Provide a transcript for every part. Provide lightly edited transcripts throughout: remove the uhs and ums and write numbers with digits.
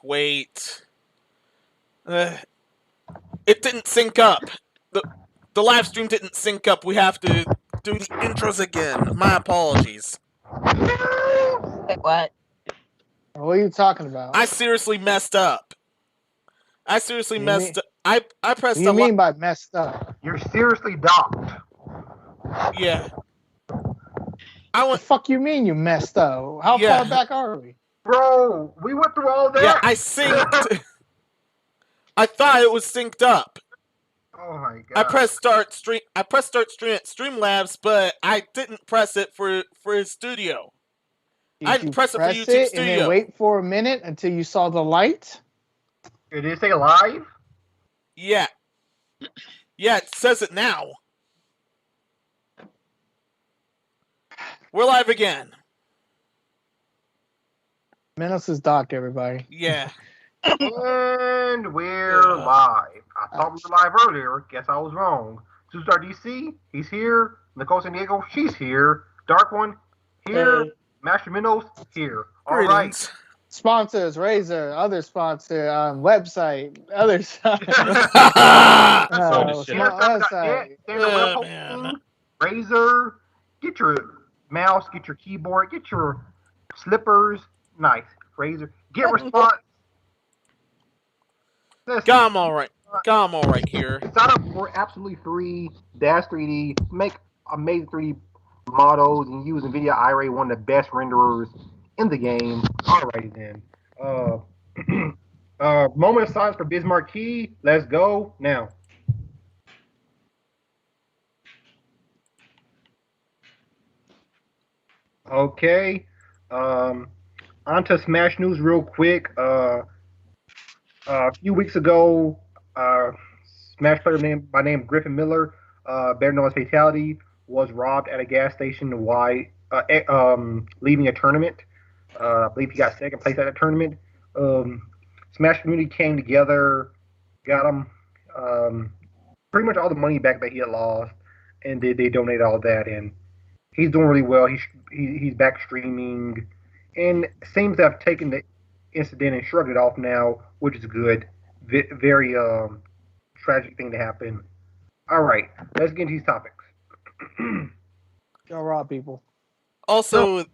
Wait. It didn't sync up. The live stream didn't sync up. We have to do the intros again. My apologies. Like what? What are you talking about? I seriously messed up. I seriously messed up. I pressed. What do you mean by messed up? You're seriously docked. Yeah. What the fuck you mean you messed up? How far back are we? Bro, we went through all that. Yeah, I synced. I thought it was synced up. Oh my god. I pressed start stream at Streamlabs, but I didn't press it for his studio. I didn't press it for YouTube Studio. And then wait for a minute until you saw the light? Did it say live? Yeah. Yeah, it says it now. We're live again. Menace is docked, everybody. Yeah. And we're live. I thought we were live earlier. Guess I was wrong. Superstar DC, he's here. Nicole San Diego, she's here. Dark One, here. Master Minnows, here. All right. Sponsors, Razer, other sponsor, website, other side. Razer, get your mouse, get your keyboard, get your slippers. Nice. Razer, get response. Got 'em all right here. Sign up for Absolutely Free Dash 3D. Make amazing 3D models and use NVIDIA iRay, one of the best renderers in the game. Alrighty then. Moment of silence for Bismarck Key. Let's go now. Okay. On to Smash News real quick. A few weeks ago, Smash player by name Griffin Miller, better known as Fatality, was robbed at a gas station while leaving a tournament. I believe he got second place at that tournament. Smash community came together, got him pretty much all the money back that he had lost, and they donated all that. And he's doing really well. He's back streaming, and seems to have taken the incident and shrugged it off now, which is good. Very tragic thing to happen. All right, let's get into these topics. Go rob people. Also,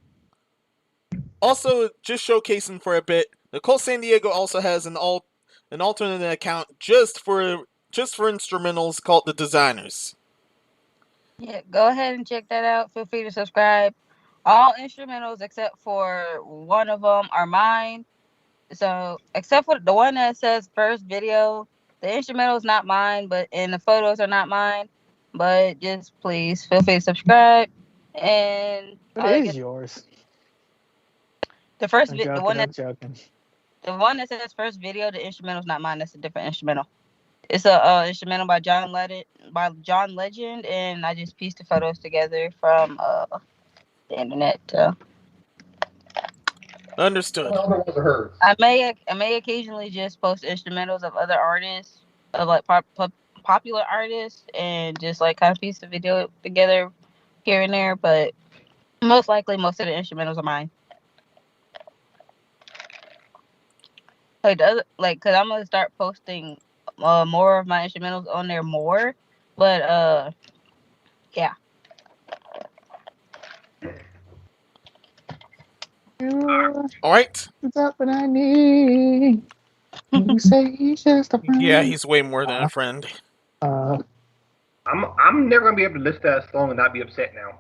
just showcasing for a bit, Nicole San Diego also has an alternate account just for instrumentals called The Designers. Yeah, go ahead and check that out. Feel free to subscribe. All instrumentals except for one of them are mine. So, except for the one that says first video, the instrumental is not mine, and the photos are not mine. But just please feel free to subscribe. And it is yours. The first video, the one that says first video, the instrumental is not mine. That's a different instrumental. It's a instrumental by John Legend, and I just pieced the photos together from the internet. Understood. I may occasionally just post instrumentals of other artists, of like popular artists, and just like kind of piece the video together here and there. But most likely, most of the instrumentals are mine. Cause I'm gonna start posting more of my instrumentals on there more. But yeah. All right. That's what I need. You say he's just a friend. Yeah, he's way more than a friend. I'm never gonna be able to listen to that song and not be upset now.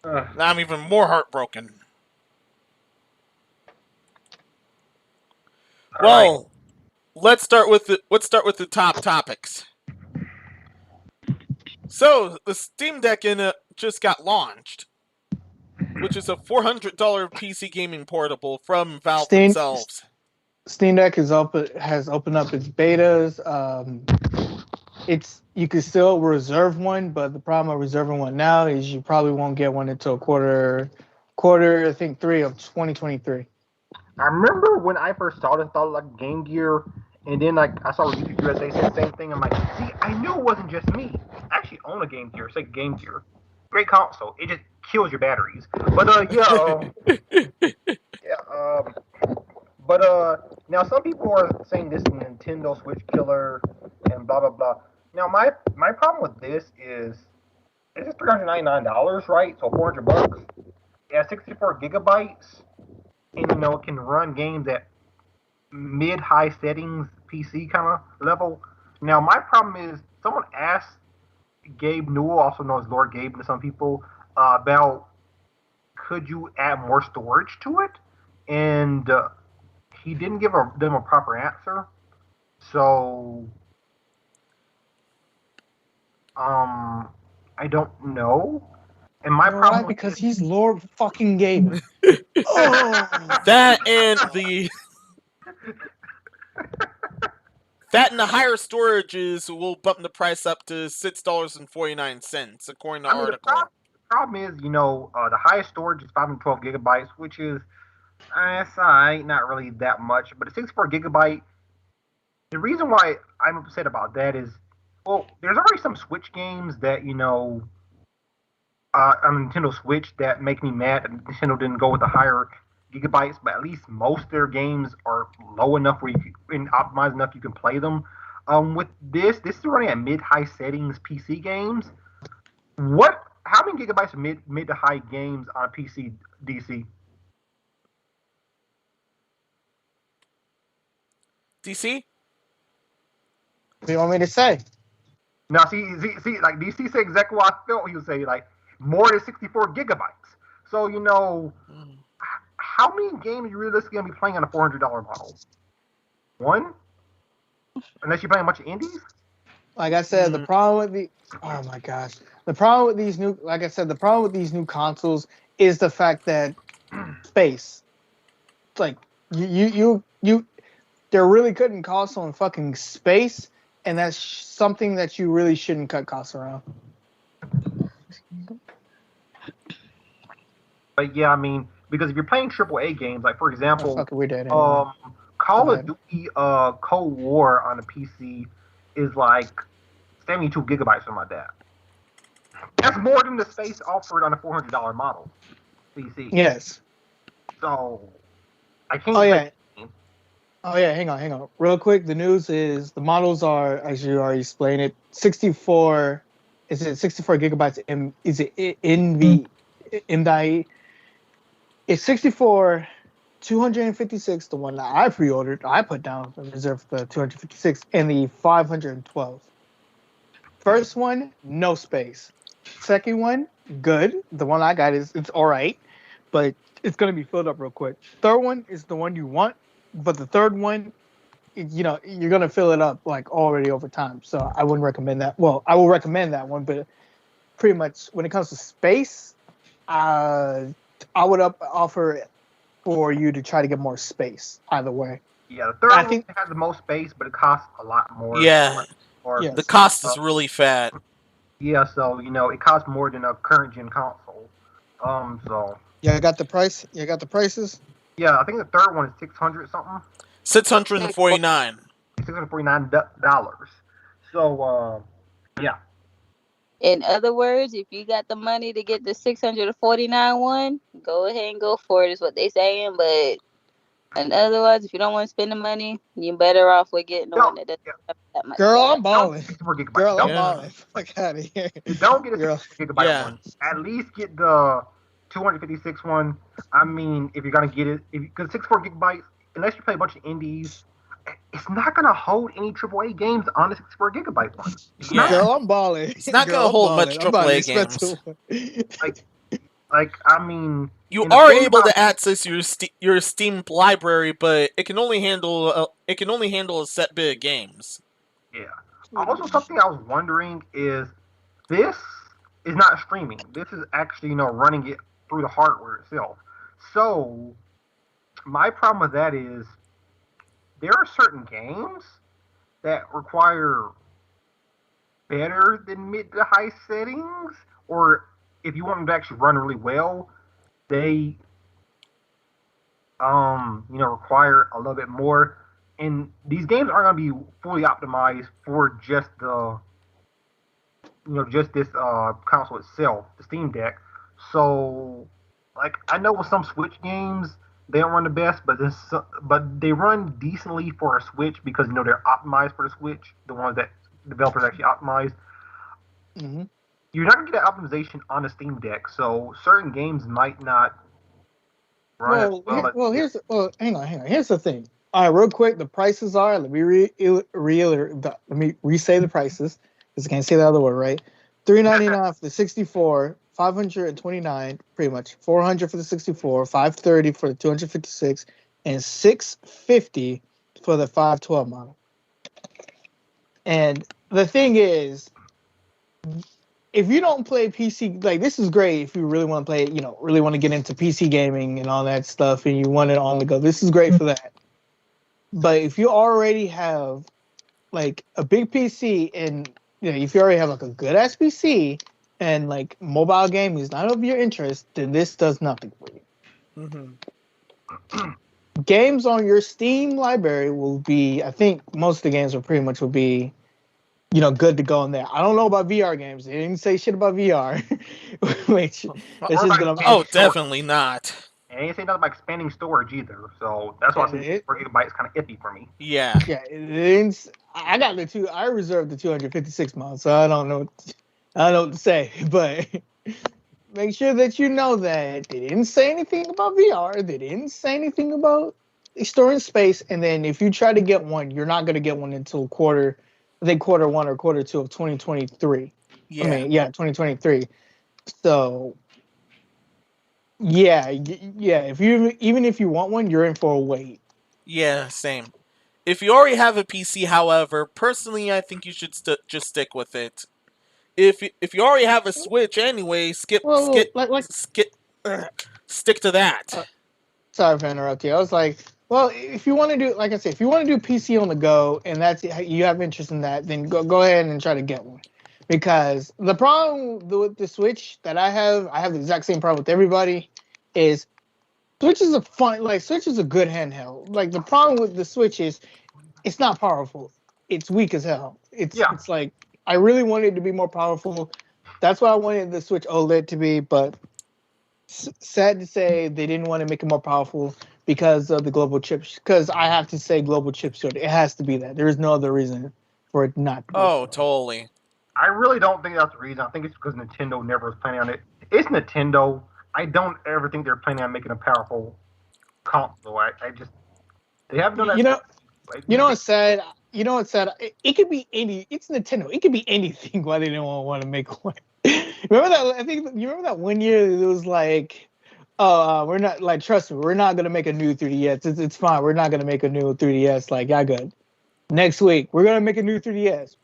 Now I'm even more heartbroken. Well, let's start with the top topics. So the Steam Deck just got launched, which is a $400 PC gaming portable from Valve themselves. Steam Deck has opened up its betas. You can still reserve one, but the problem with reserving one now is you probably won't get one until quarter I think 3 of 2023. I remember when I first saw it, I thought like Game Gear, and then like I saw YouTube USA say the same thing. I'm like, see, I knew it wasn't just me. I actually own a Game Gear. It's like Game Gear, great console. It just kills your batteries. But But now some people are saying this is Nintendo Switch killer and blah blah blah. Now my problem with this is this is $399, right? So $400. It has 64 gigabytes, and it can run games at mid-high settings PC kind of level. Now my problem is someone asked Gabe Newell, also known as Lord Gabe to some people, about could you add more storage to it, and he didn't give them a proper answer. So I don't know. And my problem because he's Lord fucking Gabe. That and the higher storages will bump the price up to $6.49, according to the article. The problem is, the highest storage is 512 gigabytes, which is not really that much. But a 64 gigabyte, the reason why I'm upset about that is, well, there's already some Switch games that, on Nintendo Switch that make me mad that Nintendo didn't go with the higher gigabytes, but at least most of their games are low enough where you can optimize enough you can play them. With this is running at mid-high settings PC games. How many gigabytes of mid to high games on PC, DC? DC? What do you want me to say? Now, see, like DC said exactly what I felt he would say, like more than 64 gigabytes. So, how many games are you realistically going to be playing on a $400 model? One? Unless you're playing a bunch of indies? Like I said, the problem with the problem with these new consoles is the fact that space. Like they're really cutting costs on fucking space, and that's something that you really shouldn't cut costs around. But yeah, I mean, because if you're playing AAA games, like for example, Call of Duty Cold War on a PC is like 72 gigabytes, something like that. That's more than the space offered on a $400 model PC. Yes. So I can't. Oh yeah, hang on. Real quick, the news is the models are, as you already explained it, 64. Is it 64 gigabytes? Is it NVMe? It's 64, 256. The one that I pre-ordered, I put down reserved for 256, and the 512. First one, no space. Second one, good. The one I got it's all right, but it's gonna be filled up real quick. Third one is the one you want, but the third one, you're gonna fill it up like already over time. So I wouldn't recommend that. Well, I will recommend that one, but pretty much when it comes to space, I would offer for you to try to get more space either way. Yeah, the third one has the most space, but it costs a lot more. Yeah. The cost is really fat. Yeah, so it costs more than a current gen console. So. Yeah, I got the price. You got the prices. Yeah, I think the third one is $600 something. $649. $649. So, yeah. In other words, if you got the money to get the $649 one, go ahead and go for it, is what they saying. But and otherwise, if you don't want to spend the money, you're better off with getting the one that doesn't have that much. Girl, I'm balling. Girl, I'm balling. balling. Fuck out of here. Don't get a 64 gigabyte one. At least get the 256 one. I mean, if you're gonna get it, because 64 gigabytes, unless you play a bunch of indies, it's not gonna hold any AAA games on the 64 gigabyte one. Girl, I'm balling. It's not gonna hold much AAA games. I mean, you are able to access your Steam library, but it can only handle a set bit of games. Yeah. Also, something I was wondering is this is not streaming. This is actually running it through the hardware itself. So my problem with that is there are certain games that require better than mid to high settings, or if you want them to actually run really well, they require a little bit more. And these games aren't going to be fully optimized for just the this console itself, the Steam Deck. So, like, I know with some Switch games, They don't run the best, but they run decently for a Switch because they're optimized for the Switch. The ones that developers actually optimize. Mm-hmm. You're not gonna get that optimization on the Steam Deck, so certain games might not run as well. Hang on. Here's the thing. All right, real quick, the prices are. Let me re-say the prices because I can't say the other word, right? $399 for the 64, $529 pretty much, $400 for the 64, $530 for the 256, and $650 for the 512 model. And the thing is, if you don't play PC, like this is great if you really want to play, really want to get into PC gaming and all that stuff and you want it on the go. This is great for that. But if you already have like a big PC and if you already have like a good ass PC and like mobile gaming is not of your interest, then this does nothing for you. Mm-hmm. Games on your Steam library will be, I think most of the games will be good to go in there. I don't know about VR games. They didn't say shit about VR. Which it's just gonna. Definitely not. And they didn't say nothing about expanding storage either. So that's why I say 4 gigabytes kind of iffy for me. Yeah. Yeah. I got I reserved the 256 model, so I don't know what to say. But make sure that you know that they didn't say anything about VR. They didn't say anything about storing space. And then if you try to get one, you're not gonna get one until quarter 1 or quarter 2 of 2023. Yeah. 2023. So, yeah. If you want one, you're in for a wait. Yeah, same. If you already have a PC, however, personally, I think you should just stick with it. If you already have a Switch anyway, stick to that. Sorry for interrupting you. I was like, well, if you want to do, like I said, if you want to do PC on the go and you have interest in that, then go ahead and try to get one. Because the problem with the Switch that I have the exact same problem with everybody, is Switch is Switch is a good handheld. Like the problem with the Switch is it's not powerful. It's weak as hell. It's like I really wanted it to be more powerful. That's what I wanted the Switch OLED to be, but sad to say they didn't want to make it more powerful because of the global chips. Because I have to say global chip shortage. It has to be that. There is no other reason for it not to be. Oh, totally. I really don't think that's the reason. I think it's because Nintendo never was planning on it. It's Nintendo. I don't ever think they're planning on making a powerful console. They haven't done that. You know what's sad? It could be any. It's Nintendo. It could be anything. Why they don't want to make one? Remember that? I think you remember that one year it was like, we're not like. Trust me, we're not gonna make a new 3DS. It's fine. We're not gonna make a new 3DS. Like, yeah, good. Next week we're gonna make a new 3DS.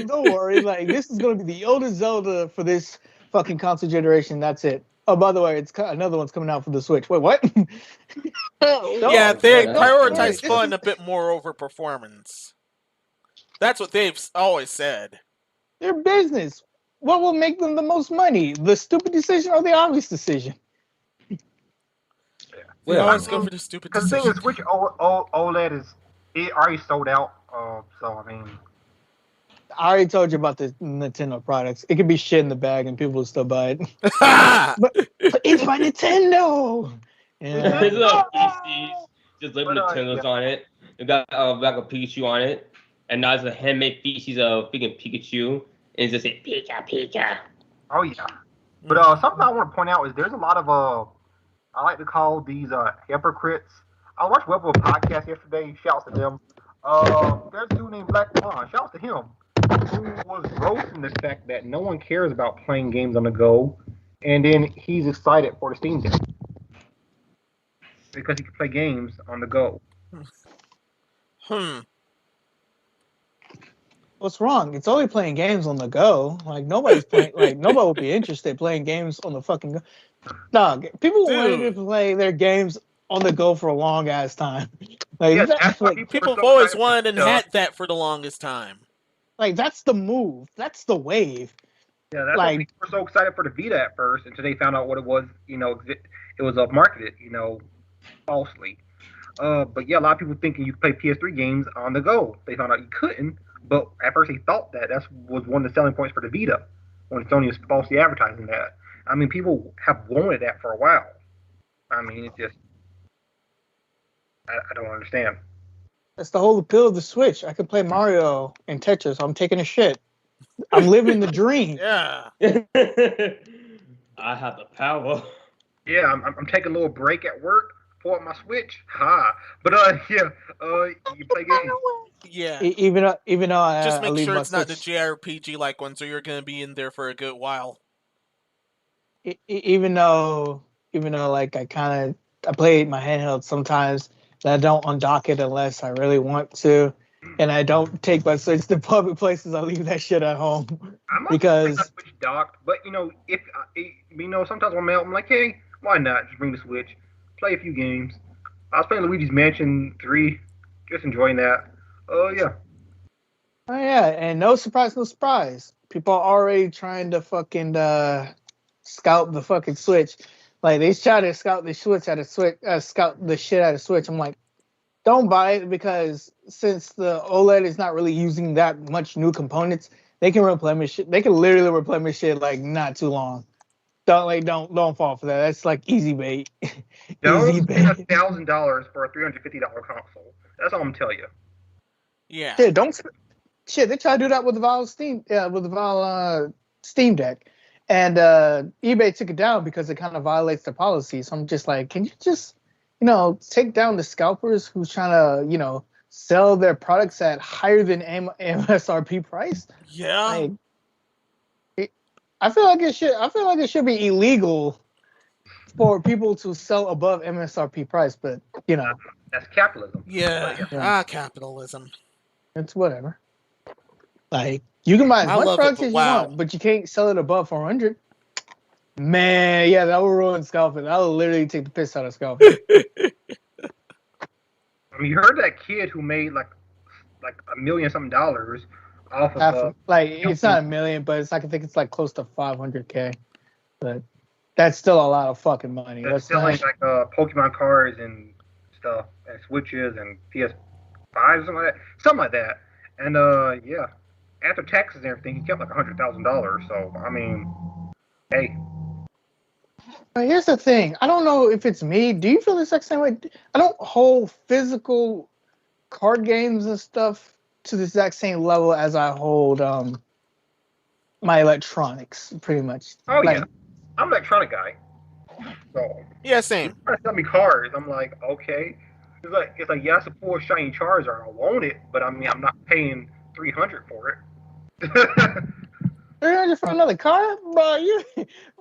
Don't worry. Like, this is gonna be the oldest Zelda for this fucking console generation. That's it. Oh, by the way, another one's coming out for the Switch. Wait, what? Yeah, they prioritize fun a bit more over performance. That's what they've always said. Their business. What will make them the most money? The stupid decision or the obvious decision? Well, always go for the stupid decision. Because the thing is, Switch OLED it already sold out. So I mean, I already told you about the Nintendo products. It could be shit in the bag and people will still buy it. but it's my Nintendo. Yeah. There's little PCs, just little Nintendos on it. It got like a Pikachu on it, and now it's a handmade species of freaking Pikachu, and it's just a Pika. Oh yeah, but something I want to point out is there's a lot of I like to call these hypocrites. I watched Webbo podcast yesterday. Shouts to them. There's a dude named Black Swan. Shouts to him, who was roasting the fact that no one cares about playing games on the go, and then he's excited for the Steam Deck because he can play games on the go. What's wrong? It's only playing games on the go. Like nobody's playing. Like nobody would be interested in playing games on the fucking go. Dog, people wanted to play their games on the go for a long ass time. Like, yeah, that's like people have always wanted and had that for the longest time. Like that's the move. That's the wave. Yeah, that's why people were so excited for the Vita at first until they found out what it was. It was marketed, falsely. But yeah, a lot of people thinking you could play PS3 games on the go. They found out you couldn't. But at first they thought that was one of the selling points for the Vita when Sony was falsely advertising that. I mean, people have wanted that for a while. I mean, it just I don't understand. That's the whole appeal of the Switch. I can play Mario and Tetris. I'm taking a shit. I'm living the dream. Yeah. I have the power. Yeah, I'm taking a little break at work. Pull up my Switch. Ha! But yeah, you play games. Yeah. Even though Just I make leave sure my it's not the Switch, JRPG like ones, or you're gonna be in there for a good while. even though like I play my handheld sometimes, and I don't undock it unless I really want to, and I don't take my Switch to public places. I leave that shit at home I'm also playing my because Switch docked, but if sometimes when I'm out, I'm like, hey, why not just bring the Switch, play a few games. I was playing Luigi's Mansion 3, just enjoying that. Oh yeah. oh yeah, and no surprise, people are already trying to fucking scout the fucking Switch. Like they try to scout the Switch out of Switch, scout the shit out of Switch. I'm like, don't buy it because since the OLED is not really using that much new components, they can replenish it. They can literally replenish it like not too long. Don't fall for that. That's like easy bait. Easy Don't spend bait. $1,000 for a $350 console. That's all I'm telling you. Yeah. Shit, don't shit. They try to do that with the Valve Steam Deck, and eBay took it down because it kind of violates the policy. So I'm just like, can you just take down the scalpers who's trying to sell their products at higher than MSRP price? Yeah. Like, I feel like it should be illegal for people to sell above MSRP price, but That's capitalism. Yeah. But, Yeah. Capitalism. it's whatever. Like, you can buy as I much love it, product but as you wow. want, but you can't sell it above 400. Man, yeah, that will ruin scalping. That will literally take the piss out of scalping. I mean, you heard that kid who made like $1 million something off of It's not a million, but it's like I think it's like close to 500K. But that's still a lot of fucking money. That's selling not, like Pokemon cards and stuff and Switches and PS5 something like that. And yeah, after taxes and everything, he kept like $100,000. So I mean, hey, But here's the thing. I don't know if it's me. Do you feel the exact same way? I don't hold physical card games and stuff to the exact same level as I hold my electronics, pretty much. oh Like, yeah, I'm an electronic guy. So Yeah, same. trying to sell me cards. I'm like, okay. It's like yeah, I support shiny Charizard. I want it, but I mean, I'm not paying $300 for it. 300 for another card? Bro, you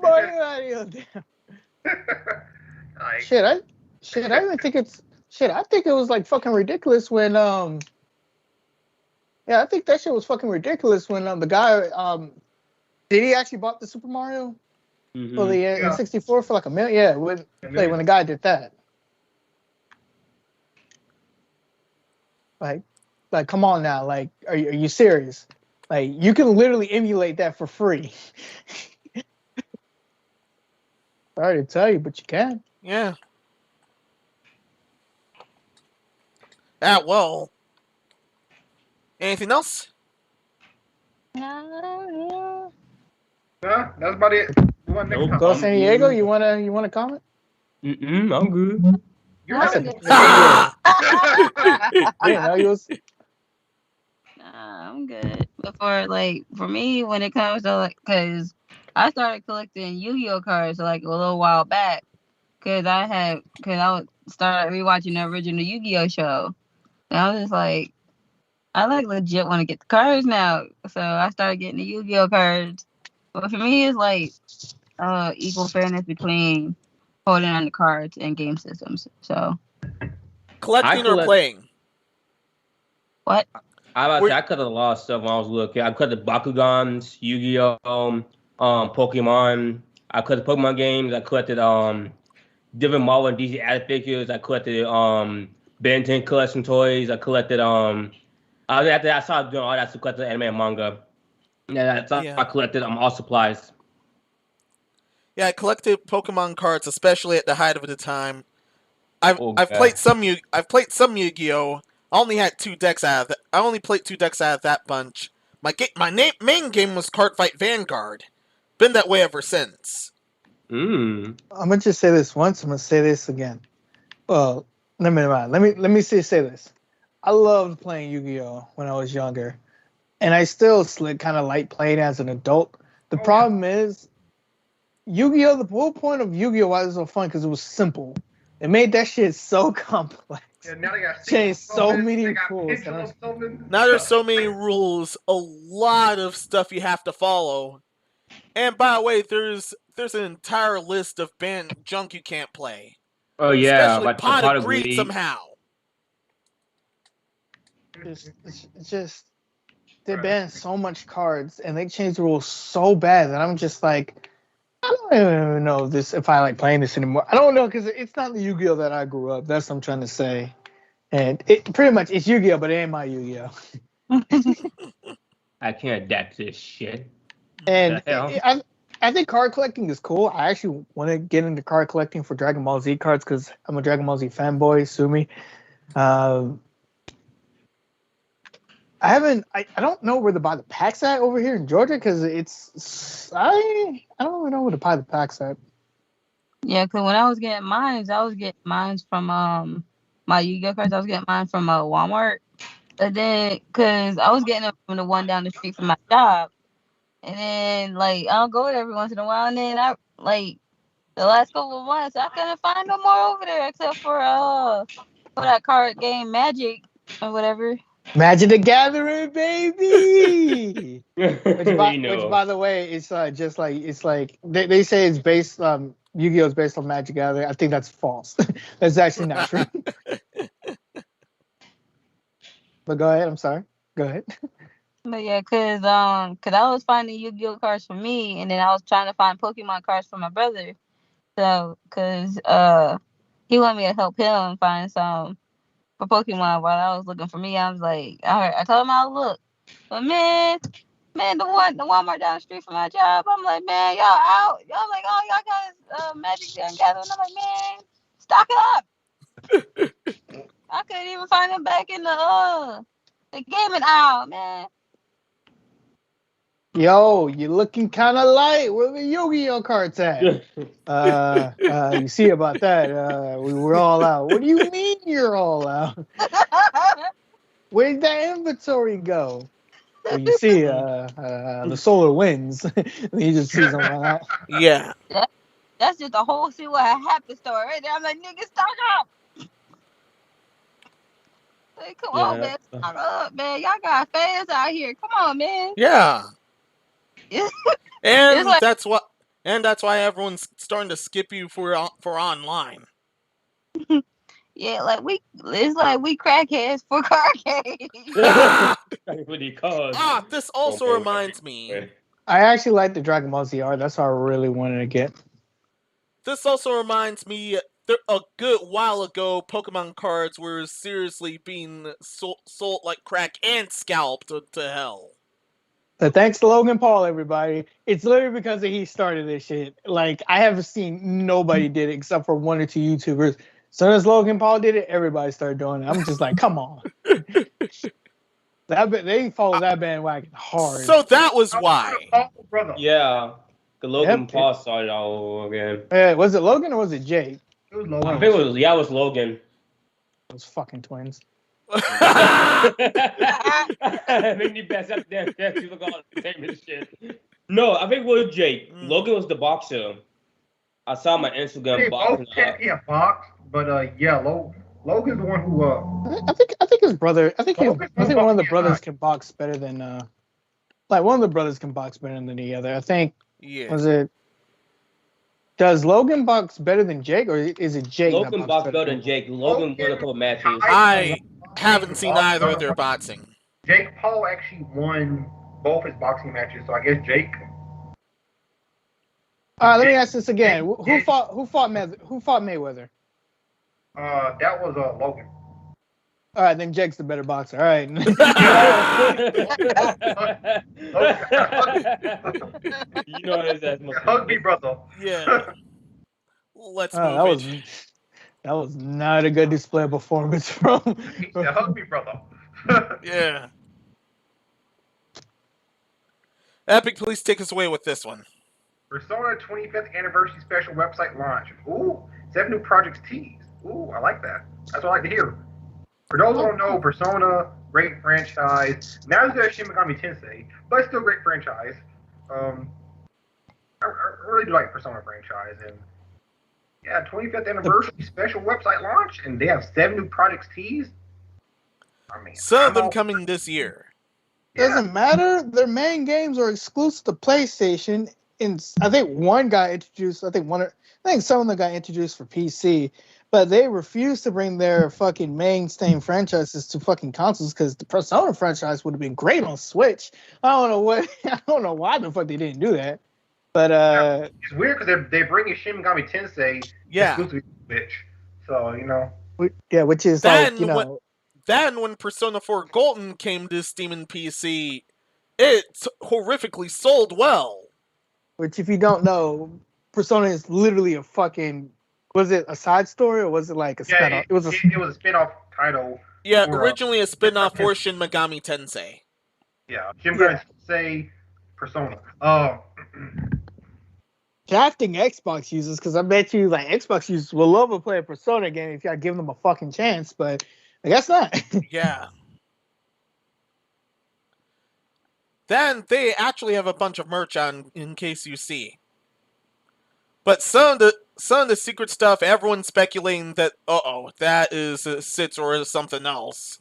out of your damn. Like, I even think it's I think it was like fucking ridiculous when I think that shit was fucking ridiculous when the guy did he actually bought the Super Mario for the Yeah. N64 for like $1 million? Yeah, when the guy did that. Like come on now, like are you serious? Like you can literally emulate that for free. Sorry to tell you, but you can. Yeah. Well. Anything else? No. nah, that's about it. We want next Nope. time. Go San Diego, you wanna comment? I'm good. You're That's right. a- Ah! Yeah, you was Nah, I'm good. But for me, when it comes to cause I started collecting Yu-Gi-Oh cards like a little while back, cause I would start rewatching the original Yu-Gi-Oh show, and I was just like, I legit want to get the cards now, so I started getting the Yu-Gi-Oh cards. But for me, it's like equal fairness between holding on the cards and game systems. So Collecting or playing? what? I cut a lot of stuff when I was a little kid. I cut the Bakugans, Yu-Gi-Oh, Pokemon. I collected Pokemon games. I collected different Marvel and DC action figures. I collected Ben 10 collection toys. I collected after that I started doing all that to collect anime and manga. Yeah, I collected all supplies. Yeah, I collected Pokemon cards, especially at the height of the time. I've played some Yu-Gi-Oh. I only had 2 decks out of that. I only played 2 decks out of that bunch. My main game was Card Fight Vanguard. Been that way ever since. I'm gonna just say this once. I'm gonna say this again. Well, let me say this. I loved playing Yu-Gi-Oh when I was younger, and I still kind of like playing as an adult. The problem is, Yu-Gi-Oh. The whole point of Yu-Gi-Oh was so fun because it was simple. It made that shit so complex. Yeah, now they got changed so many rules. Now there's so many rules, a lot of stuff you have to follow. And by the way, there's an entire list of banned junk you can't play. Oh yeah, especially like Pot of Greed somehow. It's just they banned so much cards and they changed the rules so bad that I'm just like, I don't even know if I like playing this anymore. I don't know because it's not the Yu-Gi-Oh that I grew up. That's what I'm trying to say. And it pretty much it's Yu-Gi-Oh, but it ain't my Yu-Gi-Oh. I can't adapt to this shit. And I think card collecting is cool. I actually want to get into card collecting for Dragon Ball Z cards because I'm a Dragon Ball Z fanboy. Sue me. I don't know where to buy the packs at over here in Georgia because I don't really know where to buy the packs at. Yeah, because when I was getting mine from my Yu-Gi-Oh cards. I was getting mine from Walmart, and then because I was getting them from the one down the street from my job, and then like I'll go there every once in a while, and then I like the last couple of months I couldn't find no more over there except for that card game Magic or whatever. Magic the Gathering, baby. which by the way, it's just like they say it's based Yu-Gi-Oh is based on Magic Gathering. I think that's false. That's actually not true. But go ahead. I'm sorry. Go ahead. But yeah, cause I was finding Yu-Gi-Oh cards for me, and then I was trying to find Pokemon cards for my brother. So, cause he wanted me to help him find some for Pokemon while I was looking for me. I was like, all right, I told him I'll look. But man, the Walmart down the street from my job, I'm like, man, y'all out. Y'all like, oh, y'all got Magic Gathering. I'm like, man, stock up. I couldn't even find them back in the gaming aisle, man. Yo, you're looking kind of light. Where the Yu-Gi-Oh cards at? You see about that? We were all out. What do you mean you're all out? Where'd that inventory go? Well, you see the solar winds. You just see them all out. Yeah. That's just a whole see what happened story right there. I'm like, nigga, stock up. Like, come on, man. Stock up, man. Y'all got fans out here. Come on, man. Yeah. And like, that's why everyone's starting to skip you for online. Yeah, it's like we crackheads for card games. This also reminds me. I actually like the Dragon Ball Z art. That's what I really wanted to get. This also reminds me, a good while ago, Pokemon cards were seriously being sold like crack and scalped to hell. Thanks to Logan Paul, everybody. It's literally because he started this shit. Like, I haven't seen nobody did it except for one or two YouTubers. As soon as Logan Paul did it, everybody started doing it. I'm just like, come on. They followed that bandwagon hard. So that was why. Yeah. The Logan Paul started all over again. Was it Logan or was it Jake? It was Logan. I think it was Logan. Those fucking twins. Make me best up there. You look all the same as shit. No, I think it was Jake. Logan was the boxer. I saw my Instagram boxing. Yeah, box, but Logan's the one who. I think his brother. I think one of the brothers can box better than. One of the brothers can box better than the other. I think. Yeah. Was it? Does Logan box better than Jake, or is it Jake? Logan box better than Jake. Logan won a couple matches. I haven't seen either of their boxing. Jake Paul actually won both his boxing matches, so I guess Jake. Let me ask this again. Who fought Mayweather? That was Logan. All right, then Jake's the better boxer. All right. You know that's hug me, brother. Yeah. Let's move it. That was not a good display of performance from. Hug me, brother. Yeah. Epic, please take us away with this one. Persona 25th Anniversary Special Website Launch. Ooh, 7 new projects teased. Ooh, I like that. That's what I like to hear. For those who don't know, Persona, great franchise. Now there's Shin Megami Tensei, but it's still a great franchise. I really do like Persona franchise, and yeah, 25th Anniversary Special Website Launch, and they have 7 new projects teased. I mean, some of them coming this year. Doesn't matter. Their main games are exclusive to PlayStation. And I think one got introduced. I think some of them got introduced for PC, but they refuse to bring their fucking mainstay franchises to fucking consoles because the Persona franchise would have been great on Switch. I don't know why the fuck they didn't do that. But it's weird because they're bringing Shin Megami Tensei exclusively to Switch. So which is then like Then, when Persona 4 Golden came to Steam and PC, it horrifically sold well. Which, if you don't know, Persona is literally a fucking... Was it a side story or was it like a spinoff? It was a spinoff title. Yeah, originally a spinoff for Shin Megami Tensei. Yeah, Shin Megami Tensei Persona. Drafting Xbox users, because I bet you like Xbox users will love to play a Persona game if you give them a fucking chance, but I guess not. Yeah. Then they actually have a bunch of merch on, in case you see. But some of the secret stuff, everyone's speculating that that is a Sits or something else.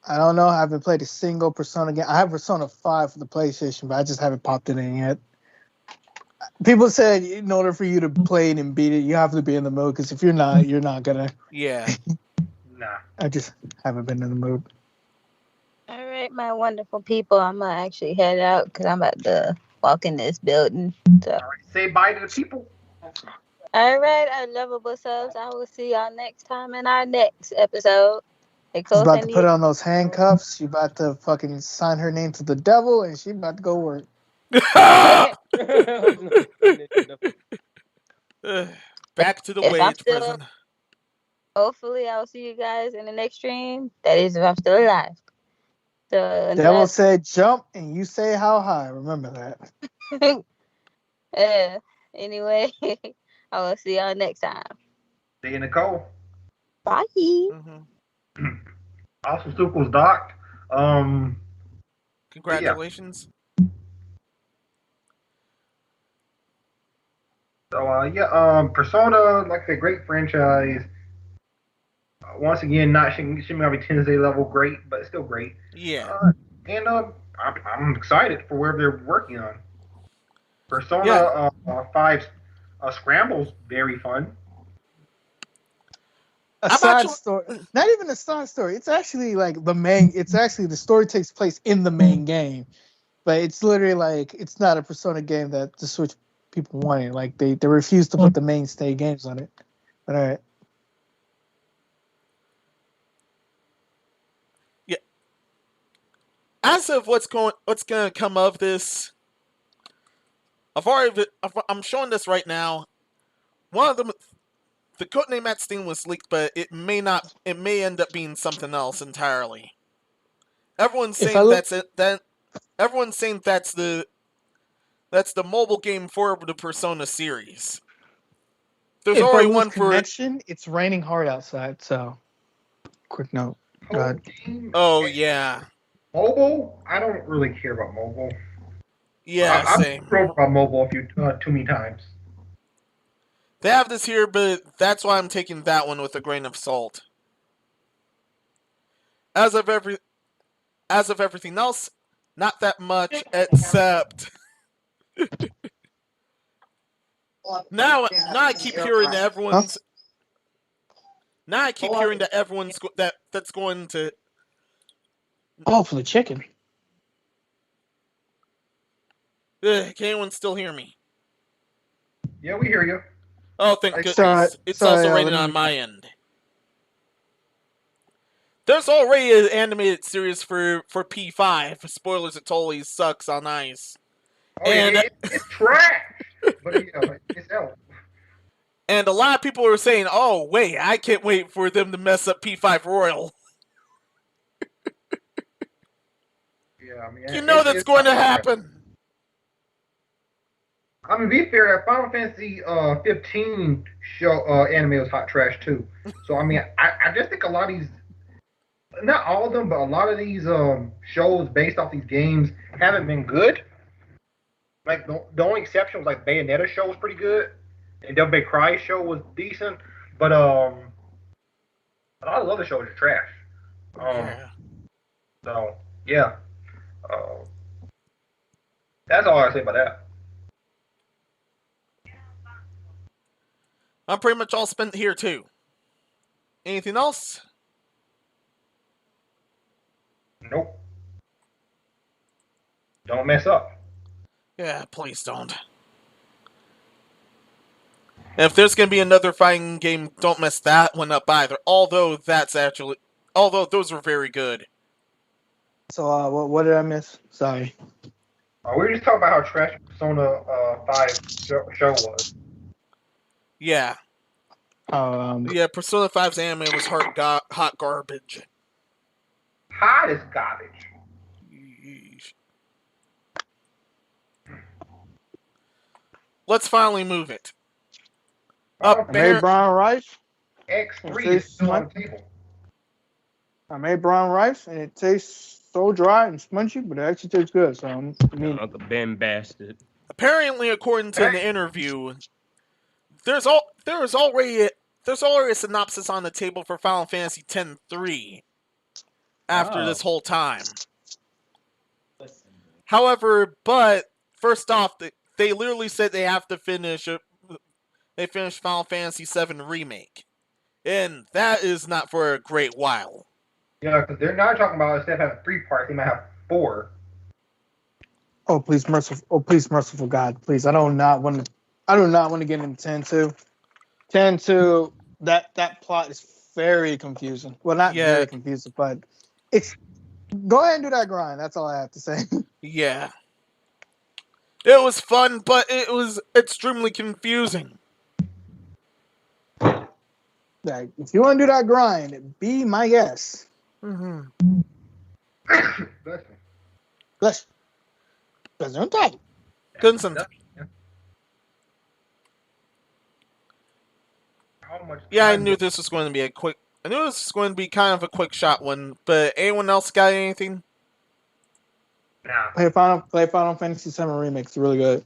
I don't know. I haven't played a single Persona game. I have Persona 5 for the PlayStation, but I just haven't popped it in yet. People said in order for you to play it and beat it, you have to be in the mood, because if you're not gonna. Yeah. Nah. I just haven't been in the mood. All right, my wonderful people. I'm going to actually head out because I'm about to walk in this building. So. All right, say bye to the people. All right, our lovable selves. I will see y'all next time in our next episode. She's about to put on those handcuffs. She about to fucking sign her name to the devil, and she about to go work. Back to the wage prison. Hopefully, I'll see you guys in the next stream. That is, if I'm still alive. So, devil said jump, and you say how high. Remember that. Anyway, I will see y'all next time. See you, Nicole. Bye. Mm-hmm. Also, Stukel's docked. Congratulations. Yeah. So, Persona, like I said, great franchise. Once again, not Shin Megami Tensei level great, but it's still great. Yeah. And I'm excited for where they're working on. Persona 5 Scramble's very fun. Story. Not even a side story. It's actually like the main. It's actually the story takes place in the main game, but it's literally like it's not a Persona game that the Switch people wanted. Like they refused to put the mainstay games on it. But all right. Yeah. As of what's gonna come of this, I'm showing this right now. One of them. The codename at Steam was leaked, but it may end up being something else entirely. Everyone's saying that's it. Everyone's saying that's the mobile game for the Persona series. There's already one for connection. It's raining hard outside, so quick note. Oh yeah. Mobile? I don't really care about mobile. Yeah, same. I've heard about mobile too many times. They have this here, but that's why I'm taking that one with a grain of salt. As of everything else, not that much, except now I keep hearing that everyone's. Now I keep hearing that everyone's that's going to. Oh, for the chicken. Can anyone still hear me? Yeah, we hear you. Oh, thank goodness. It's also raining on my end. There's already an animated series for P5. Spoilers, it totally sucks on ice. Oh, and it's trash. But it's out. And a lot of people are saying, oh, wait, I can't wait for them to mess up P5 Royal. Yeah, I mean, you know that's going to happen. I mean, be fair, Final Fantasy 15 show anime was hot trash too. So I mean, I just think a lot of these, not all of them, but a lot of these shows based off these games haven't been good. Like the only exception was like Bayonetta show was pretty good, and Devil May Cry show was decent, but a lot of other shows are trash. Yeah. So yeah, uh, that's all I say about that. I'm pretty much all spent here too. Anything else? Nope. Don't mess up. Yeah, please don't. And if there's gonna be another fighting game, don't mess that one up either. Although those were very good. So what did I miss? Sorry. We were just talking about how trash Persona 5 show was. Yeah. Yeah, Persona 5's anime was hot garbage. Hot as garbage. Yeesh. Let's finally move it. Up I there. made brown rice. X3 is still on the table. I made brown rice, and it tastes so dry and spongy, but it actually tastes good. So I mean, Uncle Ben bastard. Apparently, according to an interview, there's already a synopsis on the table for Final Fantasy X-3 after this whole time. However, but first off, they literally said they have to finish. They finished Final Fantasy VII Remake, and that is not for a great while. Yeah, because they're not talking about instead of having 3 parts, they might have 4. oh please, merciful God, please! I do not want to get into 10-2. 10-2. That plot is very confusing. Well, not very confusing, but it's. Go ahead and do that grind. That's all I have to say. Yeah. It was fun, but it was extremely confusing. Like, if you want to do that grind, be my guest. Mm-hmm. Bless you. Consent. Yeah, I knew this was going to be I knew this was going to be kind of a quick shot one, but anyone else got anything? Nah. Play Final Fantasy VII Remake. It's really good.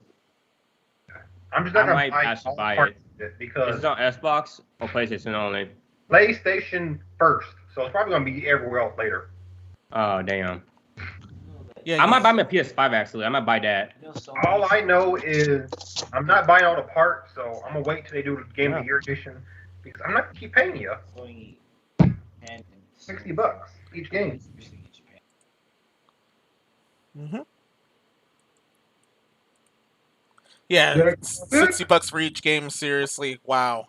I'm just not I might gonna actually buy parts it. of it because Is it on Xbox or PlayStation only? PlayStation first, so it's probably gonna be everywhere else later. Oh damn. Yeah, I might buy my PS5 actually. I might buy that. All I know is I'm not buying all the parts, so I'm gonna wait till they do the Game of the Year edition because I'm not gonna keep paying you $60 each game. Mm-hmm. Yeah, $60 for each game. Seriously, wow.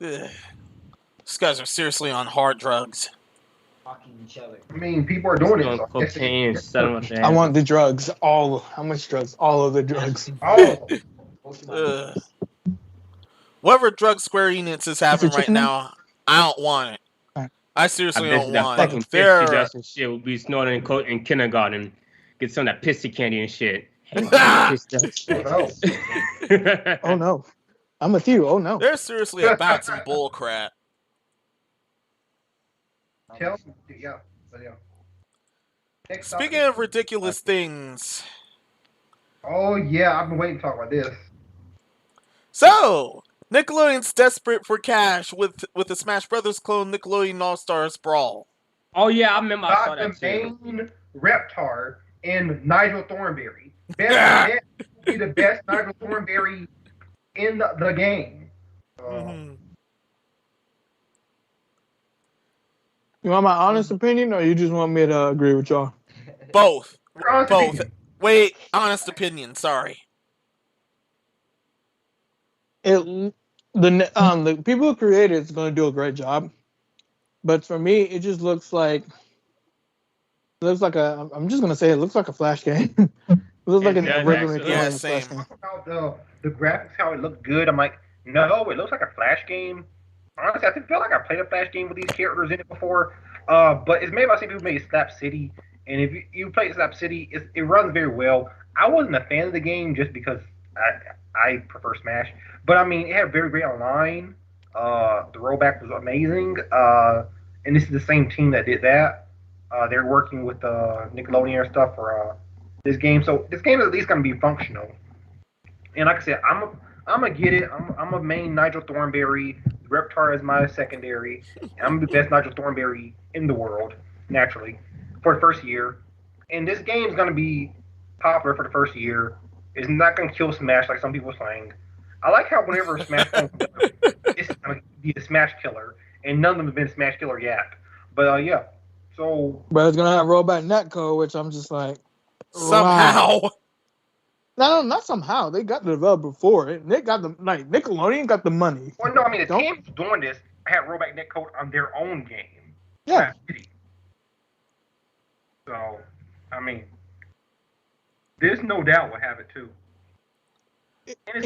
Ugh. These guys are seriously on hard drugs. I mean, people are doing it. So Cocaine and selling with I want the drugs. How much drugs? All of the drugs. Whatever drug Square Enix is having right now, I don't want it. I seriously don't want it. That shit will be snorting in kindergarten. Get some of that pissy candy and shit. Oh no. I'm with you. Oh no. They're seriously about some bull crap. Speaking of ridiculous things. Oh yeah, I've been waiting to talk about this. So, Nickelodeon's desperate for cash with the Smash Brothers clone Nickelodeon All-Stars Brawl. Oh yeah, I remember I saw that too. The main Reptar and Nigel Thornberry. Best be the best Nigel Thornberry in the game. You want my honest opinion, or you just want me to agree with y'all? Both. Both. Wait, honest opinion. Sorry. The people who created it's going to do a great job, but for me, it just looks like a. I'm just going to say it looks like a Flash game. It looks like a regular same. About the graphics, how it looked good. I'm like, no, it looks like a Flash game. Honestly, I feel like I played a Flash game with these characters in it before. But it's made by the same people who made Slap City And if you play Slap City, it runs very well. I wasn't a fan of the game just because I prefer Smash, but I mean it had very great online. The rollback was amazing, and this is the same team that did that. They're working with Nickelodeon and stuff for this game, so this game is at least going to be functional. And like I said, I'm gonna get it. I'm a main Nigel Thornberry. Reptar is my secondary. And I'm the best Nigel Thornberry in the world, naturally, for the first year. And this game is gonna be popular for the first year. It's not gonna kill Smash like some people are saying. I like how whenever Smash comes up, it's gonna be a Smash killer, and none of them have been Smash killer yet. But yeah, so. But it's gonna have rollback netcode, which I'm just like. Somehow. Wow. No, not somehow. They got the developer for it. They got the Nickelodeon got the money. Well, no, I mean the team doing this had rollback netcode on their own game. Yeah. So, I mean, there's no doubt we'll have it too. And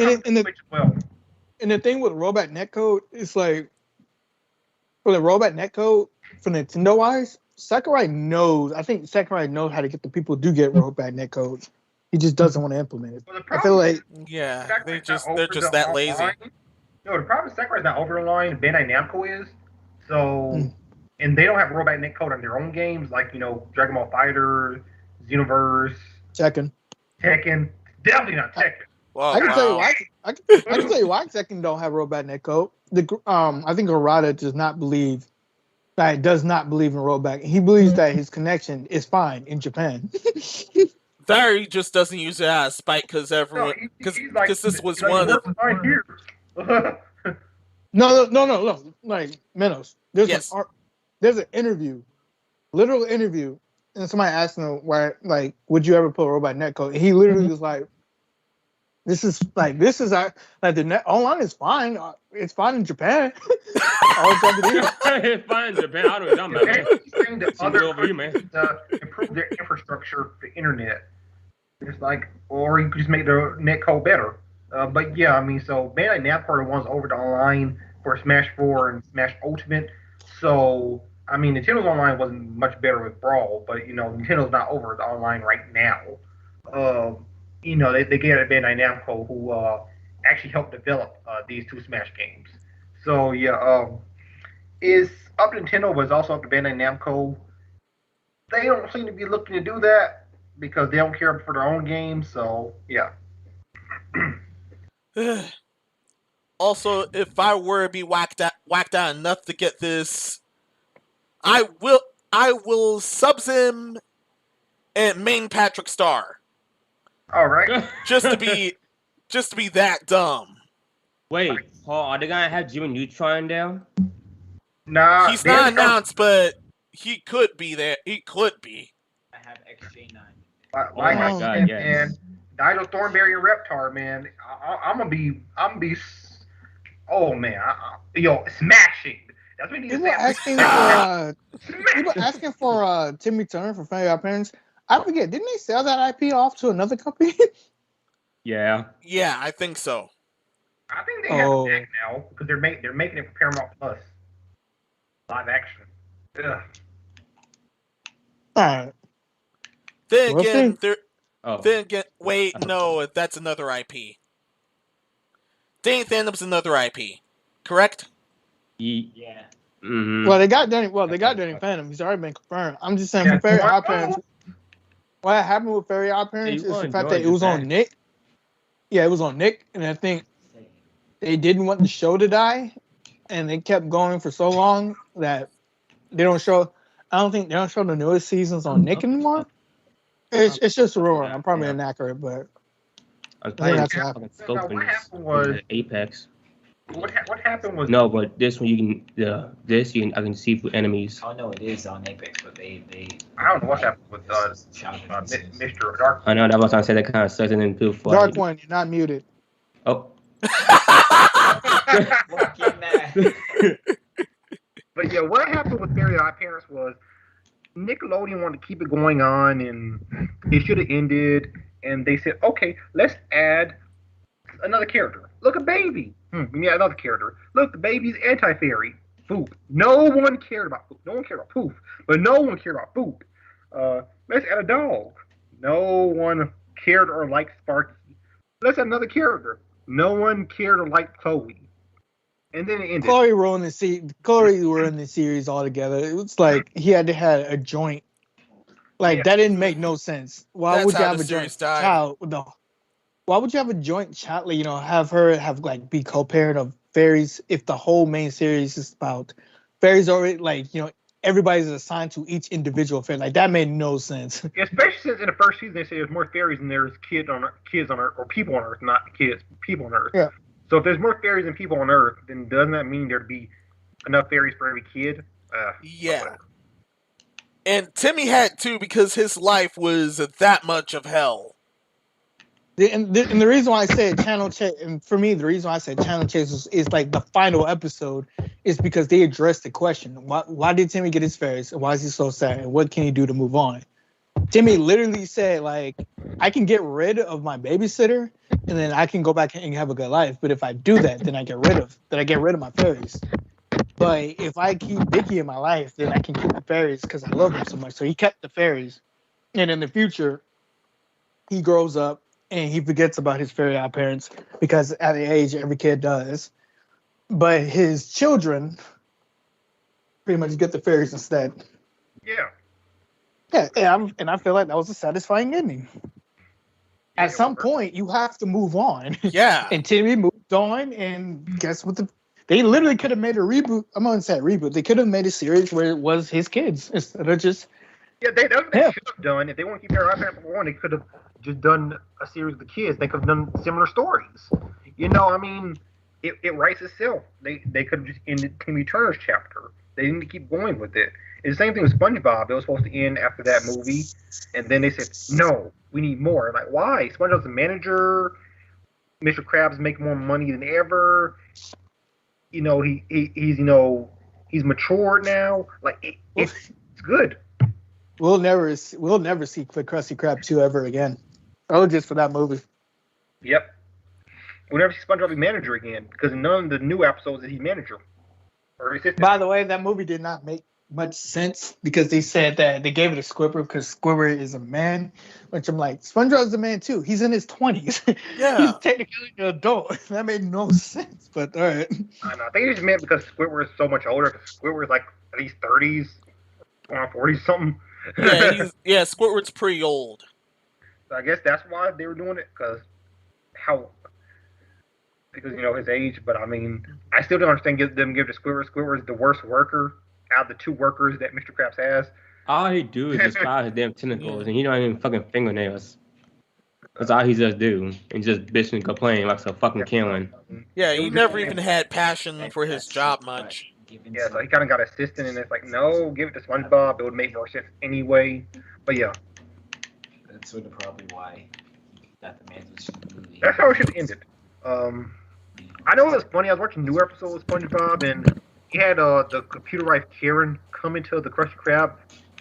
the thing with rollback netcode is like for the rollback netcode for Nintendo wise, Sakurai knows. I think Sakurai knows how to get the people who do get rollback netcodes. He just doesn't want to implement it. Well, I feel like they're just that lazy. No, the problem is Sakurai's not over the line. Bandai Namco is. So, and they don't have rollback netcode on their own games, like Dragon Ball Fighter, Xenoverse, Tekken. Definitely not Tekken. Well, I can tell you why. I can tell you why Tekken don't have rollback netcode. I think Harada does not believe in rollback. He believes that his connection is fine in Japan. There, he just doesn't use it as spite because everyone because this was one of the. No. Like Menos, there's an interview, literal interview, and somebody asked him why, like, would you ever put a robot netcode? And he literally was like, "This is our the net online is fine. It's fine in Japan. It's fine in Japan. I don't know what you're talking about. Other countries improve their infrastructure for internet. It's like, or you could just make the netcode better. But yeah, I mean, so Bandai Namco are the ones over the online for Smash 4 and Smash Ultimate. So, I mean, Nintendo's online wasn't much better with Brawl, but Nintendo's not over the online right now. They gave it to Bandai Namco, who actually helped develop these two Smash games. So yeah, it's up to Nintendo, but it's also up to Bandai Namco. They don't seem to be looking to do that because they don't care for their own games. So yeah. Also, if I were to be whacked out enough to get this, I will subs him and main Patrick Star. All right. just to be that dumb. Wait, Paul, are they gonna have Jimmy Neutron down? Nah, he's not announced, but he could be there. He could be. I have XJ9. My God, yes. Man, Nigel Thornberry and Reptar, man. I'm gonna be. Oh man, smashing. That's what people asking for Timmy Turner for Family Odd Parents. I forget. Didn't they sell that IP off to another company? Yeah. Yeah, I think so. I think they have it back now because they're making it for Paramount Plus live action. Ugh. All right. Then again, wait, no, that's another IP. Danny Phantom's another IP, correct? Yeah. Mm-hmm. Well, they got Danny Phantom. He's already been confirmed. I'm just saying for Fairy Odd Parents. What happened with Fairy Odd Parents is the fact that it was on Nick. Yeah, it was on Nick, and I think they didn't want the show to die, and they kept going for so long that they don't show. I don't think they don't show the newest seasons on Nick anymore. It's just a rumor. I'm probably inaccurate, but I think that's what happened. What happened was Apex. What happened was no, but this one I can see for enemies. Oh no, it is on Apex, but they I don't know what happened with Mr. Dark. I know that was trying to say that kind of sucks and then feel for Dark One, you're not muted. Oh. But yeah, what happened with Fairy Odd Parents was Nickelodeon wanted to keep it going on, and it should have ended. And they said, okay, let's add another character. Look, a baby. We need another character. Look, the baby's anti-fairy. Poop. No one cared about Poop. No one cared about Poof, but no one cared about Poop. Let's add a dog. No one cared or liked Sparky. Let's add another character. No one cared or liked Chloe. And then it ended. Chloe were in the series altogether. It was like he had to have a joint. Like that didn't make no sense. Why would you have a joint child? Why would you have a joint child? Like, have her be co-parent of fairies if the whole main series is about fairies already everybody's assigned to each individual fairy. Like that made no sense. Especially since in the first season they say there's more fairies than there's kids on Earth, or people on Earth, not kids, people on Earth. Yeah. So if there's more fairies than people on Earth, then doesn't that mean there'd be enough fairies for every kid? Yeah. And Timmy had to because his life was that much of hell. And the reason why I said Channel Chase, and for me, the reason why I said Channel Chase is like the final episode, is because they addressed the question: why did Timmy get his fairies? And why is he so sad? And what can he do to move on? Timmy literally said, I can get rid of my babysitter, and then I can go back and have a good life. But if I do that, then I get rid of my fairies. But if I keep Vicky in my life, then I can keep the fairies because I love them so much. So he kept the fairies, and in the future, he grows up. And he forgets about his fairy parents because at the age every kid does. But his children pretty much get the fairies instead. Yeah. Yeah, and I feel like that was a satisfying ending. At some point, you have to move on. Yeah. And Timmy moved on, and guess what? They literally could have made a reboot. I'm not going to say a reboot. They could have made a series where it was his kids instead of just... Yeah, they should have done. If they want to keep their iPad on, they could have just done a series with the kids. They could have done similar stories. It writes itself. They could have just ended Timmy Turner's chapter. They didn't keep going with it. It's the same thing with SpongeBob. It was supposed to end after that movie, and then they said, no, we need more. I'm like, why? SpongeBob's a manager. Mr. Krabs making more money than ever. He's matured now. Like it's good. We'll never see Krusty Krab 2 ever again. Oh, just for that movie. Yep. We'll never see SpongeBob be manager again because in none of the new episodes is he manager or assistant. By the way, that movie did not make much sense because they said that they gave it to Squidward because Squidward is a man, which I'm like, SpongeBob's a man too. He's in his 20s. Yeah. He's technically an adult. That made no sense, but all right. I know. I think it just meant because Squidward is so much older. Because Squidward's like at least 30s, going on 40s something. Yeah, Squidward's pretty old. So I guess that's why they were doing it because his age. But I mean, I still don't understand give it to Squidward. Squidward's the worst worker out of the two workers that Mr. Krabs has. All he do is just file his damn tentacles, and he don't even fucking fingernails. That's all he just do, and just bitch and complain like some fucking killing. Yeah, he never even had passion for his job much. Yeah, so he kind of got assistant, and it's like, no, give it to SpongeBob. It would make more sense anyway. But yeah. That's sort of probably why he got the mantle to the movie. That's how it should have ended. I know it was funny. I was watching a new episode of SpongeBob, and he had the computerized Karen come into the Krusty Krab,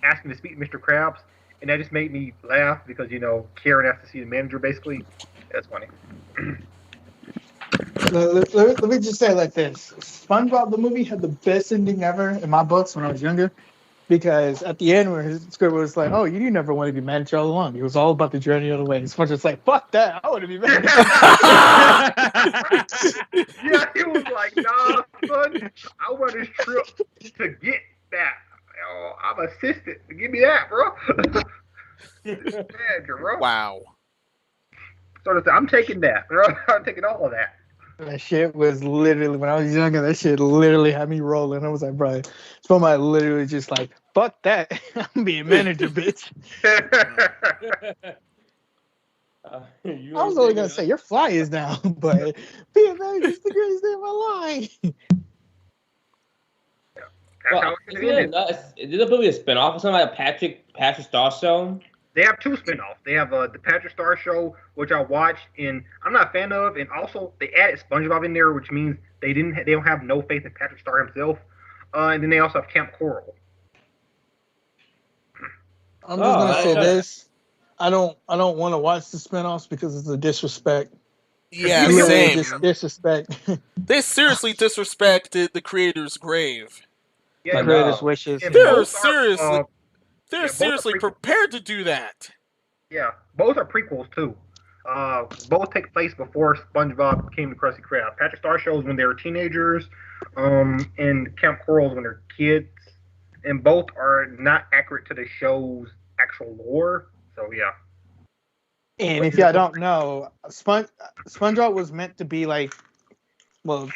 asking to speak to Mr. Krabs, and that just made me laugh because Karen has to see the manager basically. That's funny. Let me just say it like this: SpongeBob the movie had the best ending ever in my books when I was younger, because at the end where his script was like, "Oh, you never want to be manager all along. It was all about the journey of the way." SpongeBob's like, "Fuck that! I want to be manager." Yeah, he was like, "Nah, son, I want this trip to get that. Oh, I'm assistant. Give me that, bro." Manager, bro. Wow. So I'm taking that, bro. I'm taking all of that. That shit was literally, when I was younger, that shit literally had me rolling. I was like, bro, SpongeBob literally just like, fuck that. I'm being manager, bitch. I was only going to say, your fly is down, but being manager is the greatest thing in my life. Is this movie a spinoff or something like a Patrick Star Show? They have two spinoffs. They have the Patrick Star Show, which I watched, and I'm not a fan of. And also, they added SpongeBob in there, which means they don't have no faith in Patrick Star himself. And then they also have Camp Coral. I'm just gonna say this: I don't want to watch the spinoffs because it's a disrespect. Yeah, same. Disrespect. They seriously disrespected the creator's grave. Yeah, the creator's wishes. They're seriously. They're seriously prepared to do that. Yeah, both are prequels too. Both take place before SpongeBob became the Krusty Krab. Patrick Star shows when they were teenagers, and Camp Coral's when they're kids, and both are not accurate to the show's actual lore. So yeah. And if y'all don't know, SpongeBob was meant to be like, well,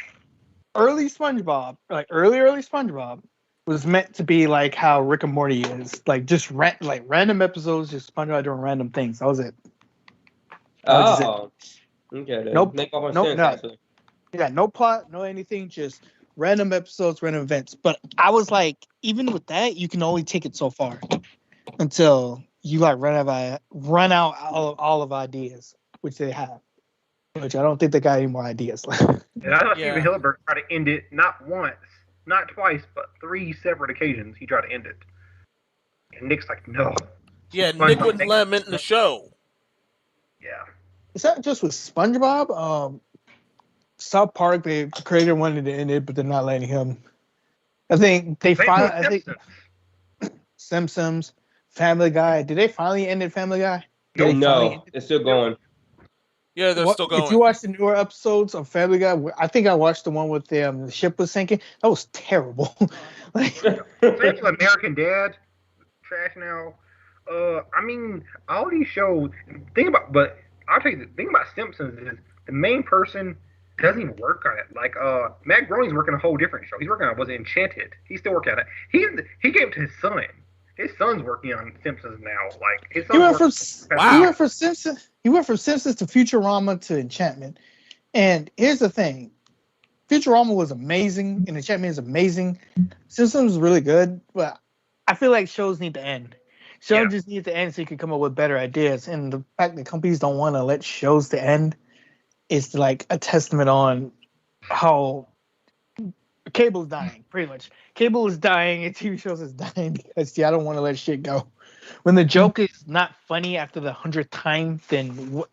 early SpongeBob, like early SpongeBob, was meant to be like how Rick and Morty is, like just random episodes, just SpongeBob doing random things. That was it. Oh, okay. Nope. Make all my Nope. sense, No. actually. Yeah, no plot, no anything, just random episodes, random events. But I was like, even with that, you can only take it so far until you like run out all of ideas, which they have. Which I don't think they got any more ideas. And I thought Steven Hillenburg tried to end it not once, not twice, but 3 separate occasions. He tried to end it, and Nick's like, no. Yeah, Nick wouldn't let him in the show. Yeah. Is that just with SpongeBob? South Park, the creator wanted to end it, but they're not letting him. I think they finally. Simpsons, Family Guy. Did they finally end it? Family Guy? No, it's still going. Yeah, they're still going. If you watch the newer episodes of Family Guy, I think I watched the one with the ship was sinking. That was terrible. American Dad, trash now. I mean, all these shows. I'll tell you, the thing about Simpsons is the main person doesn't even work on it. Like Matt Groening's working a whole different show. He's working on Enchanted. He's still working on it. He gave it to his son. His son's working on Simpsons now. Like his son. He went from Simpsons to Futurama to Enchantment. And here's the thing: Futurama was amazing, and Enchantment is amazing. Simpsons was really good, but I feel like shows need to end. Shows just need to end so you can come up with better ideas. And the fact that companies don't want to let shows to end is like a testament on how cable is dying, pretty much. Cable is dying and TV shows is dying because I don't want to let shit go. When the joke is not funny after the 100th time, then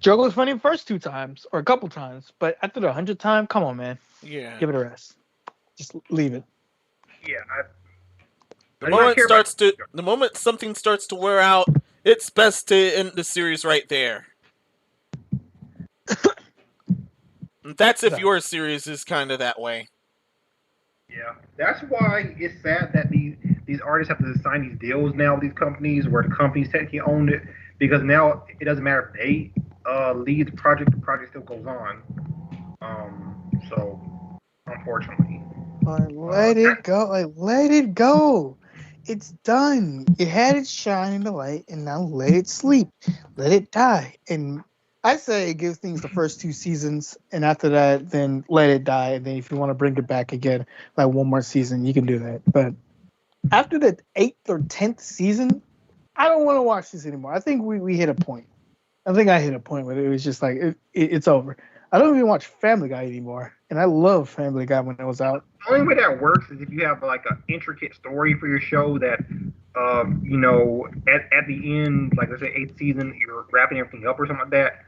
joke was funny the first 2 times or a couple times, but after the 100th time, come on, man. Yeah. Give it a rest. Just leave it. Yeah. The moment something starts to wear out, it's best to end the series right there. That's if your series is kind of that way. Yeah, that's why it's sad that these artists have to sign these deals now with these companies where the companies technically own it, because now it doesn't matter if they lead the project still goes on. So unfortunately, let it go. It's done. It had its shine in the light, and now let it sleep. Let it die. And I say it gives things the first 2 seasons, and after that, then let it die. And then if you want to bring it back again, like one more season, you can do that. But after the 8th or 10th season, I don't want to watch this anymore. I think we hit a point. I think I hit a point where it was just like, it's over. I don't even watch Family Guy anymore. And I love Family Guy when it was out. The only way that works is if you have like an intricate story for your show that, at the end, like let's say 8th season, you're wrapping everything up or something like that.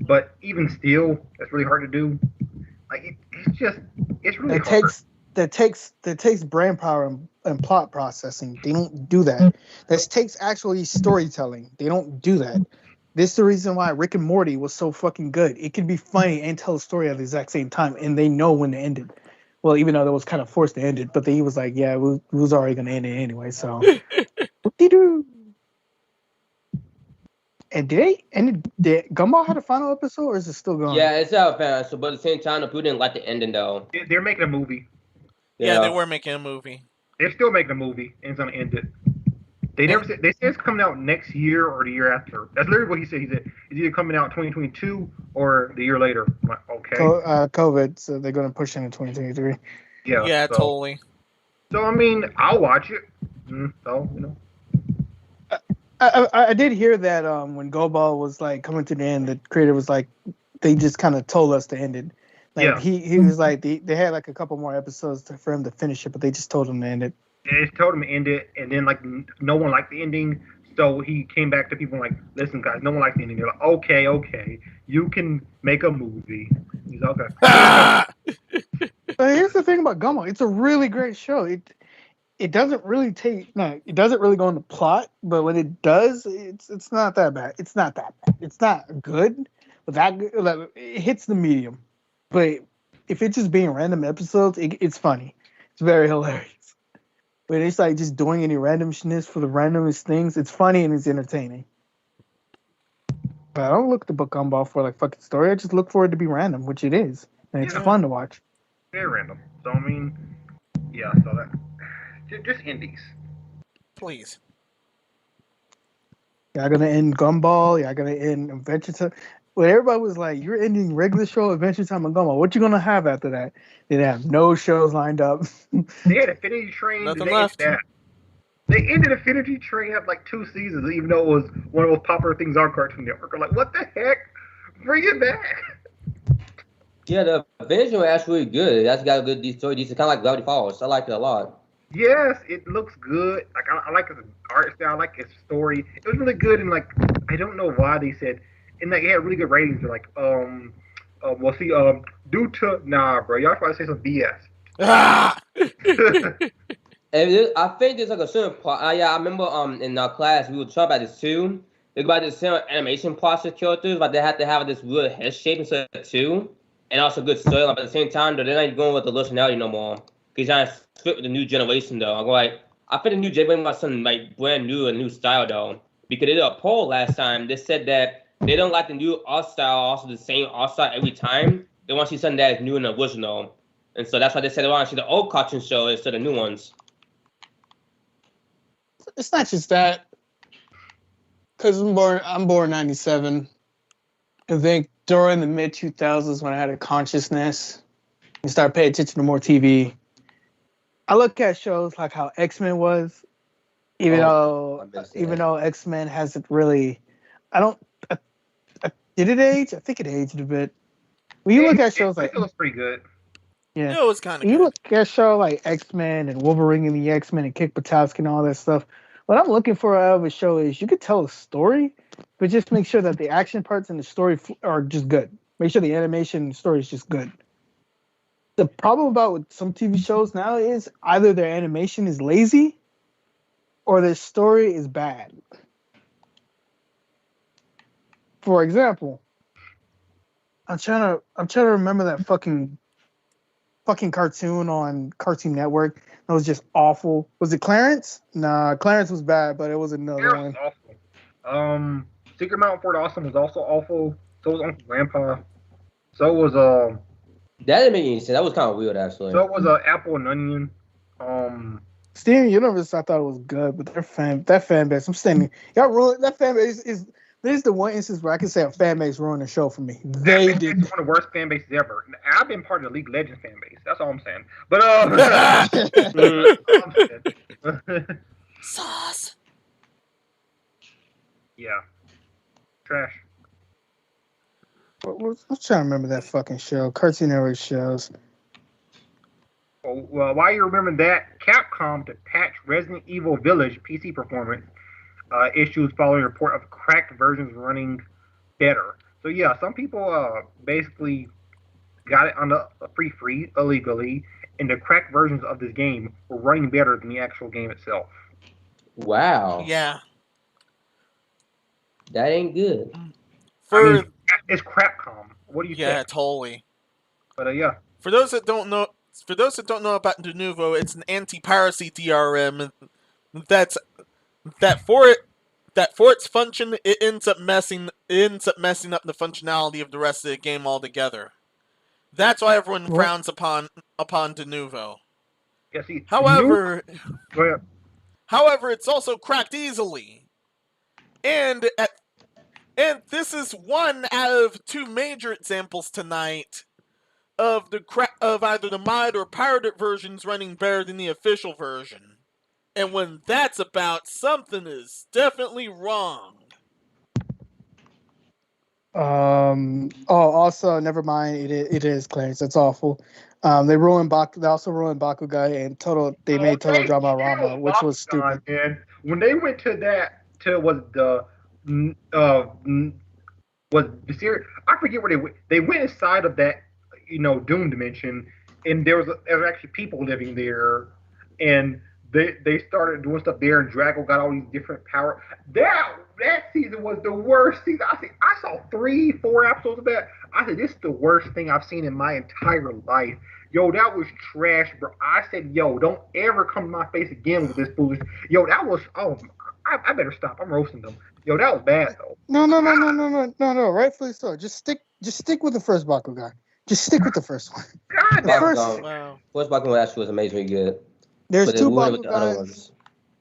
But even still, that's really hard to do. Like it's really hard. That takes brain power and plot processing. They don't do that. That takes actually storytelling. They don't do that. This is the reason why Rick and Morty was so fucking good. It can be funny and tell a story at the exact same time, and they know when to end it. Well, even though that was kind of forced to end it, but he was like, yeah, we was already going to end it anyway, so. And did Gumball have a final episode, or is it still going? Yeah, it's out fast. So, but at the same time, the people didn't like the ending, though. They're making a movie. Yeah, they were making a movie. They're still making a movie, and it's going to end it. They never said. They say it's coming out next year or the year after. That's literally what he said. He said it's either coming out 2022 or the year later. I'm like, okay. COVID, so they're going to push it in 2023. Yeah, totally. So I mean, I'll watch it. So I did hear that when Gumball was like coming to the end, the creator was like, they just kind of told us to end it. Like he was like they had like a couple more episodes for him to finish it, but they just told him to end it. They just told him to end it, and then like no one liked the ending, so he came back to people like, "Listen, guys, no one liked the ending." They're like, "Okay, you can make a movie." He's okay. But here's the thing about Gumball: it's a really great show. it doesn't really it doesn't really go into plot, but when it does, it's not that bad. It's not that bad. It's not good, but like, it hits the medium. But if it's just being random episodes, it's funny. It's very hilarious. But it's like just doing any randomness for the randomest things. It's funny and it's entertaining. But I don't look to book Gumball for like fucking story. I just look for it to be random, which it is, and it's fun to watch. Very random. So I mean, yeah. So that just indies, please. Y'all gonna end Gumball. Y'all gonna end Adventure Time. When everybody was like, "You're ending regular show, Adventure Time, and Gumball. What you gonna have after that?" They have no shows lined up. They had Affinity Train. Nothing left. They ended Affinity Train had like 2 seasons, even though it was one of the most popular things on Cartoon Network. I'm like, what the heck? Bring it back. Yeah, the visual is actually good. That's got a good story. It's kind of like Gravity Falls. I like it a lot. Yes, it looks good. Like I like its art style. I like its story. It was really good, and like I don't know why they said, and like it had really good ratings. They're like, well, see, due to bro, y'all probably say some BS. And I think there's like a certain part. Yeah, I remember in our class we were talking about this too. It's about the same animation process characters, but they have to have this weird head shape instead of too, and also good story. But at the same time, though, they're not going with the originality no more. Because trying to fit with the new generation though. I'm like, I think the new generation wants something like brand new and new style though. Because they did a poll last time. They said that they don't like the new art style, also the same art style every time. They want to see something that is new and original. And so that's why they said they want to see the old cartoon show instead of new ones. It's not just that. Because I'm born 97. I think during the mid 2000s when I had a consciousness and started paying attention to more TV, I look at shows like how X-Men was, even though X-Men hasn't really, did it age? I think it aged a bit. When you look at shows like, it was pretty good. Yeah, it was kind of good. You look at shows like X-Men and Wolverine and the X-Men and Kick Buttowski and all that stuff. What I'm looking for out of a show is you could tell a story, but just make sure that the action parts and the story are just good. Make sure the animation and story is just good. The problem about with some TV shows now is either their animation is lazy or their story is bad. For example, I'm trying to remember that fucking cartoon on Cartoon Network. That was just awful. Was it Clarence? Nah, Clarence was bad, but it was another one. Awful. Secret Mountain Fort Awesome was also awful. So was Uncle Grandpa. So was That didn't make any sense. That was kind of weird, actually. So was Apple and Onion. Steven Universe, I thought it was good, but that fan base, I'm saying y'all ruined that fan base. This is the one instance where I can say a fan base ruined the show for me. They did. It's one of the worst fan bases ever. I've been part of the League of Legends fan base. That's all I'm saying. But Sauce. Yeah. Trash. I'm trying to remember that fucking show. Cartoon Network shows. Well, while you're remembering that, Capcom to patch Resident Evil Village PC performance issues following a report of cracked versions running better. So yeah, some people basically got it on the free illegally, and the cracked versions of this game were running better than the actual game itself. Wow. Yeah. That ain't good. It's Crapcom. What do you think? Yeah, totally. But yeah. For those that don't know about Denuvo, it's an anti-piracy DRM that for its function, it ends up messing up the functionality of the rest of the game altogether. That's why everyone frowns upon Denuvo. Yeah, see, however, it's also cracked easily, and this is one out of 2 major examples tonight of either the mod or pirated versions running better than the official version. And when that's about, something is definitely wrong. Also, never mind. It is Clarence. That's awful. They also ruined Bakugan and They made Total Drama Rama, which was stupid. Man. When they went to that, was the series? I forget where they went. They went inside of that, Doom dimension, and there was actually people living there, and they started doing stuff there, and Drago got all these different power. That season was the worst season. I saw 3-4 episodes of that. I said, this is the worst thing I've seen in my entire life. Yo, that was trash, bro. I said, yo, don't ever come to my face again with this foolish. Yo, that was I better stop. I'm roasting them. Yo, that was bad though. No. Rightfully so. Just stick with the first Bakugan. Just stick with the first one. God, First Bakugan actually was amazingly good. There's two Bakugans.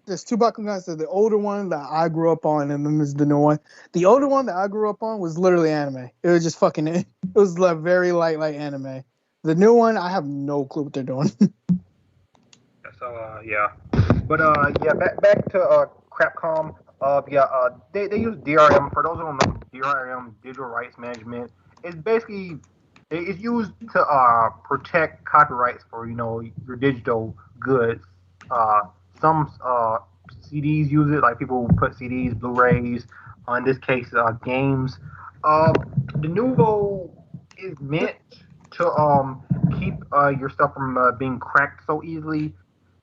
There's two Bakugans. There's the older one that I grew up on, and then there's the new one. The older one that I grew up on was literally anime. It was just fucking. It was like very light anime. The new one, I have no clue what they're doing. So yeah, but yeah, back to Crapcom. They use DRM. For those who don't know, DRM, digital rights management, is basically it's used to protect copyrights for your digital goods. Some CDs use it, like people put CDs, Blu-rays. In this case, games. The Nouveau is meant to keep your stuff from being cracked so easily.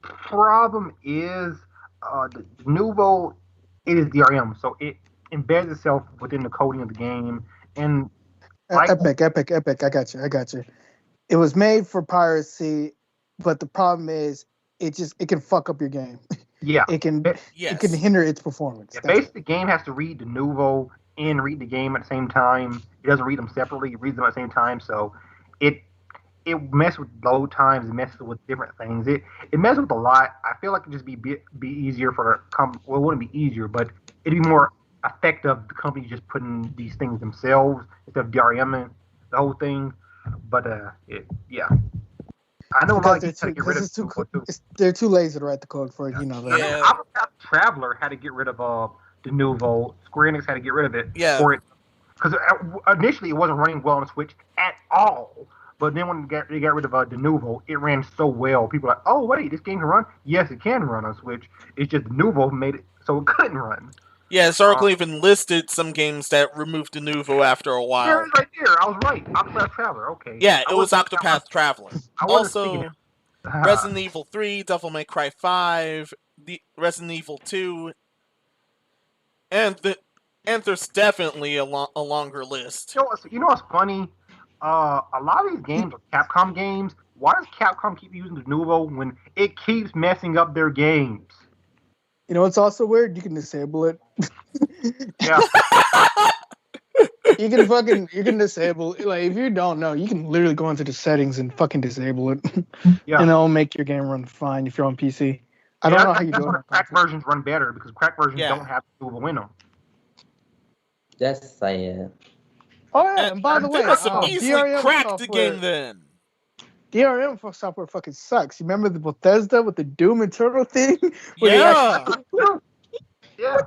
Problem is, the Nouveau, it is DRM, so it embeds itself within the coding of the game. And Epic. I got you. It was made for piracy, but the problem is, it can fuck up your game. Yeah, it can hinder its performance. Yeah, basically, the game has to read the Nouveau and read the game at the same time. It doesn't read them separately; it reads them at the same time. So it messes with load times. It messes with different things. It messes with a lot. I feel like it'd just be easier for well, it wouldn't be easier, but it'd be more effective. The company just putting these things themselves instead of DRMing the whole thing. But yeah. I know a lot of people get rid of it too. They're too lazy to write the code for it, Yeah. Traveler had to get rid of the Nouveau. Square Enix had to get rid of it. Yeah. Because initially it wasn't running well on the Switch at all. But then when they got rid of the Nouveau, it ran so well. People were like, oh, wait, this game can run? Yes, it can run on Switch. It's just the Nouveau made it so it couldn't run. Yeah, Circle even listed some games that removed the Nouveau after a while. There it is right there. I was right. Octopath Traveler. Okay. Yeah, it was Octopath Traveler. Also, Resident Evil 3, Devil May Cry 5, Resident Evil 2, and there's definitely a longer list. You know what's funny? A lot of these games are Capcom games. Why does Capcom keep using the Nouveau when it keeps messing up their games? You know, it's also weird. You can disable it. Yeah. You can disable, like, if you don't know, you can literally go into the settings and fucking disable it. Yeah. And it'll make your game run fine if you're on PC. I don't know how you do it. Crack versions run better because crack versions don't have Nouveau in them. That's sad. Oh yeah, and by the way, must have easily DRM cracked the game then. DRM software fucking sucks. You remember the Bethesda with the Doom Eternal thing? Yeah. Yeah.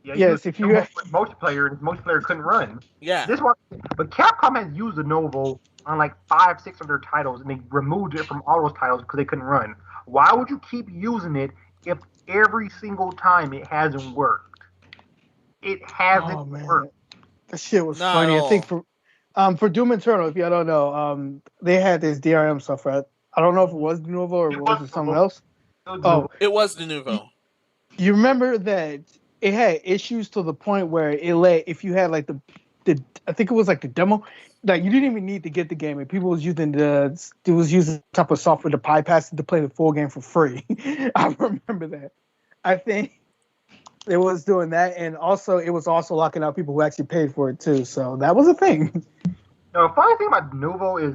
Yes, if you multiplayer couldn't run. Yeah. This one, but Capcom has used the Nouveau on like 5-6 of their titles, and they removed it from all those titles because they couldn't run. Why would you keep using it if every single time it hasn't worked? It hasn't worked. That shit was funny. I think for Doom Eternal, if y'all don't know, they had this DRM software. I don't know if it was the Nouveau or was it something else. It was the Nouveau. You remember that it had issues to the point where if you had like the I think it was like the demo, like you didn't even need to get the game. And people was using type of software to bypass it to play the full game for free. I remember that. I think it was doing that, and also it was also locking out people who actually paid for it too. So that was a thing. The funny thing about Nouveau is,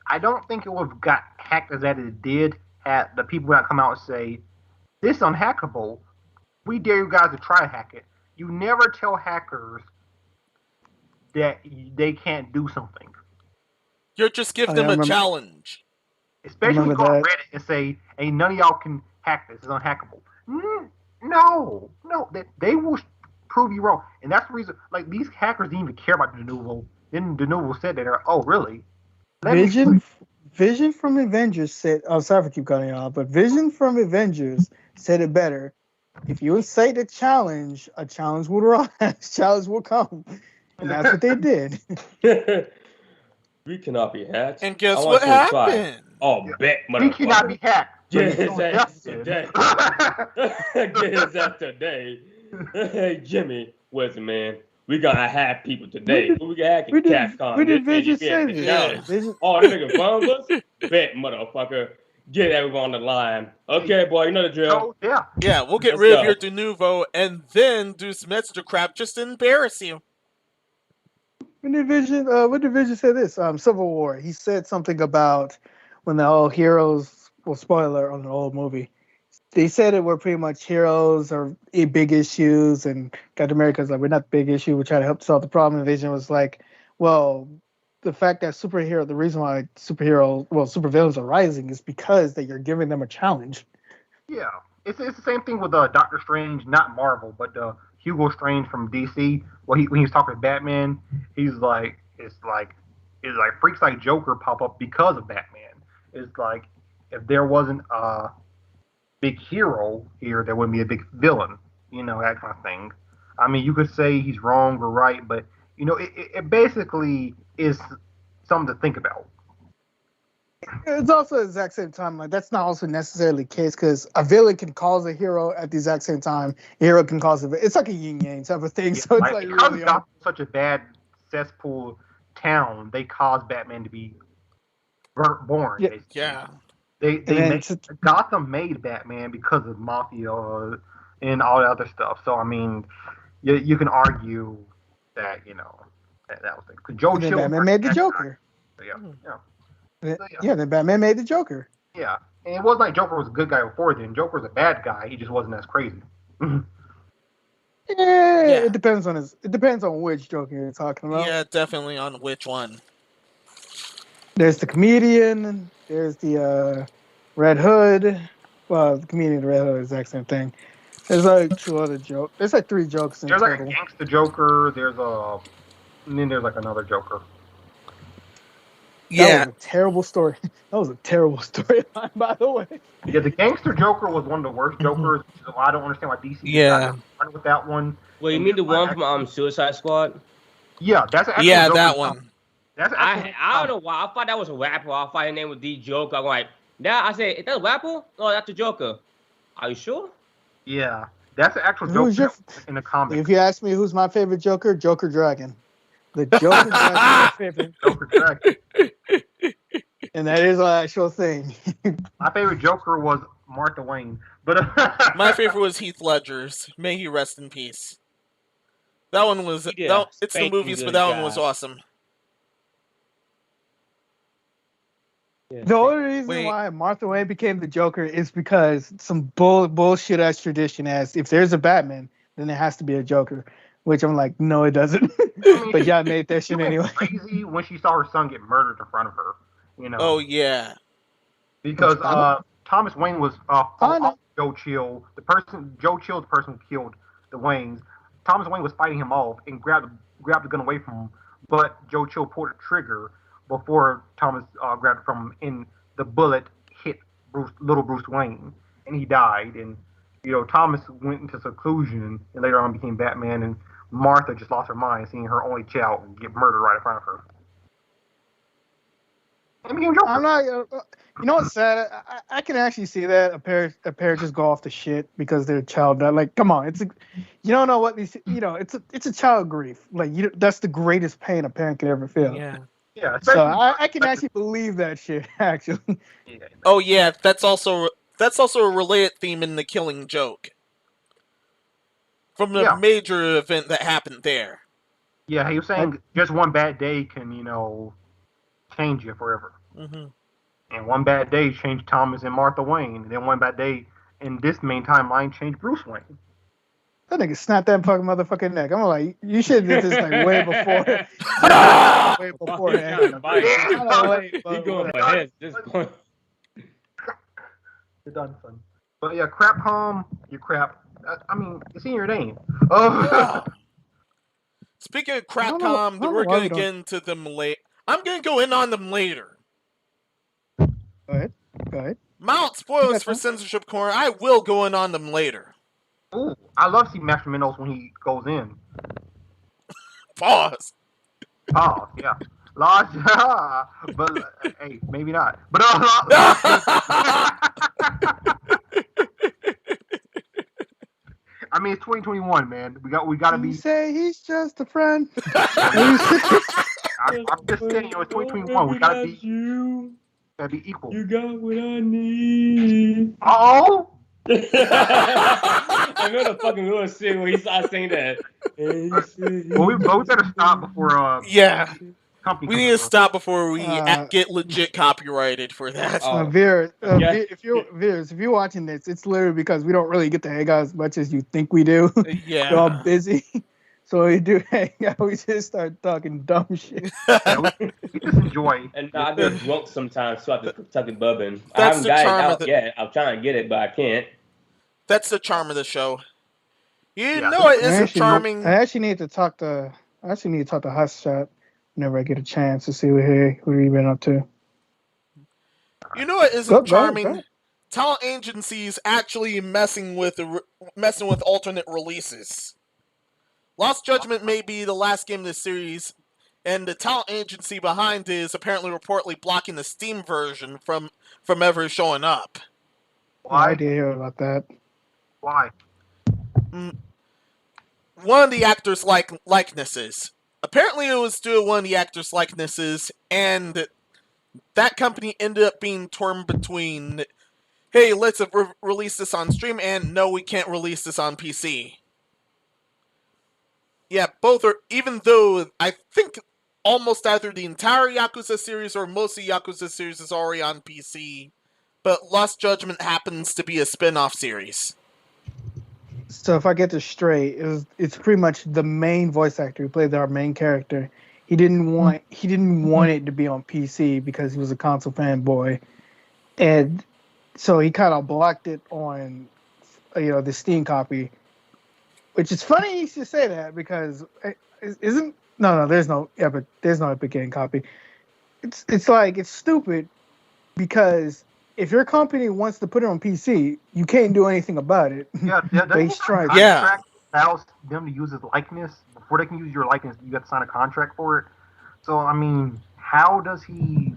I don't think it would have got hacked as that it did had the people that come out and say, "This is unhackable. We dare you guys to try to hack it." You never tell hackers that they can't do something. You just give them a challenge. Especially when you go on Reddit and say, "Hey, none of y'all can hack this. It's unhackable." No, they will prove you wrong, and that's the reason. Like, these hackers didn't even care about the Nouveau. Then the Nouveau said that, "Oh, really?" Vision from Avengers said, "Oh, sorry for keep cutting you off," but Vision from Avengers said it better. If you incite a challenge will rise, a challenge will come, and that's what they did. We cannot be hacked. And guess what happened? Oh, bet, He motherfucker. cannot be hacked. Get his ass today. Get his ass today. Hey, Jimmy, listen, man. We gotta hack people today. Who we got hacking? Capcom. We did This Vision is say the this. challenge. Vision- Oh, they making fun of us? Bet, motherfucker. Get everyone on the line. Okay, boy, you know the drill. Oh, yeah. Yeah, we'll get Let's rid of go. your de nouveau and then do some extra crap just to embarrass you. When did Vision say this? Civil War. He said something about when the old heroes. Well, spoiler on the old movie. They said it were pretty much heroes or big issues, and Captain America's like, we're not the big issue. We're trying to help solve the problem. And Vision was like, well, the fact that the reason why supervillains are rising is because that you're giving them a challenge. Yeah. It's the same thing with Doctor Strange, not Marvel, but Hugo Strange from DC. When he's talking to Batman, he's like, it's like freaks like Joker pop up because of Batman. It's like if there wasn't a big hero here, there wouldn't be a big villain. You know, that kind of thing. I mean, you could say he's wrong or right, but you know, it basically is something to think about. It's also at the exact same time, like that's not also necessarily the case because a villain can cause a hero at the exact same time. A hero can cause it's like a yin yang type of thing. Yeah, So it's like because really Gotham's such a bad cesspool town, they caused Batman to be born. Yeah. Basically. Yeah. Gotham made Batman because of mafia and all that other stuff. So I mean, you can argue that that was the Joe Chill. Batman made the Joker. Yeah, then Batman made the Joker. Yeah, and it wasn't like Joker was a good guy before then. Joker was a bad guy. He just wasn't as crazy. Yeah, it depends on which Joker you're talking about. Yeah, definitely on which one. There's the comedian. There's the Red Hood. Well, the comedian and the Red Hood are the exact same thing. There's like two other jokes. There's like three jokes in There's total. like a gangster Joker. And then there's like another Joker. That was a terrible story. That was a terrible storyline, by the way. Yeah, the gangster Joker was one of the worst Jokers. So I don't understand why DC got run with that one. Well, you mean the one from Suicide Squad? Yeah, that's actually that one. That's I don't know why. I thought that was a rapper. I thought his name was D Joker. I'm like, now I said, is that a rapper? No, that's the Joker. Are you sure? Yeah, that's the actual Joker in the comics. If you ask me who's my favorite Joker, Joker Dragon. The Joker Dragon is my favorite. Joker Dragon. And that is an actual thing. My favorite Joker was Martha Wayne, but my favorite was Heath Ledger's. May he rest in peace. That one was. It's the movies, but that one was awesome. Yeah. The only reason why Martha Wayne became the Joker is because some bullshit ass tradition as if there's a Batman, then there has to be a Joker. Which I'm like, no, it doesn't. But y'all made that shit anyway. Crazy when she saw her son get murdered in front of her. Oh yeah. Because Thomas Wayne was Joe Chill. Joe Chill, the person who killed the Waynes. Thomas Wayne was fighting him off and grabbed the gun away from him, but Joe Chill pulled the trigger before Thomas grabbed it from him, and the bullet hit little Bruce Wayne, and he died. And Thomas went into seclusion and later on became Batman, and Martha just lost her mind seeing her only child get murdered right in front of her. And became Joker. I'm not. You know what's sad? I can actually see that a pair just go off the shit because their child died. Like, come on, you don't know what these. It's a child grief. Like, that's the greatest pain a parent can ever feel. Yeah. Yeah. So I can actually believe that shit. Actually. Oh yeah, that's also a related theme in The Killing Joke. From the major event that happened there. Yeah, he was saying just one bad day can, change you forever. Mm-hmm. And one bad day changed Thomas and Martha Wayne. And then one bad day in this main timeline changed Bruce Wayne. That nigga snapped that fucking motherfucking neck. I'm like, you should have did this like way before. Way before He going for head at this point. You're done, son. But yeah, Crapcom, you crap. I mean, it's in your name. Oh. Speaking of Crapcom, we're going to get into them late. I'm going to go in on them later. Go ahead. Mount spoilers for Censorship Corner. I will go in on them later. Ooh, I love seeing Master Minnows when he goes in. Pause. Oh, yeah. Lost, but hey, maybe not. But I mean, it's 2021, man. We gotta be. You say he's just a friend. I'm just saying, it's 2021. We gotta be equal. You got what I need. Oh. I remember the fucking little shit when he started saying that. Well, we better stop before. Yeah. Company We need to stop before we get legit copyrighted for that. If you're watching this, it's literally because we don't really get to hang out as much as you think we do. Yeah. We're all busy. So when we do hang out, we just start talking dumb shit. Yeah, we just enjoy. And I get drunk sometimes, so I have to tuck it bubbing. I That's haven't the got it charm of out the- yet. I'm trying to get it, but I can't. That's the charm of the show. You know it isn't charming. I actually need to talk to Hush Shot whenever I get a chance to see what he been up to. You know it isn't charming. Talent agencies actually messing with alternate releases. Lost Judgment may be the last game in the series, and the talent agency behind it is apparently reportedly blocking the Steam version from ever showing up. Why? I did hear about that. Why? One of the actors' likenesses. Apparently it was due to one of the actors' likenesses, and that company ended up being torn between, hey, let's release this on stream, and no, we can't release this on PC. Yeah, both are, even though I think almost either the entire Yakuza series or most of the Yakuza series is already on PC, but Lost Judgment happens to be a spin-off series. So if I get this straight, it's pretty much the main voice actor who played our main character. He didn't want it to be on PC because he was a console fanboy, and so he kind of blocked it on the Steam copy. Which is funny you should say that because there's no Epic Game copy. It's like it's stupid because if your company wants to put it on PC, you can't do anything about it. Yeah, He's trying. Yeah, allows them to use his likeness before they can use your likeness. You got to sign a contract for it. So I mean, how does he?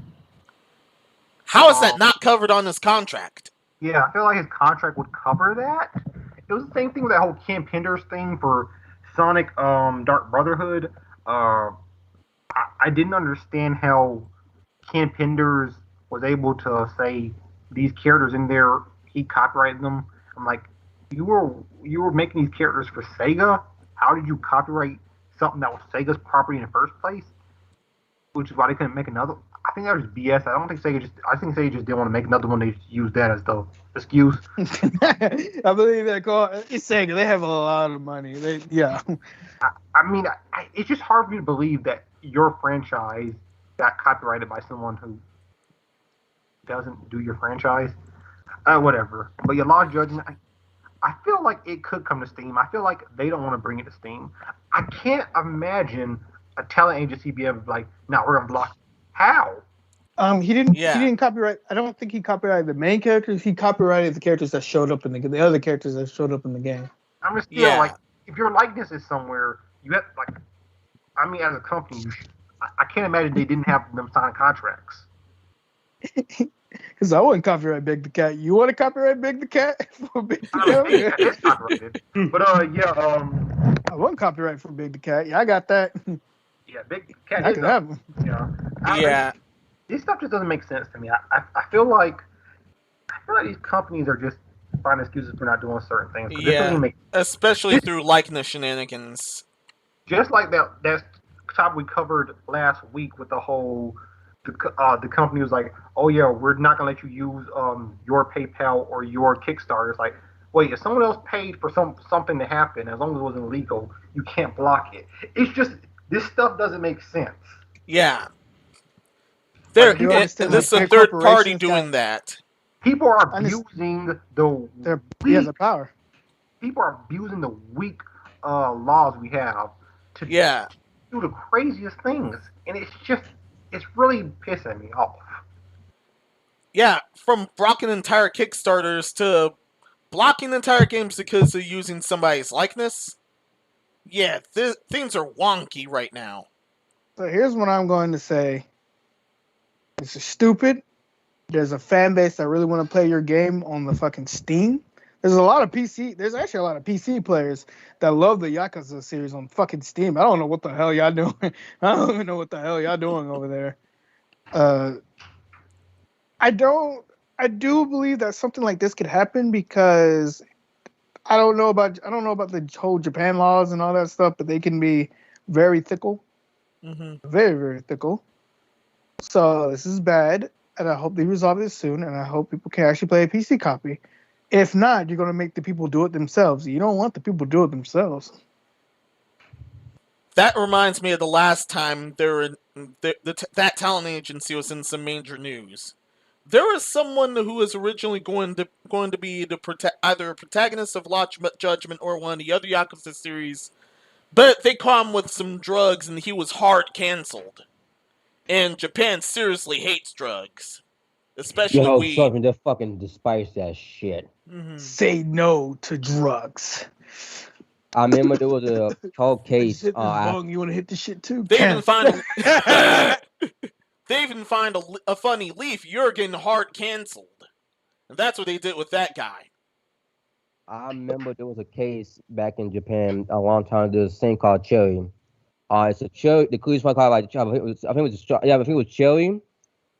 How is that not covered on his contract? Yeah, I feel like his contract would cover that. It was the same thing with that whole Camp Hinders thing for Sonic Dark Brotherhood. I didn't understand how Camp Hinders was able to say these characters in there, he copyrighted them. I'm like, you were making these characters for Sega? How did you copyright something that was Sega's property in the first place? Which is why they couldn't make another. I think that was BS. I think Sega just didn't want to make another one. They just used that as the excuse. I believe they're called. It's Sega. They have a lot of money. I mean, it's just hard for me to believe that your franchise got copyrighted by someone who doesn't do your franchise. Whatever. But your Lost Judgment, I feel like it could come to Steam. I feel like they don't want to bring it to Steam. I can't imagine a talent agency be able to be like, no, we're gonna block. How? He didn't copyright. I don't think he copyrighted the main characters. He copyrighted the characters that showed up in the other characters that showed up in the game. I'm just like, if your likeness is somewhere, you have as a company, I can't imagine they didn't have them sign contracts. Because I wouldn't copyright Big the Cat. You want to copyright Big the Cat for Big the Cat? It's copyrighted. But I wouldn't copyright for Big the Cat. Yeah, I got that. Yeah, Big Cat. I can have them. Yeah. This stuff just doesn't make sense to me. I feel like these companies are just finding excuses for not doing certain things. Yeah, especially through likeness shenanigans. Just like that topic we covered last week with the whole the company was like, oh yeah, we're not gonna let you use your PayPal or your Kickstarter. It's like, wait, if someone else paid for something to happen, as long as it wasn't illegal, you can't block it. It's just this stuff doesn't make sense. Yeah. This is a third party doing that. People are abusing the power. People are abusing the weak laws we have to do the craziest things, and it's really pissing me off. Yeah, from blocking entire Kickstarters to blocking entire games because they're using somebody's likeness. Yeah, things are wonky right now. So here's what I'm going to say. This is stupid. There's a fan base that really want to play your game on the fucking Steam. There's actually a lot of PC players that love the Yakuza series on fucking Steam. I don't know what the hell y'all doing. I don't even know what the hell y'all doing over there. I do believe that something like this could happen because I don't know about the whole Japan laws and all that stuff, but they can be very fickle. Mm-hmm. Very, very fickle. So this is bad, and I hope they resolve this soon, and I hope people can actually play a PC copy. If not, you're going to make the people do it themselves. You don't want the people to do it themselves. That reminds me of the last time that talent agency was in some major news. There was someone who was originally going to be either a protagonist of Lost Judgment or one of the other Yakuza series, but they caught him with some drugs and he was hard canceled. And Japan seriously hates drugs, especially weed. Yo, they fucking despise that shit. Mm-hmm. Say no to drugs. I remember there was a cold case. You want to hit the shit too? They even find a funny leaf. You're getting hard canceled, and that's what they did with that guy. I remember there was a case back in Japan a long time ago. There's a thing called cherry. It's a cherry. The police might call it like I think it was cherry.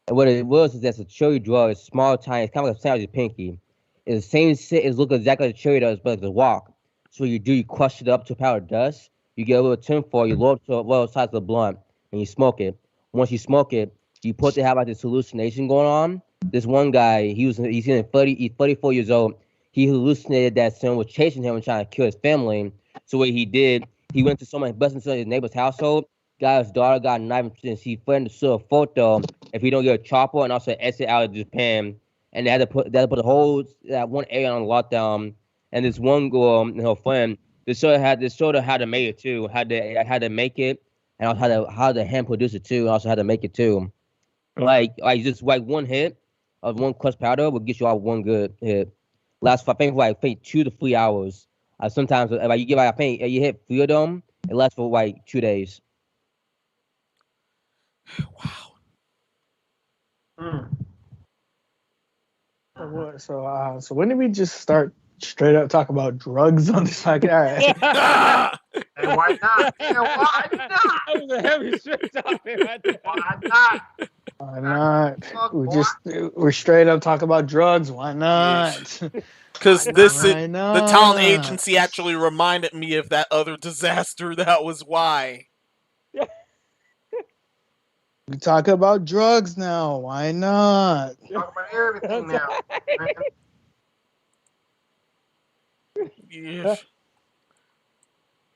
And what it was is that's a cherry drug. It's small, tiny. It's kind of like the size of your pinky. It's the same shit. It looks exactly like a cherry does, but it's a walk. So what you crush it up to a powder dust. You get a little tinfoil. You load it to a little size of the blunt, and you smoke it. Once you smoke it, you put to have like this hallucination going on. This one guy, he's 34 years old. He hallucinated that someone was chasing him and trying to kill his family. So what he did, he went to someone, busted into his neighbor's household. Got his daughter, got a knife, and he threatened to sue a photo if he don't get a chopper and also exit out of Japan. And they had to put the whole that one area on lockdown. And this one girl and her friend, they showed her how to make it too, how to make it, and also how to hand produce it too, and also how to make it too. Like just like one hit of one crushed powder will get you all one good hit. Lasts for I think 2 to 3 hours. Sometimes like you you hit 3 of them, it lasts for like 2 days. Wow. So when did we just start straight up talk about drugs on this podcast? And why not? And why not? That was a heavy straight topic right there. Why not? Why not? We're straight up talking about drugs. Why not? Because the talent agency actually reminded me of that other disaster. That was why. We talk about drugs now. Why not? Talk about everything now. Yeah.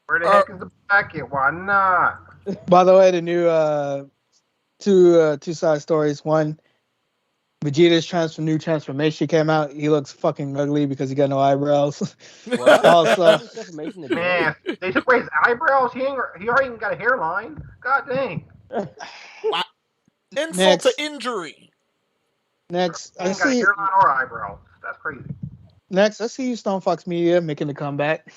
Where the heck is the packet? Why not? By the way, the new two side stories. One, Vegeta's new transformation came out. He looks fucking ugly because he got no eyebrows. Also, man, they took away his eyebrows. He already got a hairline. God dang. Wow. Insult to injury. Next, I see hairline or eyebrows. That's crazy. Next, I see you, Stone Fox Media, making a comeback.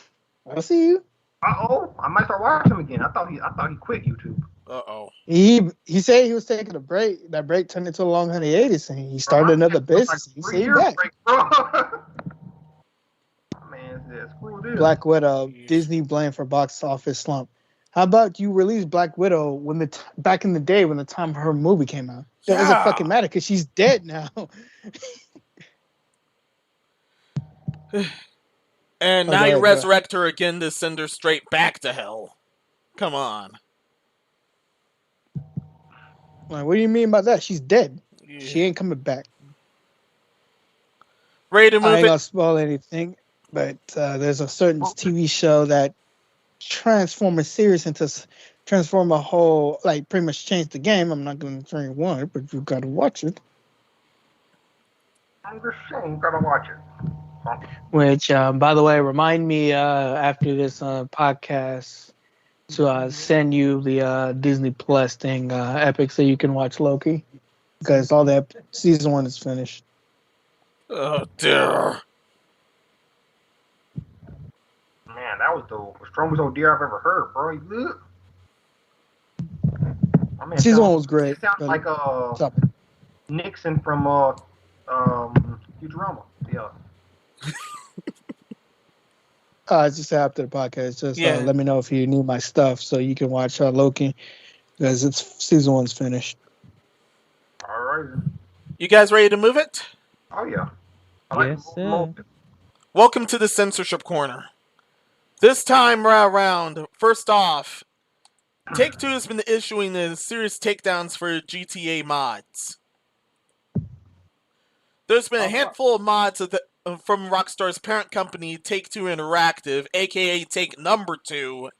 I see you. I might start watching him again. I thought he quit YouTube. He said he was taking a break. That break turned into a long hiatus, and he started another business. He said back. Man, screw this. Black Widow. Disney blamed for box office slump. How about you release Black Widow back in the day when the time her movie came out? That doesn't fucking matter because she's dead now. And now you resurrect her again to send her straight back to hell. Come on. Like, what do you mean by that? She's dead. Yeah. She ain't coming back. Ready to move I ain't gonna spoil anything, but there's a certain TV show that transform a series into transform a whole, like, pretty much change the game. I'm not going to tell you why, but you've got to watch it. I'm just saying, gotta watch it. Which, by the way, remind me after this podcast to send you the Disney Plus thing, Epic, so you can watch Loki, because all that season 1 is finished. Oh dear. Man, that was the strongest old deer I've ever heard, bro. I mean, Season 1 was great. It sounds like Nixon from Futurama. Yeah. Just after the podcast, just Yeah. let me know if you need my stuff so you can watch Loki, because season 1's finished. All right. You guys ready to move it? Oh yeah. Yes, sir. Welcome to the Censorship Corner. This time around, first off, Take-Two has been issuing the serious takedowns for GTA mods. There's been a handful of mods from Rockstar's parent company, Take-Two Interactive, aka Take Number 2,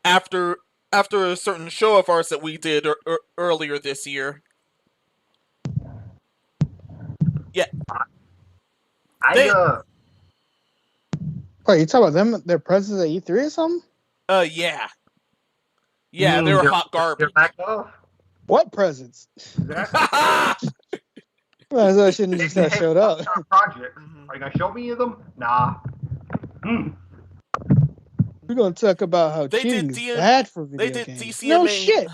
after a certain show of ours that we did earlier this year. Yeah. Wait, you talking about them? Their presence at E3 or something? Yeah. Yeah, they were hot garbage. What presents? Exactly. Well, I shouldn't just have showed up. Projects. Are you gonna show me them? Nah. We're gonna talk about how cheating is bad for video games. DCMA, no shit.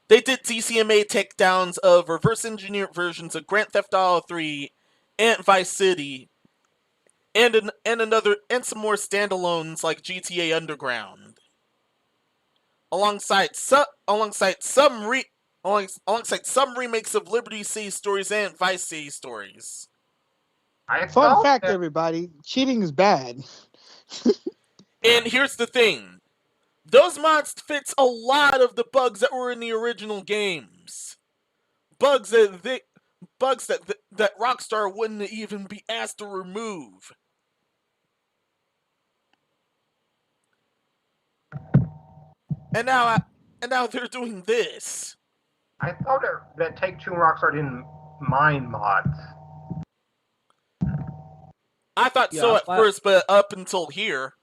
They did DCMA takedowns of reverse-engineered versions of Grand Theft Auto 3 and Vice City, and some more standalones like GTA Underground. Alongside some remakes of Liberty City Stories and Vice City Stories. Fun fact, everybody: cheating is bad. And here's the thing: those mods fix a lot of the bugs that were in the original games. Bugs that Rockstar wouldn't even be asked to remove. And now they're doing this. I thought that Take-Two and Rockstar didn't mind mods. I thought so at first, but up until here.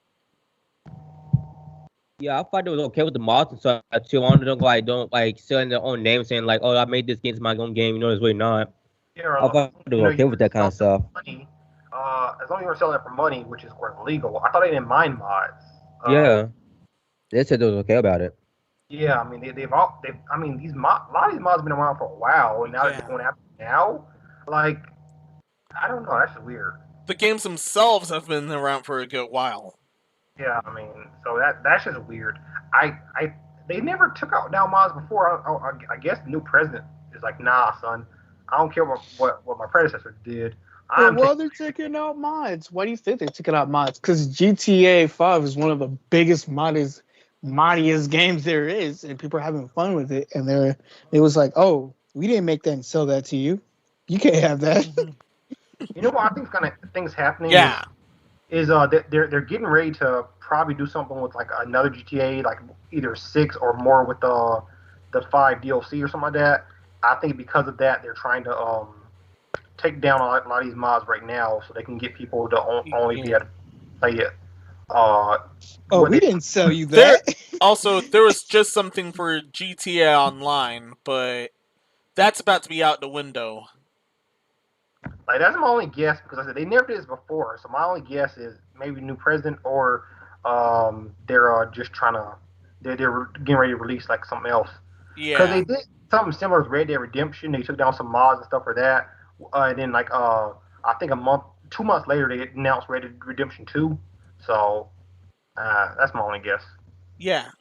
Yeah, I thought it was okay with the mods and stuff too. I wanted to don't selling their own name, saying like, "Oh, I made this game to my own game." You know, it's really not. Yeah, I thought it was okay with that kind of stuff. Money, as long as you're selling it for money, which is of course legal, I thought they didn't mind mods. Yeah, they said they was okay about it. Yeah, I mean a lot of these mods have been around for a while, and now they're going after now. Like, I don't know, that's weird. The games themselves have been around for a good while. Yeah, I mean, so that's just weird. They never took out down mods before. I guess the new president is like, nah, son, I don't care what my predecessor did. Well, they're taking out mods. Why do you think they're taking out mods? Because GTA 5 is one of the biggest moddiest games there is, and people are having fun with it. And it was like, oh, we didn't make that and sell that to you. You can't have that. You know what I think things happening? Yeah. Is they're getting ready to probably do something with like another GTA, like either 6 or more with the 5 DLC or something like that. I think because of that, they're trying to take down a lot of these mods right now, so they can get people to only be able to play it. We didn't sell you that. There was just something for GTA Online, but that's about to be out the window. Like, that's my only guess, because I said they never did this before. So my only guess is maybe new president, or they're just trying to they're getting ready to release like something else. Yeah. Because they did something similar with Red Dead Redemption. They took down some mods and stuff for that, and then like I think 2 months later they announced Red Dead Redemption 2. So that's my only guess. Yeah.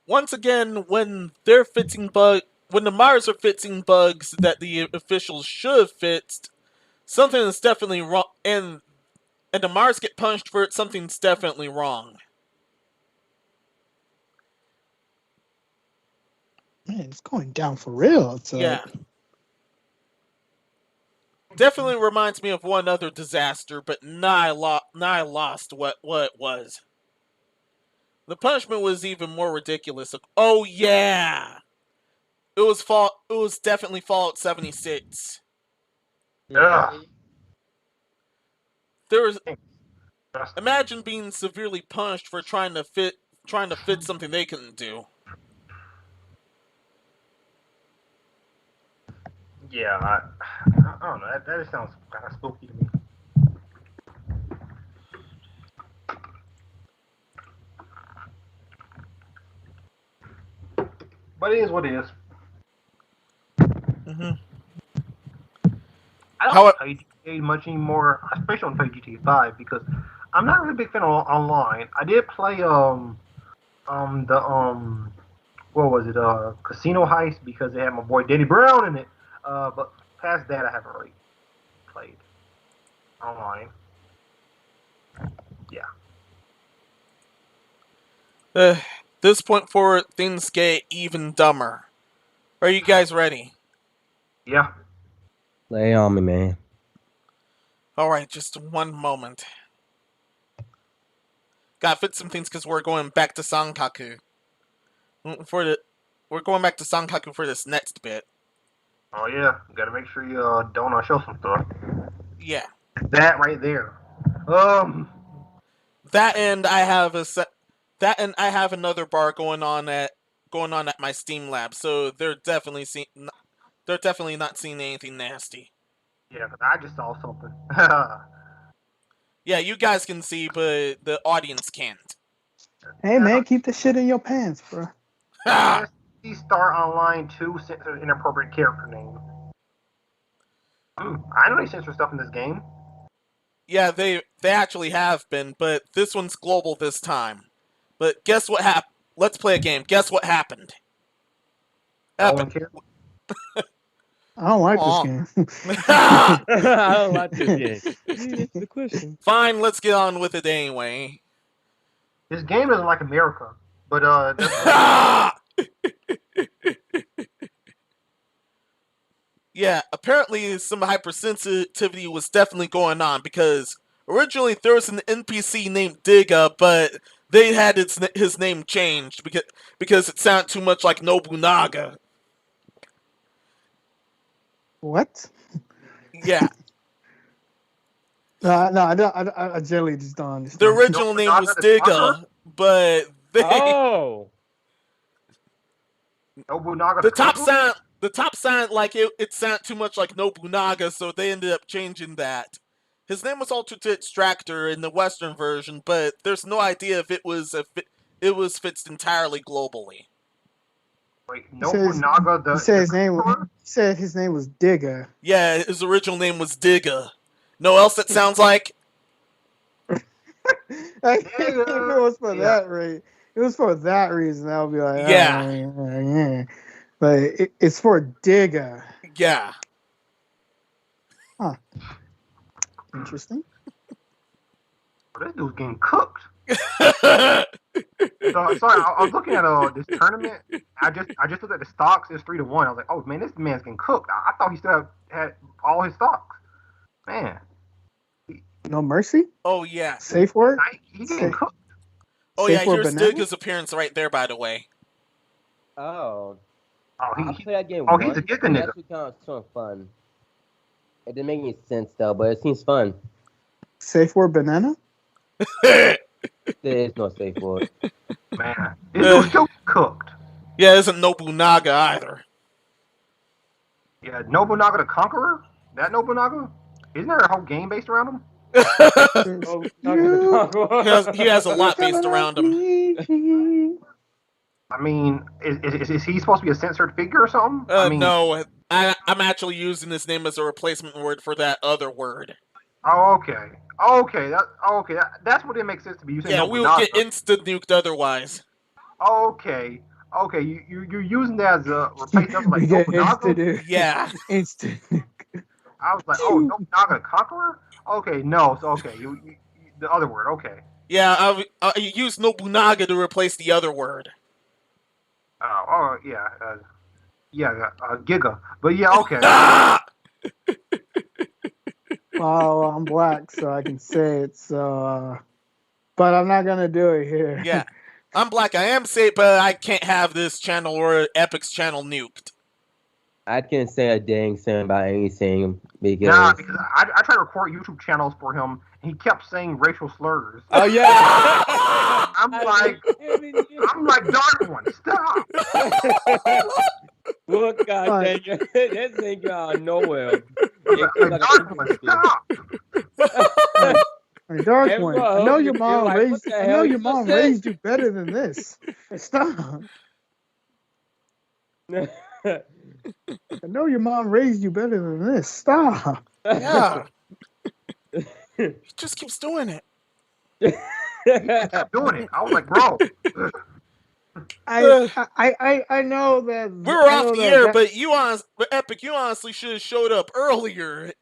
Once again, when the modders are fixing bugs that the officials should have fixed, something is definitely wrong, and the modders get punished for it, something's definitely wrong. Man, it's going down for real. Yeah. Definitely reminds me of one other disaster, but nigh lost what it was. The punishment was even more ridiculous. Oh yeah! It was definitely Fallout 76. Yeah. Imagine being severely punished for trying to fit something they couldn't do. Yeah, I don't know. That just sounds kind of spooky to me. But it is what it is. Mm-hmm. I don't play GTA much anymore. I especially don't play GTA 5 because I'm not really a big fan of online. I did play what was it, Casino Heist, because it had my boy Danny Brown in it. But past that, I haven't really played online. Yeah. This point forward, things get even dumber. Are you guys ready? Yeah. Lay on me, man. Alright, just one moment. Gotta fit some things because we're going back to Sankaku. We're going back to Sankaku for this next bit. Oh yeah, gotta make sure you don't show some stuff. Yeah. That right there. That and I have another bar going on at my Steam lab, so they're definitely not seeing anything nasty. Yeah, because I just saw something. Yeah, you guys can see, but the audience can't. Hey man, keep the shit in your pants, bro. Star Online 2 censors inappropriate character name. I know they censor stuff in this game. Yeah, they actually have been, but this one's global this time. But guess what happened? Let's play a game. Guess what happened? I don't like this game. I don't like this game. That's the question. Fine, let's get on with it anyway. This game doesn't like America, but yeah, apparently some hypersensitivity was definitely going on because originally there was an NPC named Digga, but they had his name changed because it sounded too much like Nobunaga. What? Yeah. No, I generally just don't understand. The original name was Digga, but they... Oh! Nobunaga. The top sound like it sounded too much like Nobunaga, so they ended up changing that. His name was altered to Extractor in the Western version, but there's no idea if it was fixed entirely globally. Wait, Nobunaga. He said his name was Digga. Yeah, his original name was Digga. No else it sounds like. If it was for that reason, it was for that reason. I would be like, yeah. But it's for Digga. Yeah. Huh. Interesting. This dude's getting cooked. Sorry, I was looking at this tournament. I just looked at the stocks. It's 3-1. I was like, oh man, this man's getting cooked. I thought he still had all his stocks. Man. No mercy. Oh yeah. Safe word. He's getting cooked. Oh yeah, here's Digga's appearance right there, by the way. Oh. I played that game once. He's a Digga nigga. Actually kind of sort of fun. It didn't make any sense though, but it seems fun. Safe word banana? There is no safe word. Man, this dude's still cooked. Yeah, isn't Nobunaga either. Yeah, Nobunaga the Conqueror? That Nobunaga? Isn't there a whole game based around him? He has a lot based around him. I mean, is he supposed to be a censored figure or something? No, I'm actually using his name as a replacement word for that other word. Oh, okay. That's what it makes sense to be. Yeah, we would get instant nuked otherwise. Okay. You're using that as a replacement like Nobunaga? Yeah. Instant. I was like, oh, Nobunaga the Conqueror? Okay, no. So, okay, you the other word, okay. Yeah, I used Nobunaga to replace the other word. Oh, yeah. Giga. But yeah, okay. Oh, I'm black, so I can say it. So, but I'm not gonna do it here. Yeah, I'm black. I am safe, but I can't have this channel or Epic's channel nuked. I can't say a dang thing about anything because I tried to record YouTube channels for him, and he kept saying racial slurs. Oh yeah. I'm like Dark One, stop. Look, God dang it, that thing got nowhere. Dark One, stop. Dark One, I know your mom raised you better than this. Stop. I know your mom raised you better than this. Stop. Yeah. He just keeps doing it. He kept doing it. I was like, bro. I know that We were off the air, but Epic, you honestly should have showed up earlier.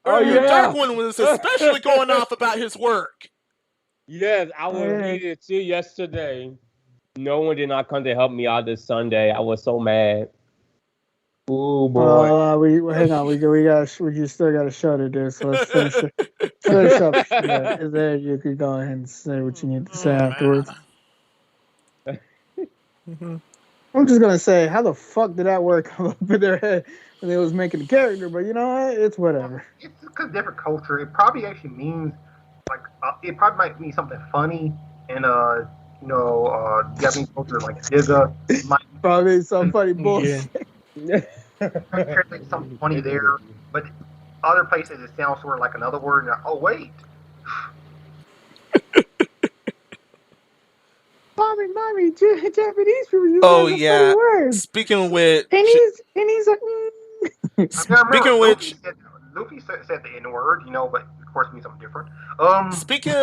Earlier, Darkwing was especially going off about his work. Yes, I was needed too yesterday. No one did not come to help me out this Sunday. I was so mad. Oh boy. Hang on. We still got to shudder this. So let's finish it. Finish up. Yeah, and then you could go ahead and say what you need to say afterwards. I'm just gonna say, how the fuck did that word come up in their head when they was making the character? But you know what? It's whatever. It's because different culture. It probably actually means like it probably might mean something funny in Japanese culture, like Digga. Probably some funny bullshit. Translate something funny there, but other places it sounds sort of like another word. And oh wait. Mommy, Japanese people use yeah. funny words. Speaking of which, and he's like, speaking of which, Luffy said the N word, but of course it means something different. Speaking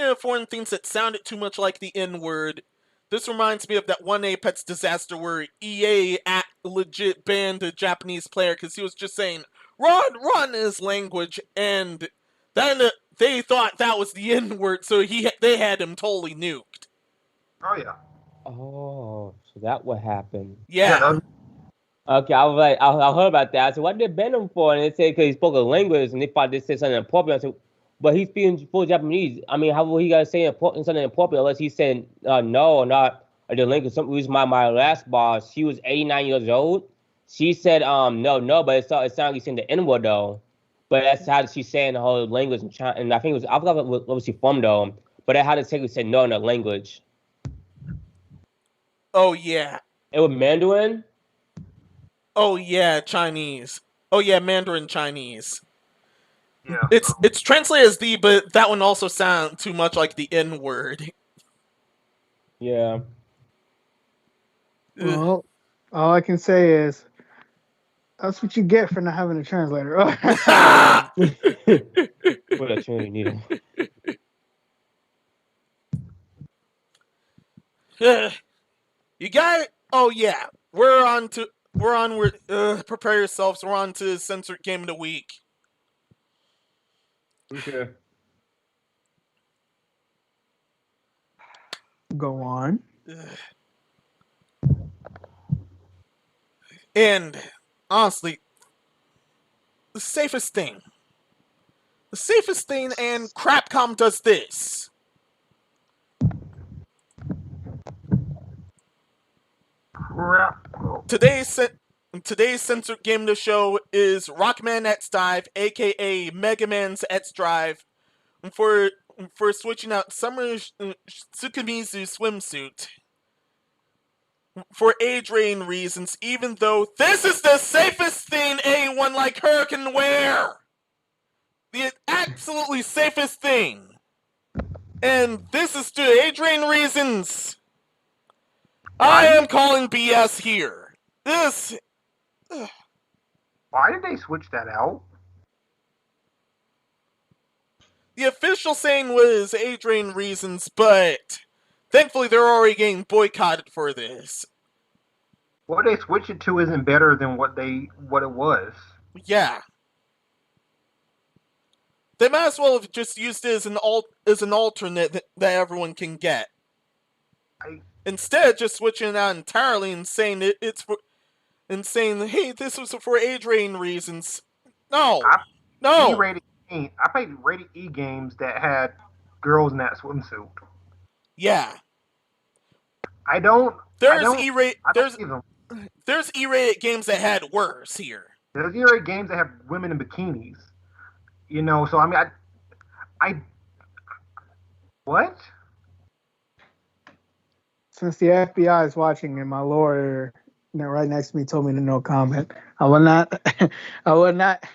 of foreign things that sounded too much like the N word, this reminds me of that one Apex disaster where EA legit banned a Japanese player because he was just saying "run" in his language, and then they thought that was the N word, so they had him totally nuked. Oh yeah. Oh, so that what happened? Yeah. Okay, I was like, I heard about that. I said, what did they ban him for? And they said because he spoke a language, and they thought they said something inappropriate. I said, but he's speaking full Japanese. I mean, how will he guys say something inappropriate unless he's saying no or not? Or the language. Some reason my last boss, she was 89 years old. She said no, but it sounded like he's saying the N word though. But that's how she's saying the whole language in China. And I think I forgot what was she from though. But that's how they technically said no in the language. Oh yeah. It was Mandarin. Oh yeah, Chinese. Oh yeah, Mandarin Chinese. Yeah. It's translated as but that one also sounds too much like the N word. Yeah. Well, all I can say is that's what you get for not having a translator. What a tuning needle. You got it. Oh yeah, prepare yourselves. We're on to censored game of the week. Okay. Go on. And honestly, the safest thing, and Crapcom does this. Today's censored game of the show is Rockman X Dive, aka Mega Man's X Drive, for switching out Summer Tsukimizu swimsuit for age rating reasons, even though this is the safest thing anyone like her can wear. The absolutely safest thing. And this is due to age rating reasons. I am calling BS here. This... Why did they switch that out? The official saying was age rating reasons, but thankfully they're already getting boycotted for this. What they switched it to isn't better than what it was. Yeah. They might as well have just used it as an alternate that everyone can get. Instead of just switching it out entirely and saying hey, this was for age rating reasons. No. I played rated E games that had girls in that swimsuit. Yeah. There's E-rated games that had worse here. There's E-rated games that have women in bikinis. So I mean, what? Since the FBI is watching and my lawyer right next to me told me to no comment, I will not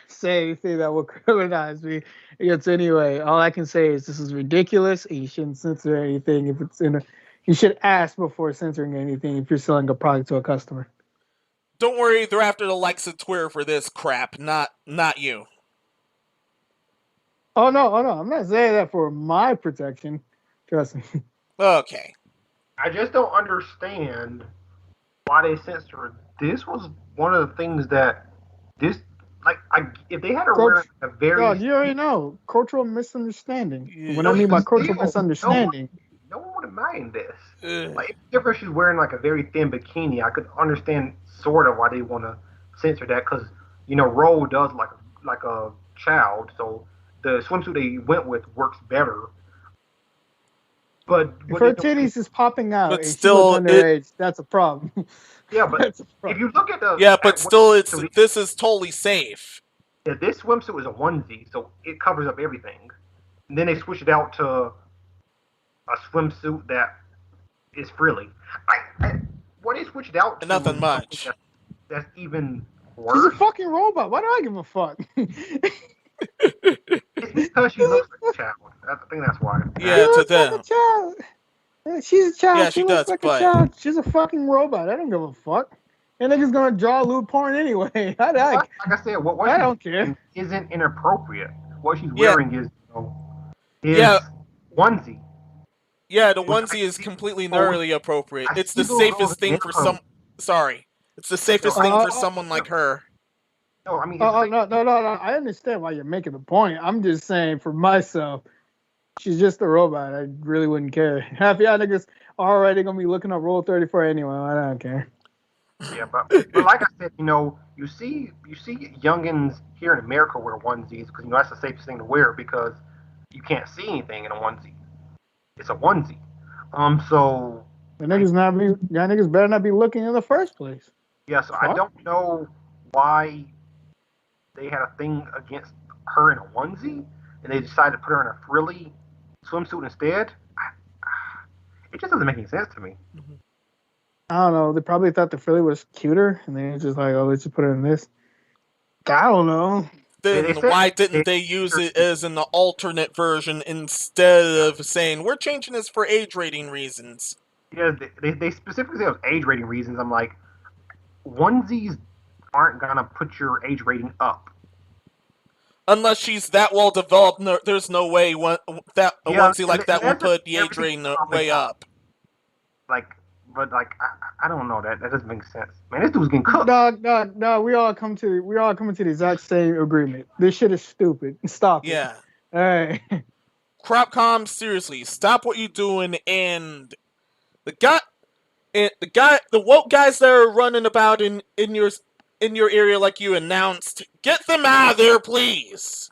say anything that will criminalize me. Anyway, all I can say is this is ridiculous. You shouldn't censor anything if it's in You should ask before censoring anything if you're selling a product to a customer. Don't worry, they're after the likes of Twitter for this crap, not you. Oh no! I'm not saying that for my protection. Trust me. Okay. I just don't understand why they censored. This was one of the things that if they had wearing a very God, you already know cultural misunderstanding. Yeah. What I mean by cultural misunderstanding. No one would mind this. If she's wearing like a very thin bikini, I could understand sort of why they want to censor that because Roll does like a child, so the swimsuit they went with works better. But if her titties is popping out and still, she looks underage, that's a problem. Yeah, but if you look at the but still, this is totally safe. Yeah, this swimsuit is a onesie, so it covers up everything. And then they switch it out to a swimsuit that is frilly. What they switched out to nothing much. That's even worse. She's a fucking robot. Why do I give a fuck? It's because she looks like a child. I think that's why. Yeah, to them. Like a child. She's a child. Yeah, she looks like a child. She's a fucking robot. I don't give a fuck. And nigga's gonna draw lewd porn anyway. Like I said, what I don't care. Isn't inappropriate. What she's wearing is onesie. Yeah, the onesie is completely nearly appropriate. It's the safest thing for some. Sorry, it's the safest thing for someone like her. No, I mean. No. I understand why you're making the point. I'm just saying for myself, she's just a robot. I really wouldn't care. Half y'all niggas already gonna be looking up Rule 34 anyway. I don't care. Yeah, but like I said, you see youngins here in America wear onesies because that's the safest thing to wear because you can't see anything in a onesie. It's a onesie. So y'all niggas better not be looking in the first place. Yeah, so I don't know why they had a thing against her in a onesie and they decided to put her in a frilly swimsuit instead. It just doesn't make any sense to me. Mm-hmm. I don't know. They probably thought the frilly was cuter, and they just like, oh, let's just put it in this. I don't know. Then why didn't they use it as an alternate version instead of saying we're changing this for age rating reasons? Yeah, they specifically say it was age rating reasons. I'm like, onesies aren't gonna put your age rating up unless she's that well developed. No, there's no way a onesie like that will put the age rating way up. But I don't know, that doesn't make sense. Man, this dude's getting cooked. No. We all coming to the exact same agreement. This shit is stupid. Stop it. Yeah. All right. Crapcom, seriously, stop what you're doing. And the woke guys that are running about in your area like you announced, get them out of there, please.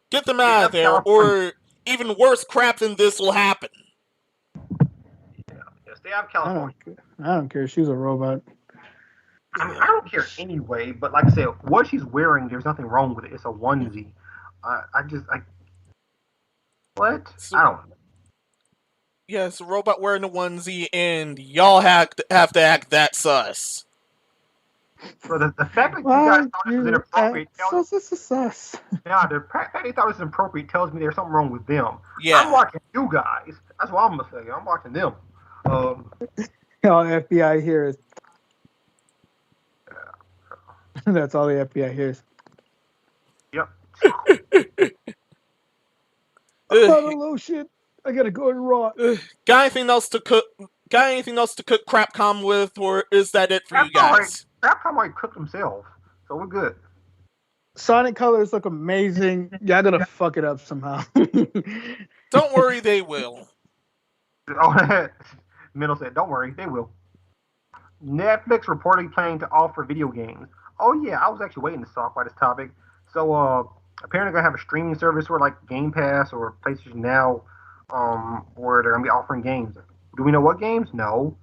Get them out of there, or even worse crap than this will happen. Stay out of California. I don't care. She's a robot. I mean, I don't care anyway, but like I said, what she's wearing, there's nothing wrong with it. It's a onesie. What? I don't know. Yeah, it's a robot wearing a onesie, and y'all have to act that sus. So the fact that you guys thought this was inappropriate tells this is sus. Yeah, the fact they thought it was inappropriate tells me there's something wrong with them. Yeah. I'm watching you guys. That's what I'm gonna say. I'm watching them. All FBI hears. That's all the FBI hears. Yep. Oh shit! I gotta go and rot. Got anything else to cook Crapcom with, or is that it for you guys? Crapcom already cooked themselves, so we're good. Sonic colors look amazing. Y'all gonna fuck it up somehow. Don't worry, they will. Middle said, don't worry, they will. Netflix reportedly planning to offer video games. Oh yeah, I was actually waiting to talk about this topic. So apparently they're gonna have a streaming service or like Game Pass or PlayStation Now, where they're gonna be offering games. Do we know what games? No.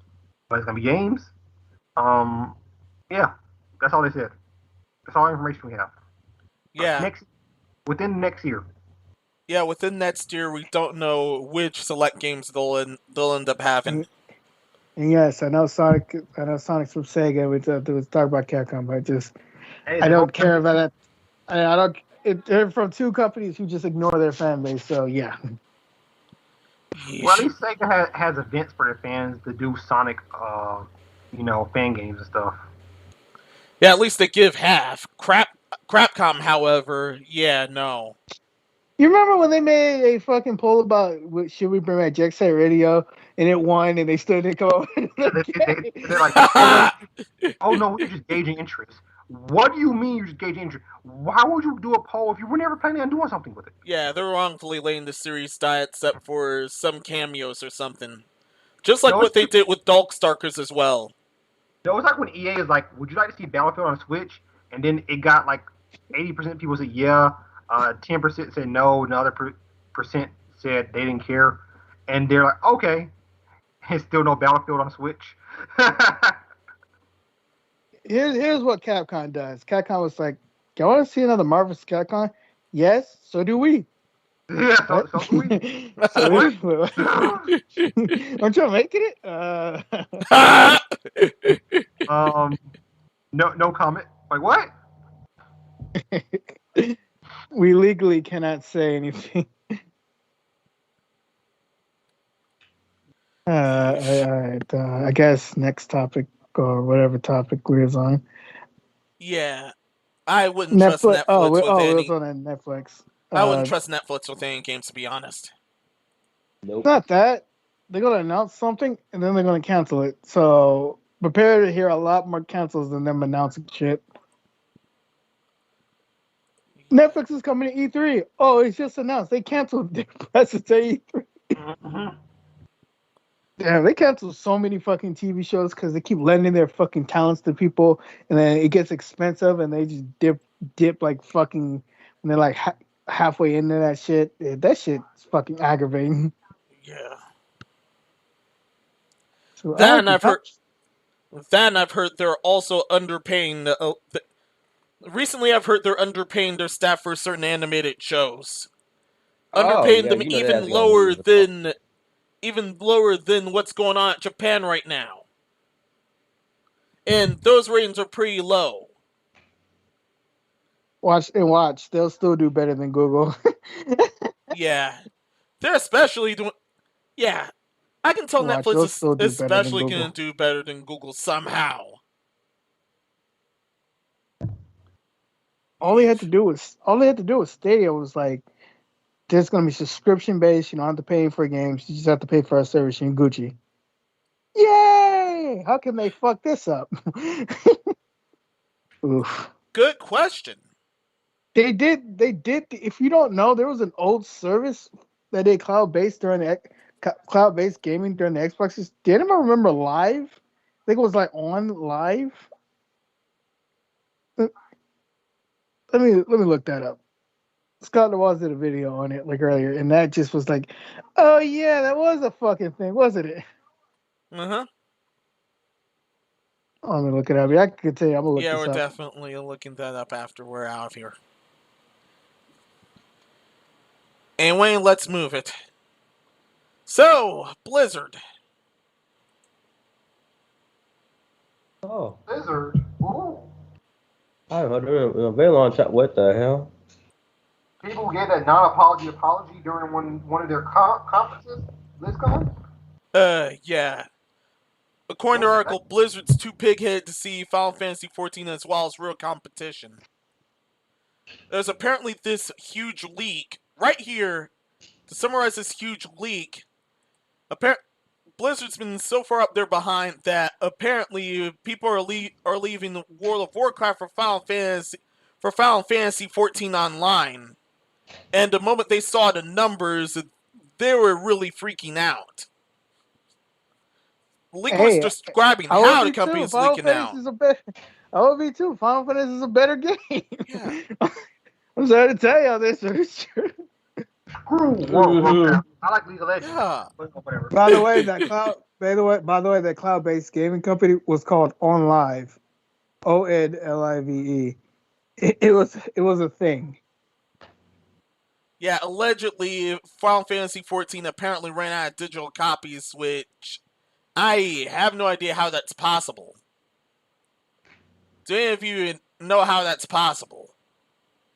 But it's gonna be games. Yeah, that's all they said. That's all the information we have. Yeah. Within next year. Yeah, within next year, we don't know which select games they'll end up having. And yes, I know Sonic's from Sega. We talk about Capcom, but I don't care about that. They're from two companies who just ignore their fan base. So yeah. Well, at least Sega has events for their fans to do Sonic, fan games and stuff. Yeah, at least they give half. Crapcom, however, yeah, no. You remember when they made a fucking poll about should we bring back Jet Set Radio, and it won, and they still didn't come up with They're like, oh no, we're just gauging interest. What do you mean you're just gauging interest? Why would you do a poll if you were never planning on doing something with it? Yeah, they're wrongfully laying the series die except for some cameos or something. Just like what they did with Darkstalkers as well. No, it's like when EA is like, would you like to see Battlefield on Switch? And then it got like 80% of people said yeah, 10% said no, another percent said they didn't care. And they're like, okay, and still no Battlefield on Switch. Here's what Capcom does. Capcom was like, y'all want to see another Marvel's Capcom? Yes, so do we. Yeah, so do we. Aren't you making it? No comment. Like what? We legally cannot say anything. I guess next topic or whatever topic we're on. Yeah, I wouldn't trust Netflix with any. It was on Netflix. I wouldn't trust Netflix with any games, to be honest. Nope. Not that. They're going to announce something, and then they're going to cancel it. So prepare to hear a lot more cancels than them announcing shit. Netflix is coming to E3. Oh, it's just announced. They canceled their presence at E3. Mm-hmm. Yeah, they canceled so many fucking TV shows because they keep lending their fucking talents to people, and then it gets expensive, and they just dip like fucking, and they're like halfway into that shit. Yeah, that shit's fucking aggravating. Yeah. So Then I've heard they're also underpaying recently I've heard they're underpaying their staff for certain animated shows. Underpaying them even lower than what's going on in Japan right now. And those ratings are pretty low. Watch. They'll still do better than Google. Yeah. They're especially doing... Yeah. I can tell Netflix is especially going to do better than Google somehow. All they had to do with Stadia was like, there's going to be subscription based. You don't have to pay for games. You just have to pay for our service in Gucci. Yay! How can they fuck this up? Oof. Good question. They did. If you don't know, there was an old service that did cloud-based gaming during the Xboxes. Did anyone remember Live? I think it was like on Live. Let me look that up. Scott Laws did a video on it like earlier, and that just was like, oh yeah, that was a fucking thing, wasn't it? Uh-huh. I'm gonna look it up. I can tell you, I'm gonna look this up. Yeah, we're definitely looking that up after we're out of here. Anyway, let's move it. So, Blizzard. Oh. Blizzard? Ooh. I haven't heard in a very long time. What the hell? People gave that non-apology apology during one of their conferences, BlizzCon? Yeah. According to the article, Blizzard's too pig-headed to see Final Fantasy XIV as well as real competition. There's apparently this huge leak right here. To summarize this huge leak, Blizzard's been so far up there behind that apparently people are leaving World of Warcraft for Final Fantasy XIV Online. And the moment they saw the numbers, they were really freaking out. The leak was describing how the company is leaking out. I would be too. Final Fantasy is a better game. Yeah. I'm sorry to tell y'all this, but it's true. I like League of Legends. Yeah. Whatever. By the way, that cloud-based gaming company was called OnLive, ONLIVE. It was a thing. Yeah, allegedly, Final Fantasy XIV apparently ran out of digital copies, which I have no idea how that's possible. Do any of you know how that's possible?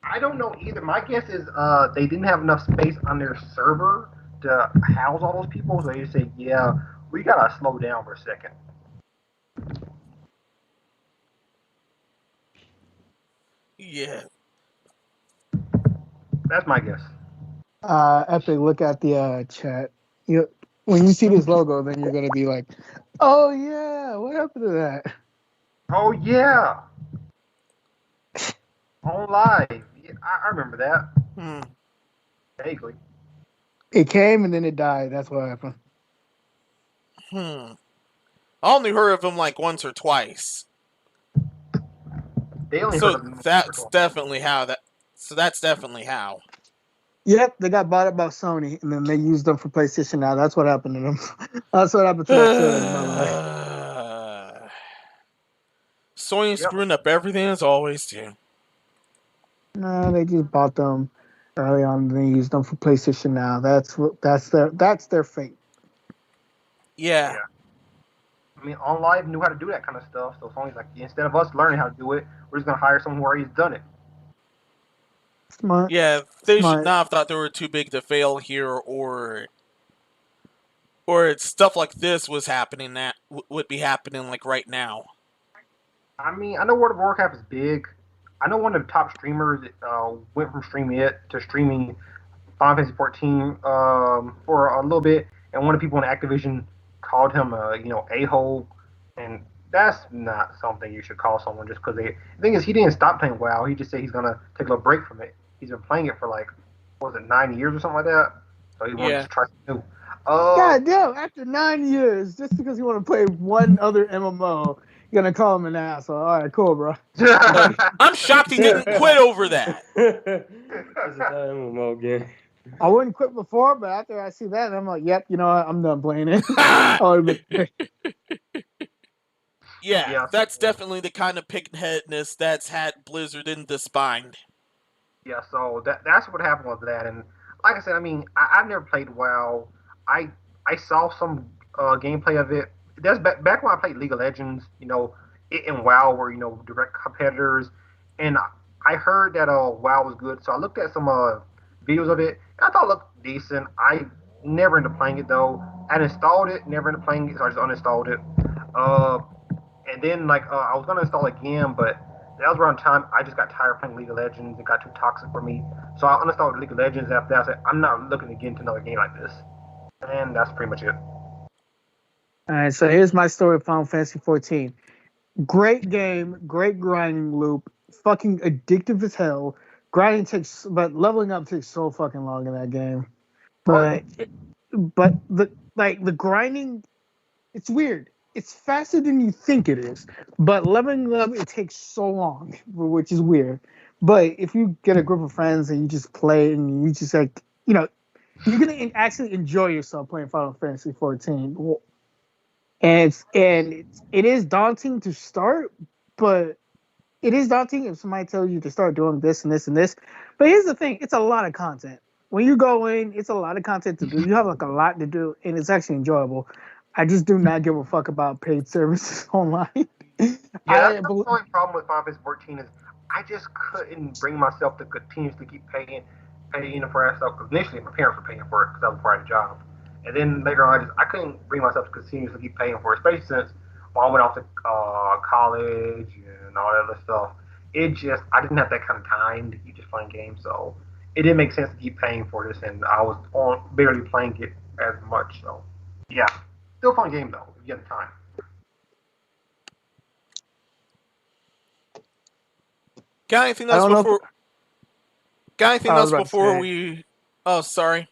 I don't know either. My guess is they didn't have enough space on their server to house all those people. So they just say, yeah, we gotta slow down for a second. Yeah. That's my guess. Epic, look at the chat. When you see this logo, then you're gonna be like, "Oh yeah, what happened to that?" Oh yeah, on live. Yeah, I remember that vaguely. It came and then it died. That's what happened. I only heard of him like once or twice. They only So heard of him that's definitely how that. So that's definitely how. Yep, they got bought up by Sony, and then they used them for PlayStation. Now that's what happened to them. That's what happened to that series, by the way. Sony screwing up everything as always do. No, they just bought them early on, and they used them for PlayStation. Now that's their fate. Yeah. I mean, On Live knew how to do that kind of stuff, so Sony's like, instead of us learning how to do it, we're just gonna hire someone who already has done it. Smart. Yeah, they should not have thought they were too big to fail here, or stuff like this was happening that would be happening like right now. I mean, I know World of Warcraft is big. I know one of the top streamers went from streaming it to streaming Final Fantasy 14 for a little bit, and one of the people in Activision called him a-hole, and that's not something you should call someone just because they. The thing is, he didn't stop playing WoW. He just said he's gonna take a little break from it. He's been playing it for like, what was it, 9 years or something like that. So he wanted to try something new. God damn! After 9 years, just because you want to play one other MMO, you're gonna call him an asshole. All right, cool, bro. I'm shocked he didn't quit over that. That's a MMO game. I wouldn't quit before, but after I see that, I'm like, yep, you know what? I'm done playing it. Yeah, that's definitely the kind of pigheadedness that's had Blizzard in the spine. Yeah, so that's what happened with that, and like I said, I mean, I've never played WoW. I saw some gameplay of it. That's back when I played League of Legends. It and WoW were direct competitors, and I heard that WoW was good, so I looked at some videos of it, and I thought it looked decent. I never ended up playing it though. I installed it, never ended up playing it, so I just uninstalled it. And then I was gonna install again, but that was around the time I just got tired of playing League of Legends. It got too toxic for me, so I uninstalled League of Legends. After that, I said I'm not looking to get into another game like this, and that's pretty much it. All right, so here's my story of Final Fantasy 14. Great game, great grinding loop, fucking addictive as hell. But leveling up takes so fucking long in that game. But the grinding, it's weird. It's faster than you think it is, but leveling up it takes so long, which is weird. But if you get a group of friends and you just play and you just you're gonna actually enjoy yourself playing Final Fantasy 14. And it is daunting to start, but it is daunting if somebody tells you to start doing this and this and this. But here's the thing: it's a lot of content. When you go in, it's a lot of content to do. You have a lot to do, and it's actually enjoyable. I just do not give a fuck about paid services online. Yeah, that's the only problem with Final Fantasy 14 is I just couldn't bring myself to continuously keep paying for that stuff. Because initially, my parents were paying for it because I was part of the job. And then later on, I couldn't bring myself to continuously keep paying for it, especially since when I went off to college and all that other stuff. I didn't have that kind of time to keep just playing games, so it didn't make sense to keep paying for this, and I was barely playing it as much. So, yeah. Still a fun game, though, if you have the time. Got anything else before? Got anything else before we? Oh, sorry.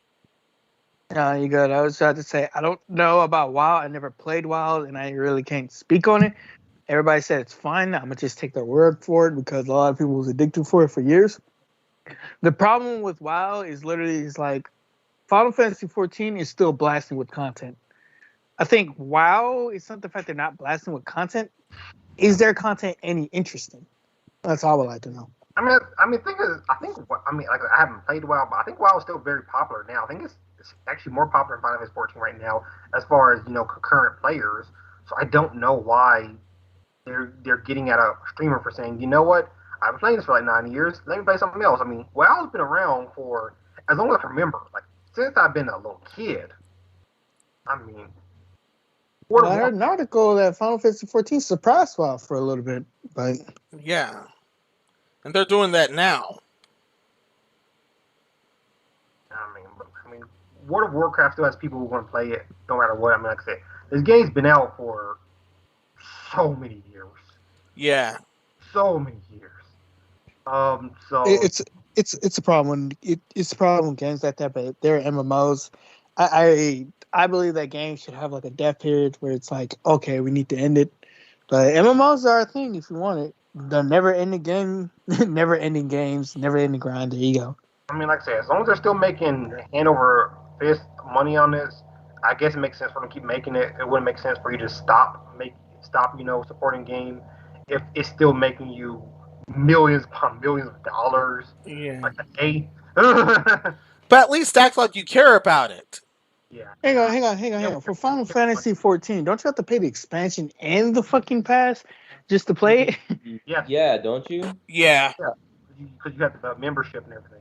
No, you good. I was about to say I don't know about WoW. I never played WoW, and I really can't speak on it. Everybody said it's fine. I'm gonna just take their word for it because a lot of people was addicted for it for years. The problem with WoW is literally like Final Fantasy 14 is still blasting with content. I think WoW is not the fact they're not blasting with content. Is their content any interesting? That's all I would like to know. I mean, I haven't played WoW, but I think WoW is still very popular now. I think it's actually more popular in Final Fantasy 14 right now, as far as concurrent players. So I don't know why they're getting at a streamer for saying, you know what, I've been playing this for like 9 years. Let me play something else. I mean, WoW's been around for as long as I can remember, like since I've been a little kid. I mean, I heard an article that Final Fantasy 14 surpassed WoW for a little bit, but yeah, and they're doing that now. I mean, World of Warcraft still has people who want to play it, no matter what. I mean, like I said, this game's been out for so many years. Yeah, so many years. So it's a problem. It's a problem with games like that, but they're MMOs. I believe that games should have like a death period where it's like, okay, we need to end it. But MMOs are a thing if you want it. The never-ending game, never-ending games, never-ending grind. There you go. I mean, like I said, as long as they're still making hand over fist money on this, I guess it makes sense for them to keep making it. It wouldn't make sense for you to stop, supporting game if it's still making you millions upon millions of dollars like a day. But at least act like you care about it. Yeah. Hang on. For Final Fantasy 14, don't you have to pay the expansion and the fucking pass just to play it? Yeah, don't you? Yeah. Because you have the membership and everything.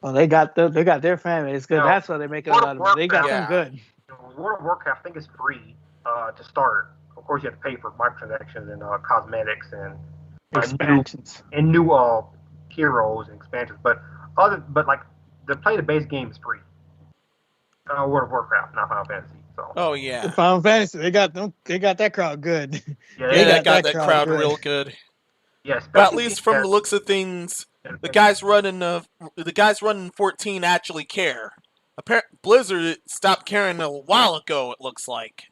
Well, they got their fan base good. That's why they're making a lot of money. They got them good. World of Warcraft, I think, is free to start. Of course, you have to pay for microtransactions and cosmetics and expansions and new heroes and expansions. But like the play the base game is free. World of Warcraft, not Final Fantasy. So. Oh yeah. Final Fantasy, they got that crowd good. Yeah, they got that crowd real good. Yes, but at least from the looks of things, the guys running 14 actually care. Blizzard stopped caring a while ago. It looks like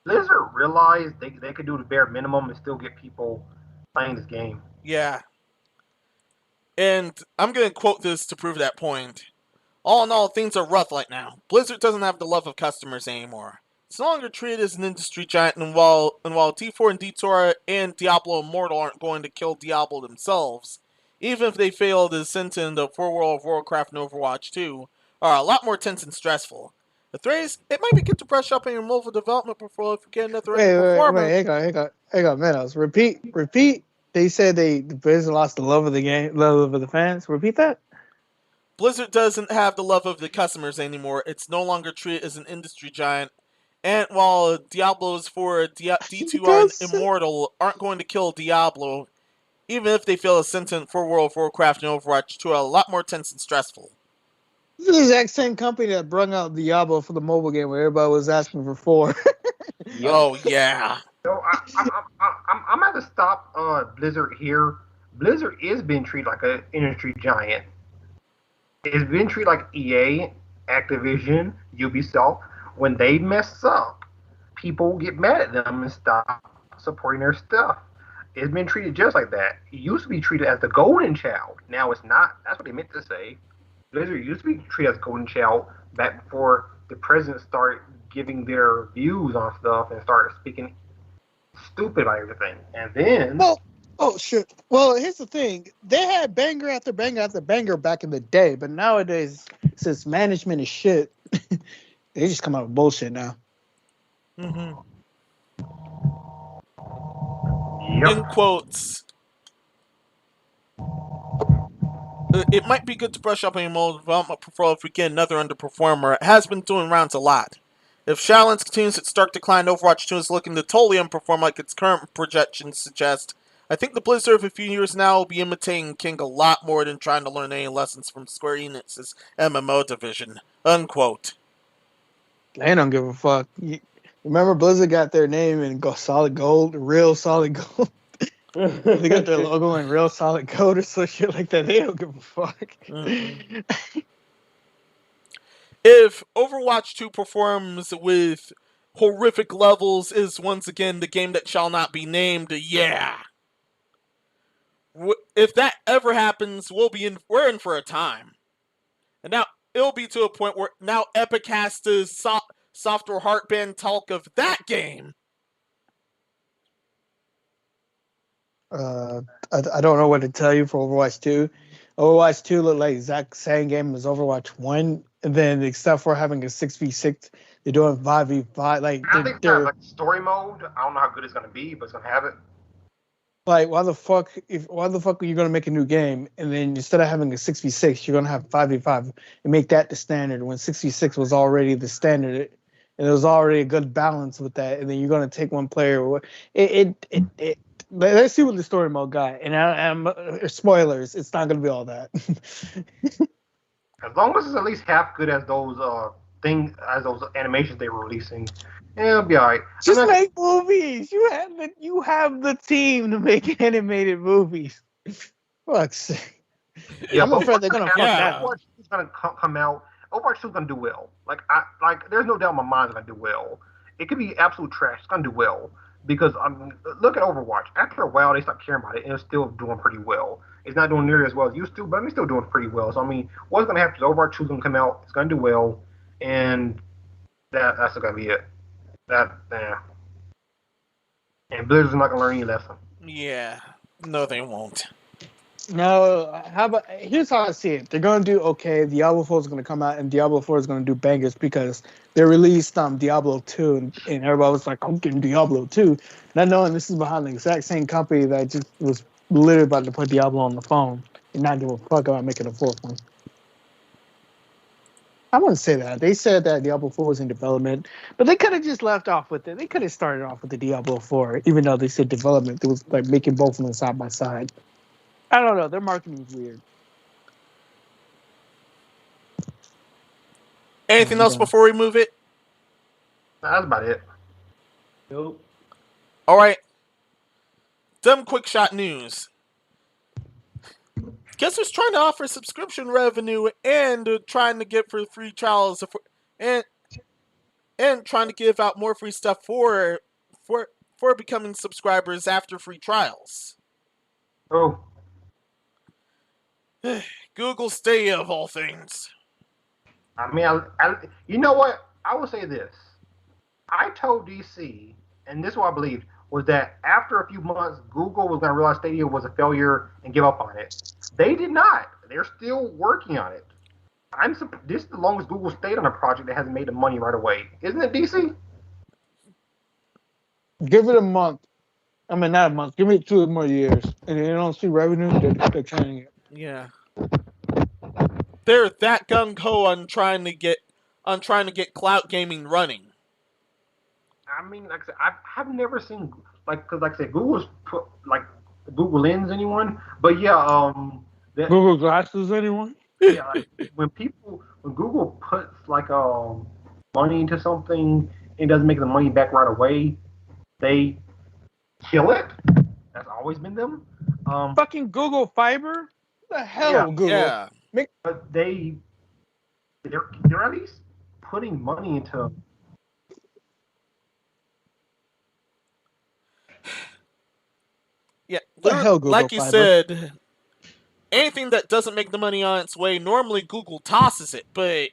Blizzard realized they could do the bare minimum and still get people playing this game. Yeah, and I'm gonna quote this to prove that point. All in all, things are rough right now. Blizzard doesn't have the love of customers anymore. It's no longer treated as an industry giant, and while D4 and D2 and Diablo Immortal aren't going to kill Diablo themselves, even if they fail to send in the World of Warcraft and Overwatch 2, are a lot more tense and stressful. The phrase, it might be good to brush up on your mobile development portfolio if you get another Wait, hang on, Meadows. Repeat. They said Blizzard lost the love of the game, love of the fans. Repeat that. Blizzard doesn't have the love of the customers anymore. It's no longer treated as an industry giant. And while Diablo's for D2 and Immortal aren't going to kill Diablo, even if they fail a sentence for World of Warcraft and Overwatch 2 are a lot more tense and stressful. This is the exact same company that brought out Diablo for the mobile game where everybody was asking for 4. Oh, yeah. So I'm going to stop Blizzard here. Blizzard is being treated like an industry giant. It's been treated like EA, Activision, Ubisoft. When they mess up, people get mad at them and stop supporting their stuff. It's been treated just like that. It used to be treated as the golden child. Now it's not. That's what they meant to say. Blizzard used to be treated as golden child back before the president started giving their views on stuff and started speaking stupid about everything. And then... Oh, shit. Well, here's the thing. They had banger after banger after banger back in the day, but nowadays, since management is shit, they just come out with bullshit now. Mm-hmm. Yep. In quotes, it might be good to brush up on your mobile development portfolio if we get another underperformer. It has been doing rounds a lot. If Shadowlands continues its stark decline, Overwatch 2 is looking to totally underperform like its current projections suggest. I think the Blizzard of a few years now will be imitating King a lot more than trying to learn any lessons from Square Enix's MMO division. Unquote. They don't give a fuck. Remember Blizzard got their name in solid gold, real solid gold? They got their logo in real solid gold or some shit like that. They don't give a fuck. Mm-hmm. If Overwatch 2 performs with horrific levels, is once again the game that shall not be named, yeah. If that ever happens, we're in for a time. And now it'll be to a point where now Epic has to software heartband talk of that game. I don't know what to tell you for Overwatch 2. Overwatch 2 looked like the exact same game as Overwatch 1, and then except for having a 6v6, they're doing 5v5. I think they're like story mode. I don't know how good it's going to be, but it's going to have it. Like, why the fuck are you gonna make a new game and then instead of having a 6v6, you're gonna have 5v5 and make that the standard when 6v6 was already the standard and there was already a good balance with that, and then you're gonna take one player. Let's see what the story mode got, and I'm spoilers. It's not gonna be all that. As long as it's at least half good as those those animations they were releasing, yeah, it'll be alright. Just make movies. You have the team to make animated movies. Fuck's sake. Yeah, I'm afraid they're gonna fuck that up. Overwatch is gonna come out. Overwatch 2 is gonna do well. There's no doubt in my mind it's gonna do well. It could be absolute trash. It's gonna do well because look at Overwatch. After a while, they stopped caring about it, and it's still doing pretty well. It's not doing nearly as well as it used to, but it's still doing pretty well. So what's gonna happen is Overwatch 2 is gonna come out. It's gonna do well, and that's gonna be it. And Blizzard's not gonna learn any lesson. Yeah, no, they won't. No, here's how I see it. They're gonna do okay. Diablo 4 is gonna come out, and Diablo 4 is gonna do bangers because they released Diablo 2, and everybody was like, "I'm getting Diablo 2," not knowing this is behind the exact same company that just was literally about to put Diablo on the phone and not give a fuck about making a fourth one. I wouldn't say that. They said that Diablo 4 was in development, but they could have just left off with it. They could have started off with the Diablo 4, even though they said development. It was like making both of them side by side. I don't know. Their marketing is weird. Anything else before we move it? That's about it. Nope. All right. Dumb quick shot news. Guess who's trying to offer subscription revenue and trying to get for free trials and trying to give out more free stuff for becoming subscribers after free trials? Oh. Google Stadia of all things. You know what? I will say this. I told DC, and this is what I believed, was that after a few months, Google was going to realize Stadia was a failure and give up on it. They did not. They're still working on it. This is the longest Google stayed on a project that hasn't made the money right away. Isn't it, DC? Give it a month. I mean, not a month. Give me 2 more years. And they don't see revenue, they're trying it. Yeah. They're that gung-ho on trying to get cloud gaming running. Like I said, I've never seen because like I said, Google's put Google Lens anyone, but yeah, Google Glasses anyone? Yeah, when Google puts money into something and doesn't make the money back right away, they kill it. That's always been them. Fucking Google Fiber? What the hell, Google? Yeah. But they're at least putting money into. Yeah, the hell, Google like you Fiber? said, anything that doesn't make the money on its way, normally Google tosses it, but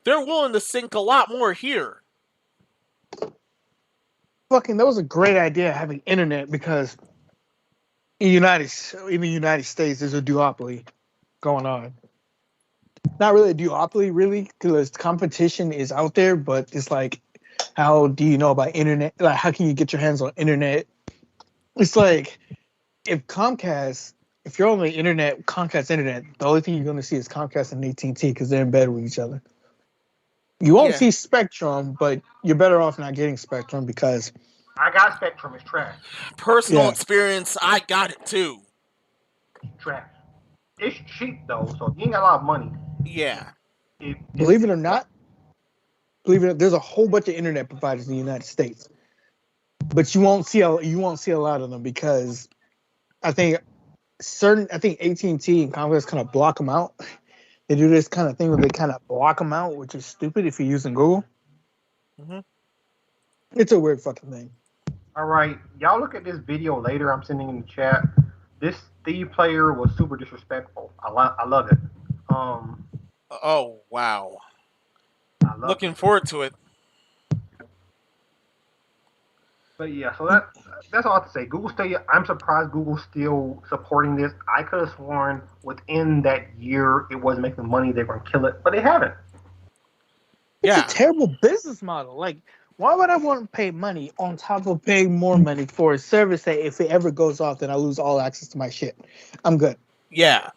they're willing to sink a lot more here. Fucking, that was a great idea having internet because in the United States there's a duopoly going on. Not really a duopoly, really, because competition is out there, but it's like, how do you know about internet? Like, how can you get your hands on internet? It's like, if you're on the internet, Comcast internet, the only thing you're going to see is Comcast and AT&T because they're in bed with each other. You won't see Spectrum, but you're better off not getting Spectrum because... I got Spectrum. It's trash. Personal experience, I got it too. Trash. It's cheap though, so you ain't got a lot of money. Yeah. Believe it or not, there's a whole bunch of internet providers in the United States, but you won't see a lot of them because I think AT&T and Comcast kind of block them out. They do this kind of thing where they kind of block them out, which is stupid if you're using Google. Mm-hmm. It's a weird fucking thing. All right, y'all look at this video later. I'm sending in the chat. This Steve player was super disrespectful. I love it. Oh wow. Looking forward to it. But yeah, so that's all I have to say. Google Stadia, I'm surprised Google's still supporting this. I could have sworn within that year it wasn't making money, they were going to kill it, but they haven't. It's a terrible business model. Like, Why would I want to pay money on top of paying more money for a service that if it ever goes off, then I lose all access to my shit? I'm good. Yeah.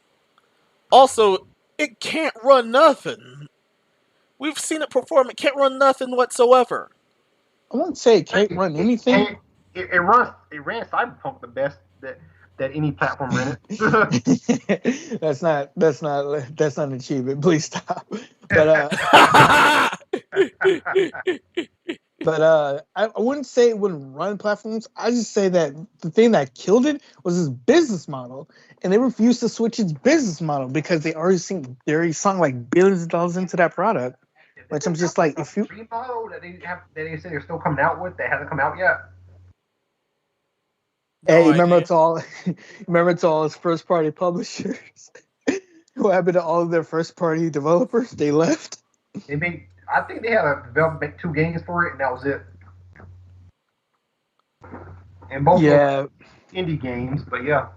Also, it can't run nothing. We've seen it perform. It can't run nothing whatsoever. I won't say it can't run anything. It ran Cyberpunk the best that any platform ran it. that's not an achievement. Please stop. But I wouldn't say it wouldn't run platforms. I just say that the thing that killed it was its business model, and they refused to switch its business model because they already sunk like billions of dollars into that product. Which I'm just like, if you model that they say they're still coming out with, that hasn't come out yet. Hey, remember to all its first party publishers. What happened to all of their first party developers? They left. I think they had a development 2 games for it, and that was it. And both indie games, but yeah.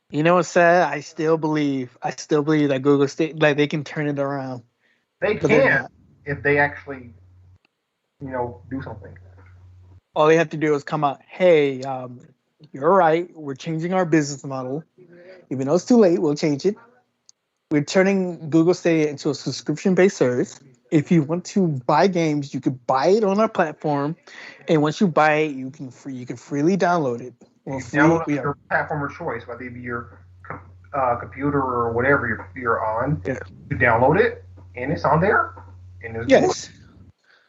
You know what's sad? I still believe that Google they can turn it around. They can if they actually, do something. All they have to do is come out. Hey, you're right. We're changing our business model. Even though it's too late, we'll change it. We're turning Google Stadia into a subscription-based service. If you want to buy games, you could buy it on our platform, and once you buy it, you can freely download it. Download your platform of choice, whether it be your computer or whatever you're on. Yeah. You download it, and it's on there. And it's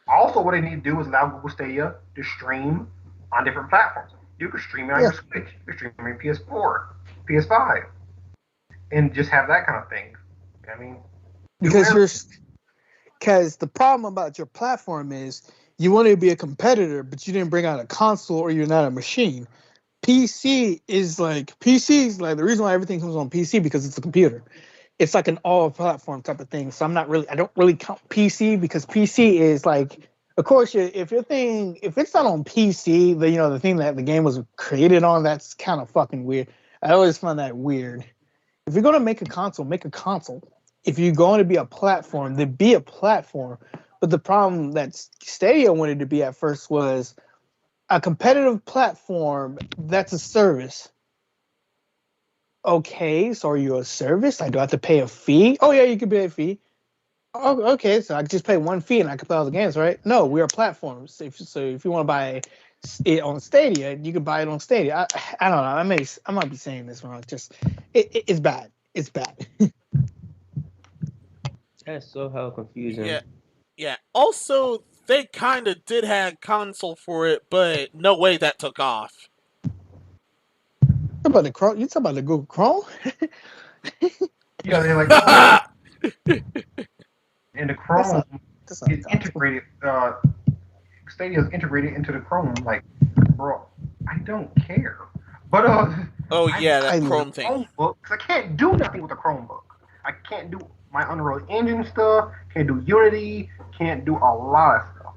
also, what they need to do is allow Google Stadia to stream on different platforms. You can stream it on your Switch. You can stream it on your PS4, PS5, and just have that kind of thing. I mean, because the problem about your platform is you want to be a competitor, but you didn't bring out a console or you're not a machine. PC is like the reason why everything comes on PC because it's a computer. It's like an all-platform type of thing. So I don't really count PC because PC is like, of course, if it's not on PC, the thing that the game was created on, that's kind of fucking weird. I always find that weird. If you're gonna make a console, make a console. If you're going to be a platform, then be a platform. But the problem that Stadia wanted to be at first was a competitive platform that's a service. Okay, so are you a service? I do have to pay a fee? Oh yeah, you can pay a fee. Oh, okay, so I can just pay one fee and I can play all the games, right? No, we are platforms. So if you want to buy it on Stadia, you can buy it on Stadia. I don't know. I might be saying this wrong. Just it's bad. It's bad. That's so hell confusing. Yeah. Also, they kind of did have console for it, but no way that took off. About the Chrome? You talking about the Google Chrome? Yeah, they're like, and the Chrome is integrated. Stadia is integrated into the Chrome. Like, bro, I don't care. But that Chrome thing. Chromebook, 'cause I can't do nothing with the Chromebook. I can't do my Unreal Engine stuff. Can't do Unity. Can't do a lot of stuff.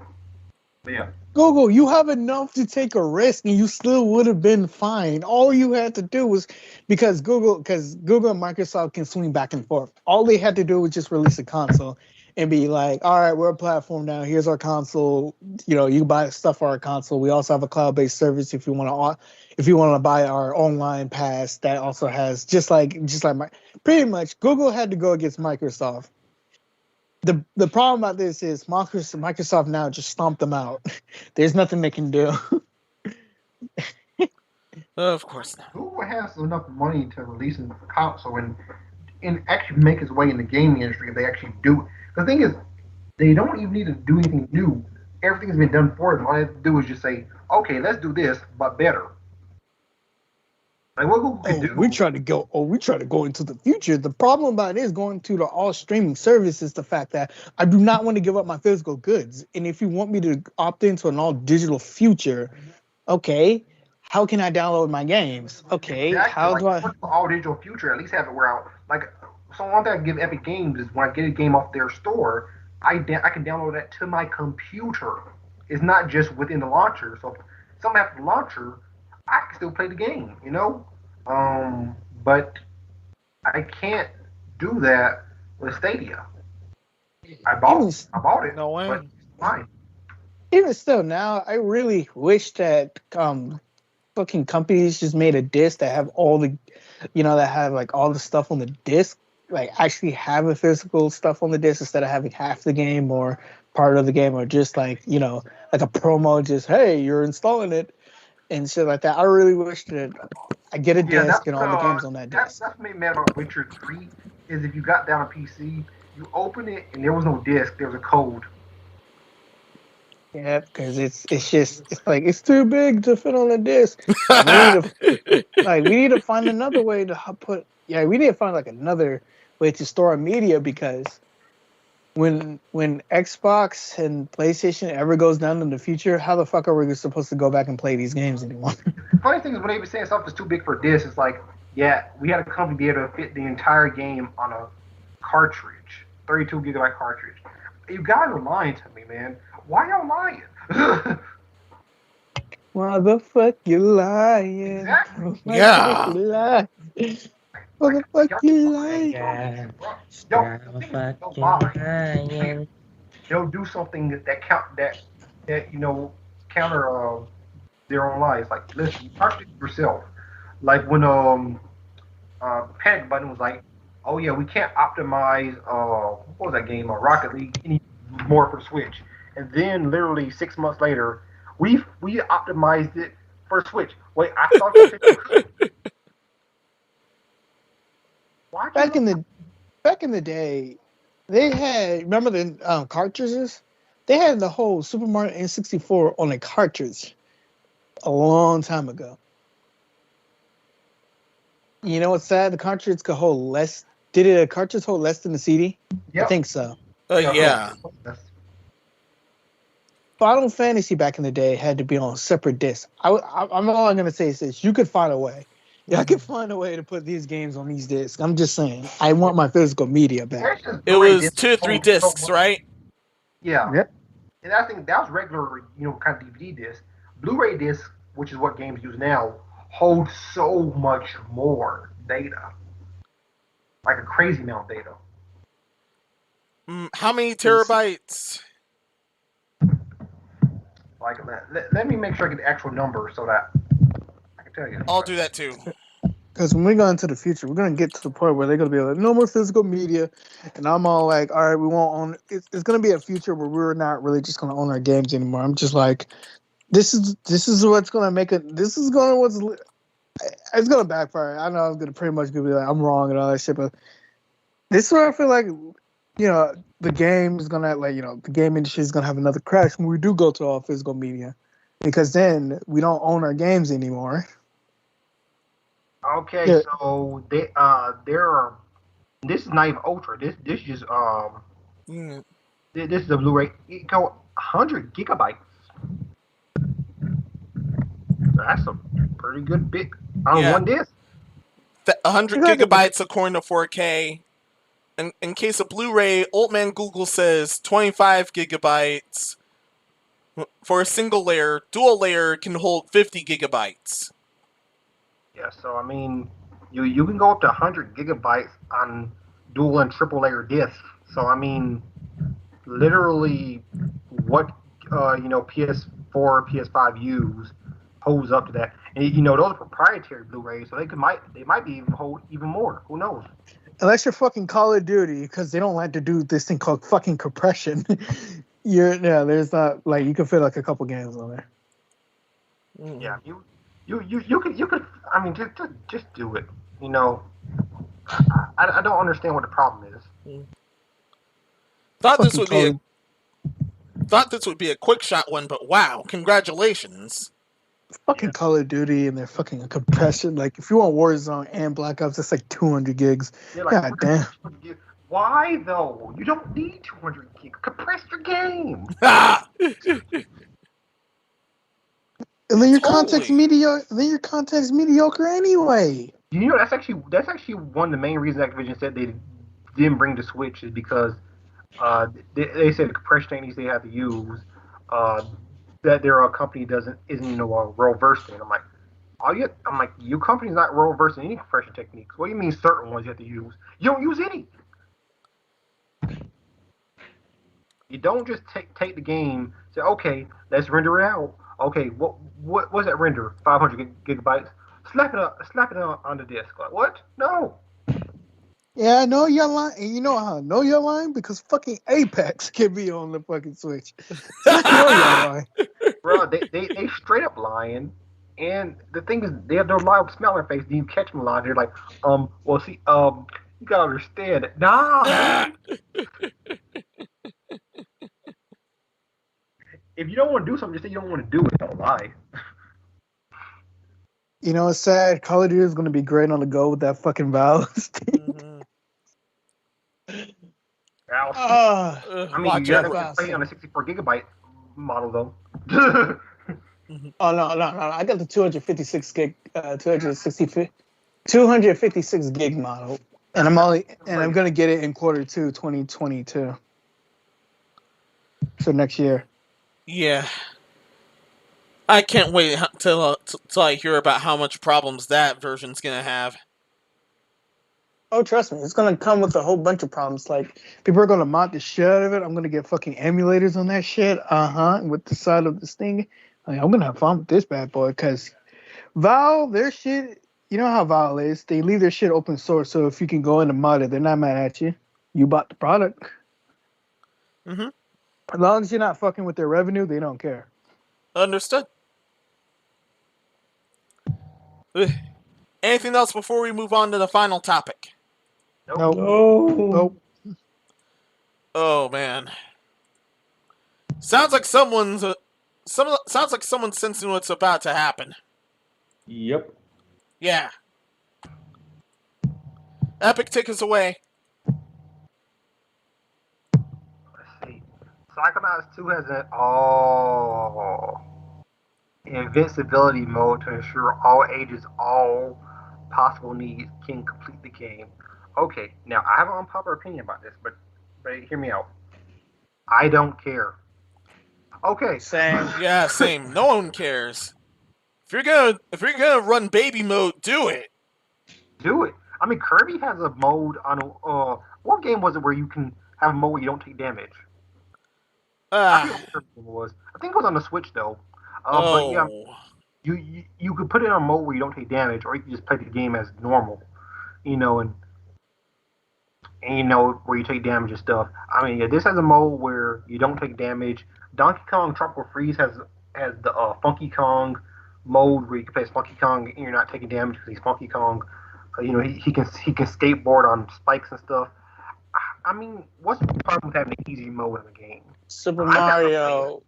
But yeah. Google, you have enough to take a risk, and you still would have been fine. All you had to do was because Google and Microsoft can swing back and forth. All they had to do was just release a console and be like, "All right, we're a platform now. Here's our console. You can buy stuff for our console. We also have a cloud-based service if you want to buy our online pass. That also has just like pretty much Google had to go against Microsoft." The problem about this is Microsoft now just stomped them out. There's nothing they can do. Of course not. Google has enough money to release a console and actually make its way in the gaming industry if they actually do it. The thing is, they don't even need to do anything new. Everything's been done for them. All they have to do is just say, okay, let's do this, but better. Like what Google could do. We try to go into the future. The problem about it is going to the all streaming service is the fact that I do not want to give up my physical goods. And if you want me to opt into an all digital future, okay, how can I download my games? Okay, exactly. How do I all digital future? At least have it where so one thing I give Epic Games is when I get a game off their store, I can download that to my computer. It's not just within the launcher. So if something happens to the launcher, I can still play the game, but I can't do that with Stadia. I bought it. No way. But it's fine. Even still, now I really wish that fucking companies just made a disc that have all the, that have like all the stuff on the disc, like actually have a physical stuff on the disc instead of having half the game or part of the game or just like like a promo, just hey, you're installing it and shit like that. I really wish that I get a disc and all the games on that disc. That's what made me mad about Witcher 3 is if you got down a PC, you open it and there was no disc, there was a code. Yeah, because it's like it's too big to fit on a disc. We need to find another way to put. Yeah, we need to find like another way to store our media because when Xbox and PlayStation ever goes down in the future, how the fuck are we supposed to go back and play these games anymore? Funny thing is when they were saying stuff is too big for a disc, it's like, yeah, we had a company be able to fit the entire game on a cartridge, 32 gigabyte cartridge. You guys are lying to me, man. Why y'all lying? Why the fuck you lying? Exactly. Yeah. What the fuck you lying? They'll do something that counter their own lies. Like, listen, you contradict yourself. Like when Panic Button was like, oh yeah, we can't optimize what was that game, Rocket League any more for the Switch. And then literally 6 months later, we optimized it for Switch. Wait, I thought you said you could. Back in the day, they had, remember the cartridges? They had the whole Super Mario N64 on a cartridge a long time ago. You know what's sad? The cartridge could hold less. Did a cartridge hold less than the CD? Yep. I think so. Yeah. Final Fantasy back in the day had to be on separate discs. I'm all I'm gonna say is this: you could find a way. Yeah, I could find a way to put these games on these discs. I'm just saying, I want my physical media back. It was 2 or 3 discs, right? Yeah. Yep. And I think that was regular, kind of DVD disc. Blu-ray disc, which is what games use now, holds so much more data, like a crazy amount of data. How many terabytes? Like, let me make sure I get the actual number so that I can tell you. I'll do that too. Because when we go into the future, we're going to get to the point where they're going to be like, no more physical media. And I'm all like, all right, we won't own it. It's going to be a future where we're not really just going to own our games anymore. I'm just like, this is what's going to make it. It's going to backfire. I know I'm going to pretty much be like, I'm wrong and all that shit. But this is where I feel like, the game is going to, the game industry is going to have another crash when we do go to all physical media. Because then we don't own our games anymore. Okay, yeah. So there are. This is not even Ultra. This just This is a Blu-ray. It go 100 gigabytes. That's a pretty good bit on one disc. 100 gigabytes according to 4K. In case of Blu-ray, Old Man Google says 25 gigabytes. For a single layer, dual layer can hold 50 gigabytes. Yeah, so I mean, you can go up to 100 gigabytes on dual and triple layer discs. So I mean, literally, what PS4, PS5 use holds up to that. And those are proprietary Blu-rays, so they might be even hold even more. Who knows? Unless you're fucking Call of Duty, because they don't like to do this thing called fucking compression. There's not like you can fit like a couple games on there. Yeah, you could. I mean, just do it. I don't understand what the problem is. Thought this would be a quick shot one, but wow, congratulations. Fucking Call of Duty and their fucking compression. Like, if you want Warzone and Black Ops, that's like 200 gigs. God damn. Why, though? You don't need 200 gigs. Compress your game. And then your context mediocre. Anyway. That's actually one of the main reasons Activision said they didn't bring the Switch is because they said the compression techniques they have to use that their company isn't well versed in. I'm like, your company's not well versed in any compression techniques. What do you mean certain ones you have to use? You don't use any. You don't just take the game, say, okay, let's render it out. Okay, what's that render? 500 gigabytes. Slap it on the disk. Like what? No. Yeah, I know you're lying. And you know how I know you're lying? Because fucking Apex can be on the fucking Switch. So I know you're lying. Bro, they straight up lying. And the thing is, they have no mild smell on their face. Do you catch them lying? They're like, well, see, you gotta understand it. Nah, man. If you don't want to do something, just say you don't want to do it. Don't lie. You know, it's sad. Call of Duty is going to be great on the go with that fucking Valve. I mean, you're not going to play on a 64 gigabyte model, though. Oh, no. I got the 256 gig model. And I'm going to get it in Q2 2022. So next year. Yeah. I can't wait till I hear about how much problems that version's going to have. Oh, trust me, it's gonna come with a whole bunch of problems. Like, people are gonna mod the shit out of it. I'm gonna get fucking emulators on that shit. With the side of this thing. Like, I'm gonna have fun with this bad boy, because Valve, their shit, you know how Valve is. They leave their shit open source, so if you can go in and mod it, they're not mad at you. You bought the product. Mm-hmm. As long as you're not fucking with their revenue, they don't care. Understood. Anything else before we move on to the final topic? Nope. Oh man. Sounds like someone's sensing what's about to happen. Yep. Yeah. Epic, take us away. Let's see. Psychonauts 2 has an invincibility mode to ensure all ages, all possible needs can complete the game. Okay, now I have an unpopular opinion about this, but hear me out. I don't care. Okay. Same. Yeah, same. No one cares. If you're gonna run baby mode, do it. Do it. I mean, Kirby has a mode on what game was it where you can have a mode where you don't take damage? I forget what Kirby game it was. I think it was on the Switch though. But yeah, you could put it on a mode where you don't take damage, or you can just play the game as normal, and where you take damage and stuff. I mean, yeah, this has a mode where you don't take damage. Donkey Kong Tropical Freeze has the Funky Kong mode where you can play as Funky Kong and you're not taking damage because he's Funky Kong. He can skateboard on spikes and stuff. I mean, what's the problem with having an easy mode in the game? Super Mario.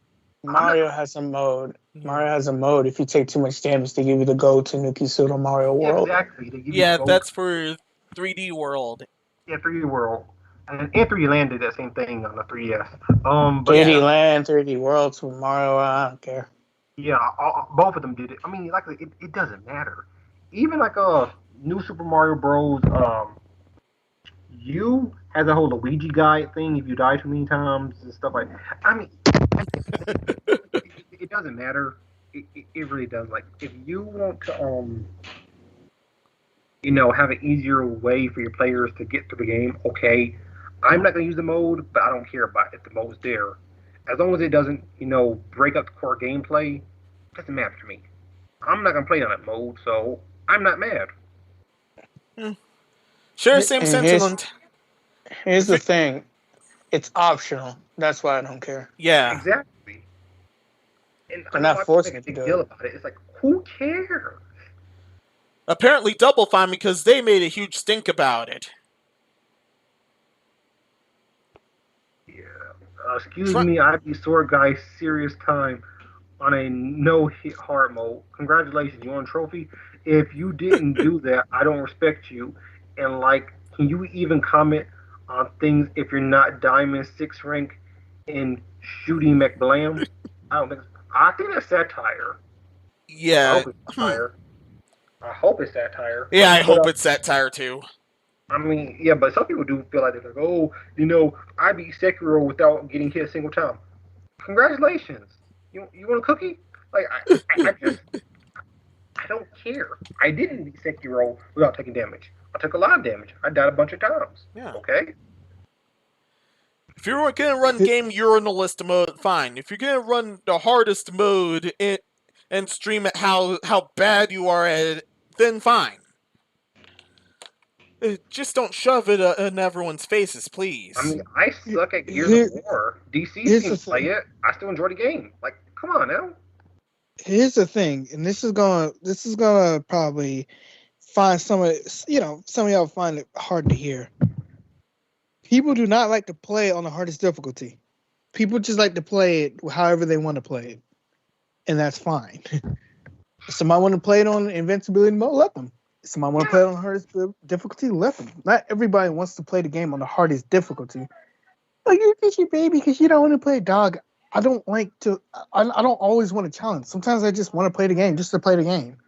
Mario has a mode. Mario has a mode. If you take too much damage, they give you the go to Nuki Pseudo Mario World. Exactly. That's for 3D World. Yeah, 3D World. And 3D Land did that same thing on the 3DS. 3D Land, 3D World, Super Mario, I don't care. Yeah, both of them did it. I mean, like, it doesn't matter. Even like new Super Mario Bros. U has a whole Luigi guide thing if you die too many times and stuff like that. I mean, it doesn't matter. It really does. Like, if you want to have an easier way for your players to get through the game, okay. I'm not going to use the mode, but I don't care about it if the mode's there. As long as it doesn't, break up the core gameplay, it doesn't matter to me. I'm not going to play on that mode, so I'm not mad. Sure, same sentiment. Here's the thing. It's optional. That's why I don't care. Yeah. Exactly. And I'm not forcing it to do it. About it. It's like, who cares? Apparently Double Fine, because they made a huge stink about it. Yeah. Excuse me, I'd be Sword Guy serious time on a no-hit hard mode. Congratulations, you won a trophy. If you didn't do that, I don't respect you. And, can you even comment on things if you're not Diamond 6 rank in Shooting McBlam? I think that's satire. Yeah. I hope it's satire. I hope it's satire. Yeah, I hope it's satire too. I mean, yeah, but some people do feel like they're like, I beat Sekiro without getting hit a single time. Congratulations. You want a cookie? Like, I don't care. I didn't beat Sekiro without taking damage. I took a lot of damage. I died a bunch of times. Yeah. Okay? If you're gonna run Game Urinalist mode, fine. If you're gonna run the hardest mode and stream it how bad you are at it, then fine. Just don't shove it in everyone's faces, please. I mean, I suck at Gears of War. DC seems to play it. I still enjoy the game. Like, come on now. Here's the thing, and this is gonna probably find some of y'all find it hard to hear. People do not like to play on the hardest difficulty. People just like to play it however they want to play it, and that's fine. If somebody want to play it on invincibility mode, let them. If somebody want to play it on the hardest difficulty, let them. Not everybody wants to play the game on the hardest difficulty. Like, you're just your baby because you don't want to play dog. I don't like to. I don't always want to challenge. Sometimes I just want to play the game just to play the game.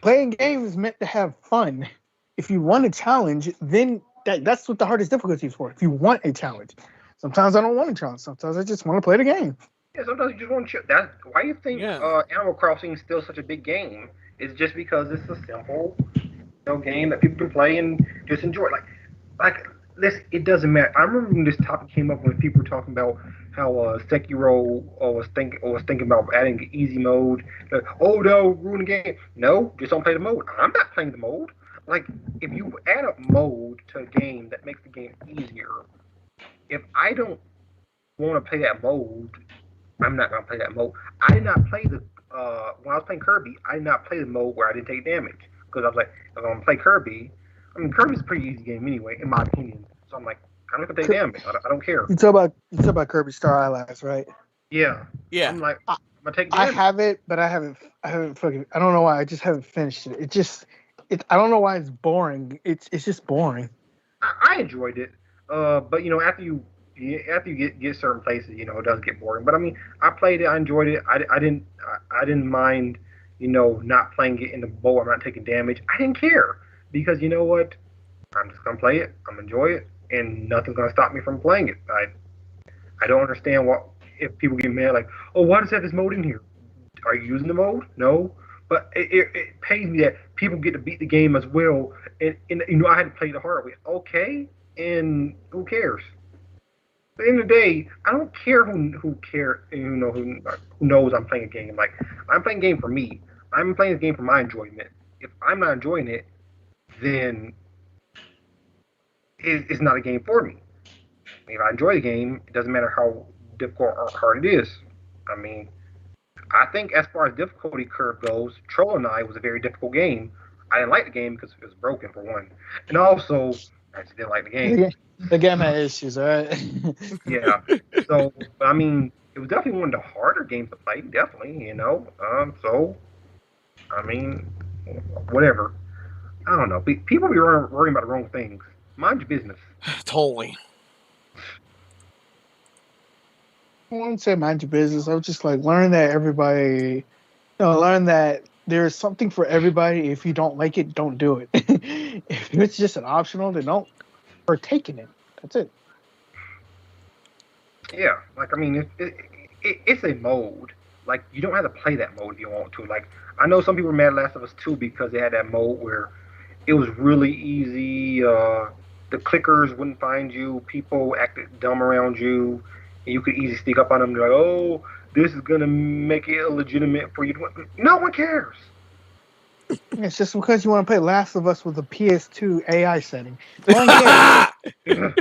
Playing games is meant to have fun. If you want a challenge, then that's what the hardest difficulty is for. If you want a challenge. Sometimes I don't want a challenge. Sometimes I just want to play the game. Yeah, sometimes you just want to. That's why you think Animal Crossing is still such a big game. It's just because it's a simple, game that people can play and just enjoy. Like this, it doesn't matter. I remember when this topic came up when people were talking about how Sekiro was thinking about adding easy mode. Like, oh no, ruin the game. No, just don't play the mode. I'm not playing the mode. Like, if you add a mode to a game that makes the game easier, if I don't want to play that mode, I'm not gonna play that mode. I did not play the when I was playing Kirby, I did not play the mode where I didn't take damage because I was like, if I'm gonna play Kirby, I mean Kirby's a pretty easy game anyway, in my opinion. So I'm like, I'm not gonna take damage. I don't care. You talk about Kirby Star Allies, right? Yeah. Yeah. I'm like, I'm gonna take damage. I have it, but I haven't fucking. I don't know why. I just haven't finished it. I don't know why it's boring. It's just boring. I enjoyed it, but after you get certain places, it does get boring. But I mean, I played it. I enjoyed it. I didn't mind, not playing it in the bowl. I'm not taking damage. I didn't care because you know what? I'm just gonna play it. I'm gonna enjoy it, and nothing's gonna stop me from playing it. I don't understand if people get mad like, oh, why does it have this mode in here? Are you using the mode? No. But it pains me that people get to beat the game as well, and I had to play the hard way. Okay, and who cares? At the end of the day, I don't care who knows I'm playing a game. Like, I'm playing a game for me. I'm playing a game for my enjoyment. If I'm not enjoying it, then it's not a game for me. If I enjoy the game, it doesn't matter how difficult or hard it is. I mean, I think as far as difficulty curve goes, Troll and I was a very difficult game. I didn't like the game because it was broken, for one. And also, I just didn't like the game. The game had issues, all right? Yeah. So, I mean, it was definitely one of the harder games to play, definitely, So, I mean, whatever. I don't know. People be worrying about the wrong things. Mind your business. Totally. I wouldn't say mind your business. I was just like, learn that there's something for everybody. If you don't like it, don't do it. If it's just an optional, then don't partake in it. That's it. Yeah, like, I mean, it's a mode. Like, you don't have to play that mode if you want to. Like, I know some people were mad at Last of Us 2 because they had that mode where it was really easy. The clickers wouldn't find you. People acted dumb around you. And you could easily sneak up on them. They're like, oh, this is going to make it illegitimate for you to... No one cares. It's just because you want to play Last of Us with a PS2 AI setting. No one cares.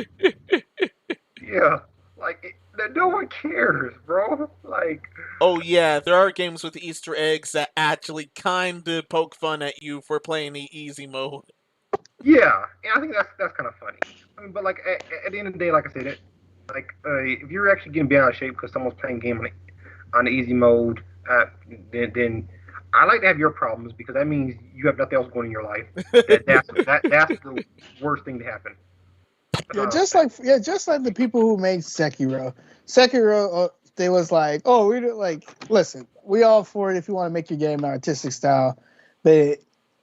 Yeah. Like, no one cares, bro. Like... Oh, yeah, there are games with Easter eggs that actually kind of poke fun at you for playing the easy mode. Yeah, and I think that's kind of funny. I mean, but, like, at the end of the day, like I said, if you're actually getting bent out of shape because someone's playing a game on the easy mode, then I like to have your problems because that means you have nothing else going in your life. That's the worst thing to happen. Just like the people who made Sekiro. Sekiro, they was like, oh, listen, we all for it if you want to make your game an artistic style, but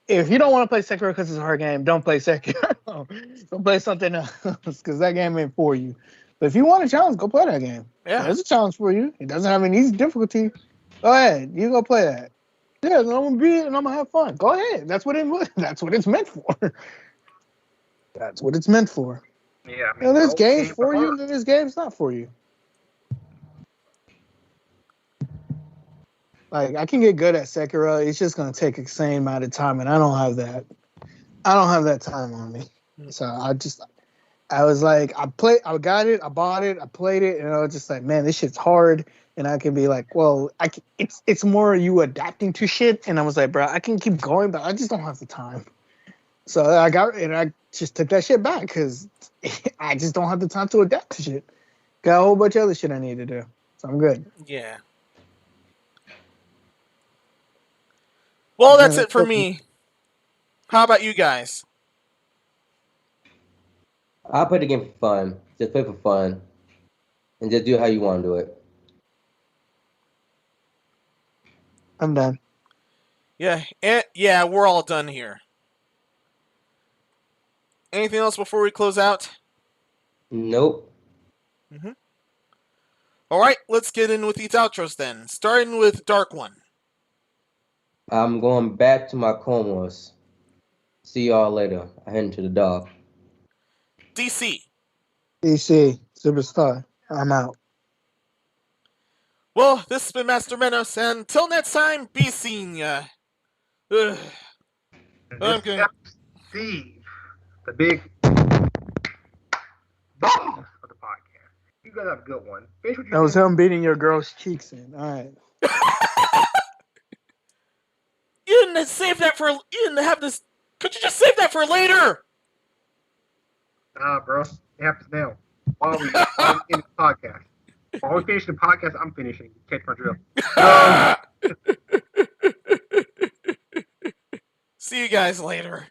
if you don't want to play Sekiro because it's a hard game, don't play Sekiro. Go play something else because that game ain't for you. But if you want a challenge, go play that game. Yeah. There's a challenge for you. It doesn't have any easy difficulty. Go ahead. You go play that. Yeah, and I'm going to beat it and I'm going to have fun. Go ahead. That's what it's meant for. That's what it's meant for. Yeah, I You know, mean, there's no games game for you, hard. and then there's games not for you. Like, I can get good at Sekiro. It's just gonna take a insane amount of time, and I don't have that. I don't have that time on me. So I was like, I got it, I bought it, I played it, and I was just like, man, this shit's hard. And I can be like, well, it's more you adapting to shit. And I was like, bro, I can keep going, but I just don't have the time. So I just took that shit back because I just don't have the time to adapt to shit. Got a whole bunch of other shit I need to do. So I'm good. Yeah. Well, that's it for me. How about you guys? I play the game for fun. Just play for fun, and just do how you want to do it. I'm done. Yeah, yeah, we're all done here. Anything else before we close out? Nope. Mm-hmm. All right, let's get in with these outros then. Starting with Dark One. I'm going back to my comas. See y'all later. I head into the dog. DC. DC Superstar. I'm out. Well, this has been Master Menace, and until next time, be seen ya. I'm going. Steve, the big boss of the podcast. You guys have a good one. Finish what That was him beating your girl's cheeks in. All right. You didn't save that for. You didn't have this. Could you just save that for later? Nah, bro. It happens now. While we in the podcast. While we finish the podcast, I'm finishing. Catch my drill. See you guys later.